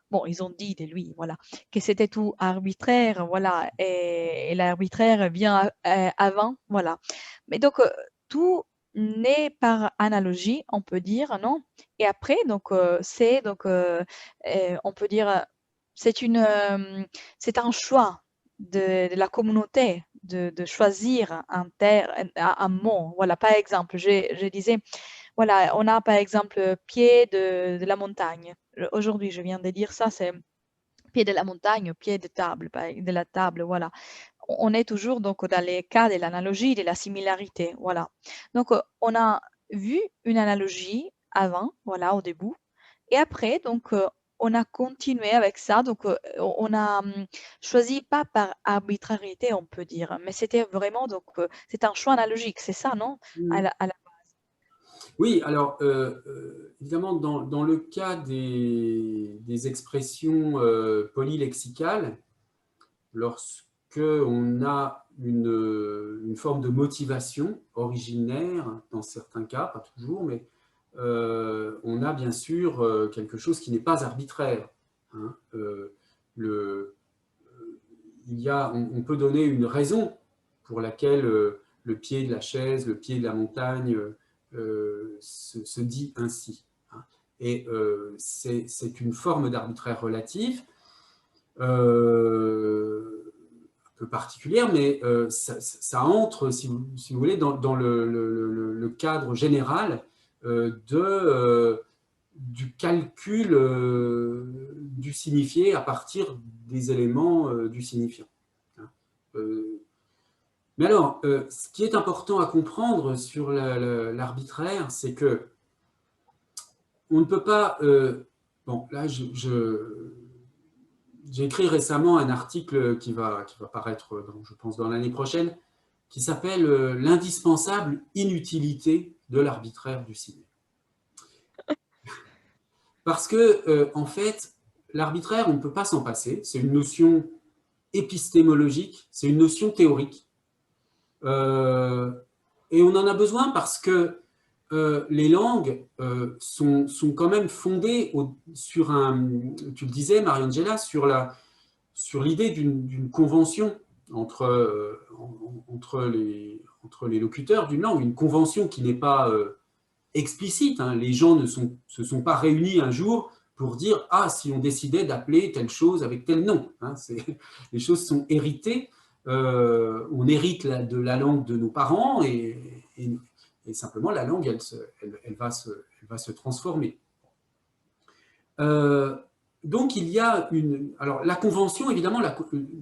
bon, ils ont dit de lui, voilà, que c'était tout arbitraire, voilà, et l'arbitraire vient avant, voilà. Mais donc, tout naît par analogie, on peut dire, non? Et après, donc, c'est donc, on peut dire, c'est un choix de la communauté de choisir un mot. Voilà, par exemple, je disais, voilà, on a par exemple pied de la montagne. Aujourd'hui, je viens de dire ça, c'est pied de la montagne, pied de table, de la table, voilà. On est toujours donc dans les cas de l'analogie, de la similarité, voilà. Donc, on a vu une analogie avant, voilà, au début, et après, donc, on a continué avec ça, donc, on a choisi pas par arbitrariété, on peut dire, mais c'était vraiment, donc, c'est un choix analogique, c'est ça, non? À la Oui, alors évidemment, dans le cas des expressions polylexicales, lorsque on a une forme de motivation originaire, dans certains cas, pas toujours, mais on a bien sûr quelque chose qui n'est pas arbitraire. Hein. On peut donner une raison pour laquelle le pied de la chaise, le pied de la montagne se dit ainsi. Hein. Et c'est une forme d'arbitraire relatif, un peu particulière, mais ça entre, si vous voulez, dans le cadre général du calcul du signifié à partir des éléments du signifiant. Mais alors, ce qui est important à comprendre sur l'arbitraire, c'est que on ne peut pas... bon, là, j'ai écrit récemment un article qui va paraître, je pense, dans l'année prochaine, qui s'appelle « L'indispensable inutilité de l'arbitraire du cinéma ». Parce que, en fait, l'arbitraire, on ne peut pas s'en passer. C'est une notion épistémologique, c'est une notion théorique. Et on en a besoin parce que les langues sont quand même fondées sur tu le disais, Mariangela, sur l'idée d'une convention entre les locuteurs d'une langue, une convention qui n'est pas explicite. Hein. Les gens ne se sont pas réunis un jour pour dire « Ah, si on décidait d'appeler telle chose avec tel nom hein, ». Les choses sont héritées. On hérite de la langue de nos parents et simplement la langue, elle va se transformer. Donc il y a alors la convention, évidemment,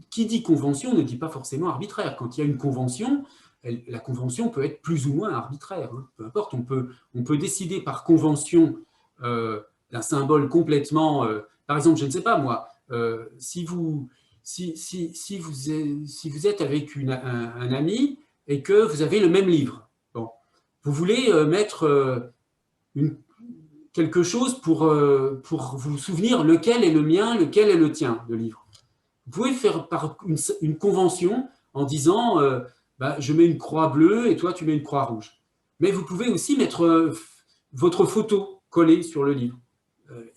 qui dit convention ne dit pas forcément arbitraire. Quand il y a une convention, la convention peut être plus ou moins arbitraire. Hein. Peu importe, on peut décider par convention d'un symbole complètement... par exemple, je ne sais pas moi, si vous êtes avec un ami et que vous avez le même livre, bon, vous voulez mettre quelque chose pour vous souvenir lequel est le mien, lequel est le tien, le livre. Vous pouvez faire par une convention en disant bah, je mets une croix bleue et toi tu mets une croix rouge. Mais vous pouvez aussi mettre votre photo collée sur le livre.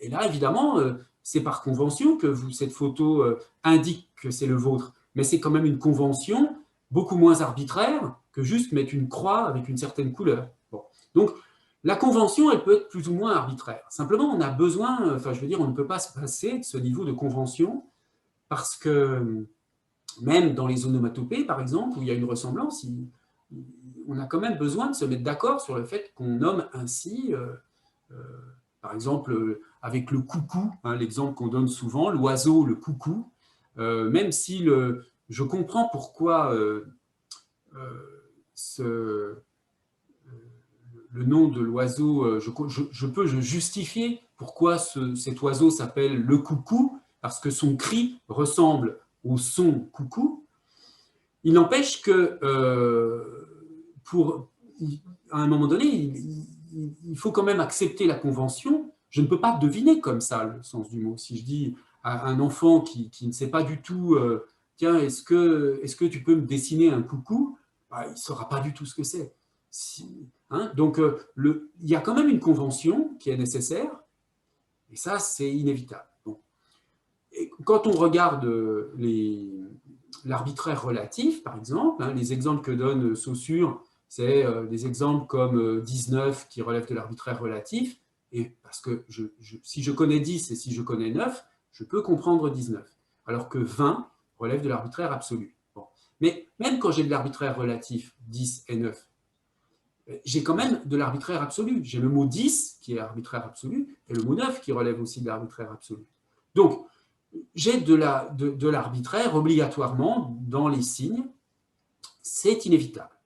Et là, évidemment, c'est par convention que cette photo indique que c'est le vôtre. Mais c'est quand même une convention beaucoup moins arbitraire que juste mettre une croix avec une certaine couleur. Bon. Donc, la convention, elle peut être plus ou moins arbitraire. Simplement, on a besoin, enfin, je veux dire, on ne peut pas se passer de ce niveau de convention parce que même dans les onomatopées, par exemple, où il y a une ressemblance, on a quand même besoin de se mettre d'accord sur le fait qu'on nomme ainsi, par exemple, avec le coucou, hein, l'exemple qu'on donne souvent, l'oiseau, le coucou, même si je comprends pourquoi le nom de l'oiseau, je peux justifier pourquoi cet oiseau s'appelle le coucou, parce que son cri ressemble au son coucou. Il n'empêche que à un moment donné, il faut quand même accepter la convention. Je ne peux pas deviner comme ça le sens du mot. Si je dis à un enfant qui ne sait pas du tout, tiens, est-ce que tu peux me dessiner un coucou, bah, il ne saura pas du tout ce que c'est. Donc, il y a quand même une convention qui est nécessaire, et ça, c'est inévitable. Bon. Et quand on regarde l'arbitraire relatif, par exemple, les exemples que donne Saussure, c'est des exemples comme 19 qui relèvent de l'arbitraire relatif, et parce que si je connais 10 et si je connais 9, je peux comprendre 19, alors que 20 relève de l'arbitraire absolu. Bon. Mais même quand j'ai de l'arbitraire relatif, 10 et 9, j'ai quand même de l'arbitraire absolu. J'ai le mot 10 qui est arbitraire absolu et le mot 9 qui relève aussi de l'arbitraire absolu. Donc, j'ai de l'arbitraire obligatoirement dans les signes. C'est inévitable.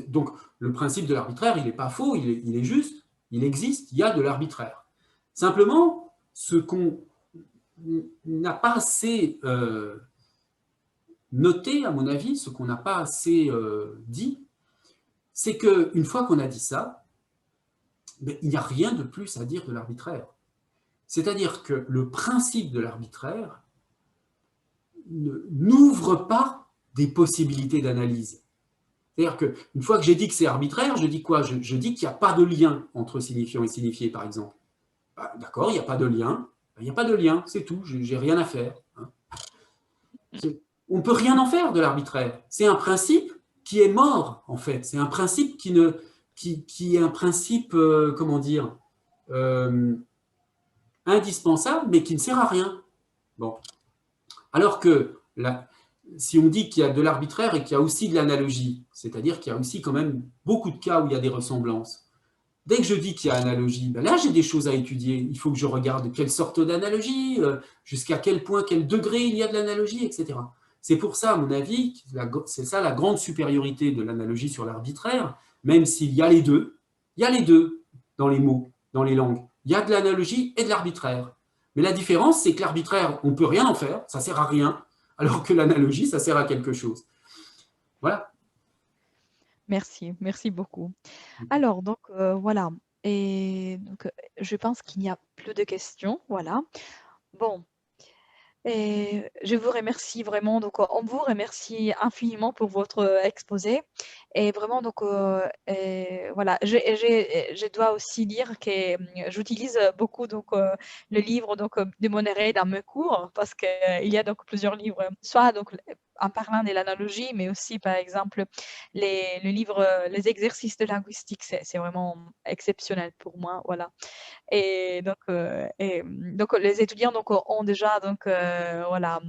Donc, le principe de l'arbitraire, il n'est pas faux, il est juste, il existe, il y a de l'arbitraire. Simplement, ce qu'on n'a pas assez noté, à mon avis, ce qu'on n'a pas assez dit, c'est qu'une fois qu'on a dit ça, il n'y a rien de plus à dire de l'arbitraire. C'est-à-dire que le principe de l'arbitraire n'ouvre pas des possibilités d'analyse. C'est-à-dire qu'une fois que j'ai dit que c'est arbitraire, je dis quoi? Je dis qu'il n'y a pas de lien entre signifiant et signifié, par exemple. Bah, d'accord, il n'y a pas de lien. Il n'y a pas de lien, c'est tout, je n'ai rien à faire. On ne peut rien en faire de l'arbitraire. C'est un principe qui est mort, en fait. C'est un principe qui est un principe, comment dire, indispensable, mais qui ne sert à rien. Bon. Alors que si on dit qu'il y a de l'arbitraire et qu'il y a aussi de l'analogie, c'est-à-dire qu'il y a aussi quand même beaucoup de cas où il y a des ressemblances, dès que je dis qu'il y a analogie, ben là j'ai des choses à étudier. Il faut que je regarde quelle sorte d'analogie, jusqu'à quel point, quel degré il y a de l'analogie, etc. C'est pour ça, à mon avis, c'est ça la grande supériorité de l'analogie sur l'arbitraire, même s'il y a les deux. Il y a les deux dans les mots, dans les langues. Il y a de l'analogie et de l'arbitraire. Mais la différence, c'est que l'arbitraire, on ne peut rien en faire, ça ne sert à rien, alors que l'analogie, ça sert à quelque chose. Voilà. Merci, merci beaucoup. Alors, donc, voilà. Et donc, je pense qu'il n'y a plus de questions. Voilà. Bon. Et je vous remercie vraiment, donc on vous remercie infiniment pour votre exposé. Et vraiment, donc voilà, je dois aussi dire que j'utilise beaucoup donc, le livre donc, de Monneret dans mes cours parce qu'il y a donc plusieurs livres, soit donc, en parlant de l'analogie, mais aussi par exemple le livre Les exercices de linguistique, c'est vraiment exceptionnel pour moi. Voilà. Donc les étudiants donc, ont déjà donc, voilà,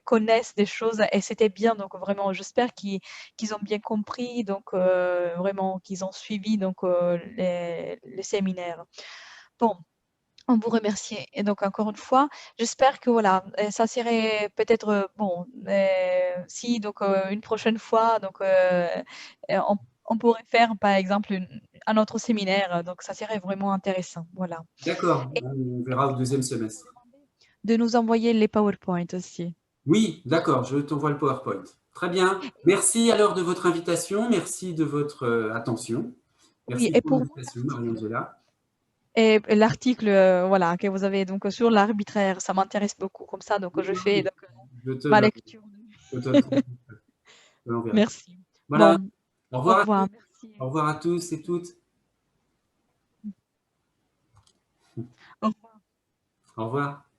connaissent des choses et c'était bien donc vraiment j'espère qu'ils ont bien compris donc vraiment qu'ils ont suivi donc les séminaires. Bon, on vous remercie et donc encore une fois, j'espère que voilà, ça serait peut-être, bon, si donc une prochaine fois donc on pourrait faire par exemple un autre séminaire, donc ça serait vraiment intéressant, voilà. D'accord, on verra au deuxième semestre. De nous envoyer les PowerPoint aussi. Oui, d'accord, je t'envoie le PowerPoint. Très bien. Merci alors de votre invitation, merci de votre attention. Oui, Merci et pour pour moi, l'invitation, Marie-Angela. et l'article voilà, que vous avez donc sur l'arbitraire, ça m'intéresse beaucoup. Comme ça, donc je fais donc, Je te ma lecture. le l'enverrai. Merci. Voilà, Bon, au au revoir à revoir. tous. Merci. Au revoir à tous et toutes. Au revoir. Au revoir.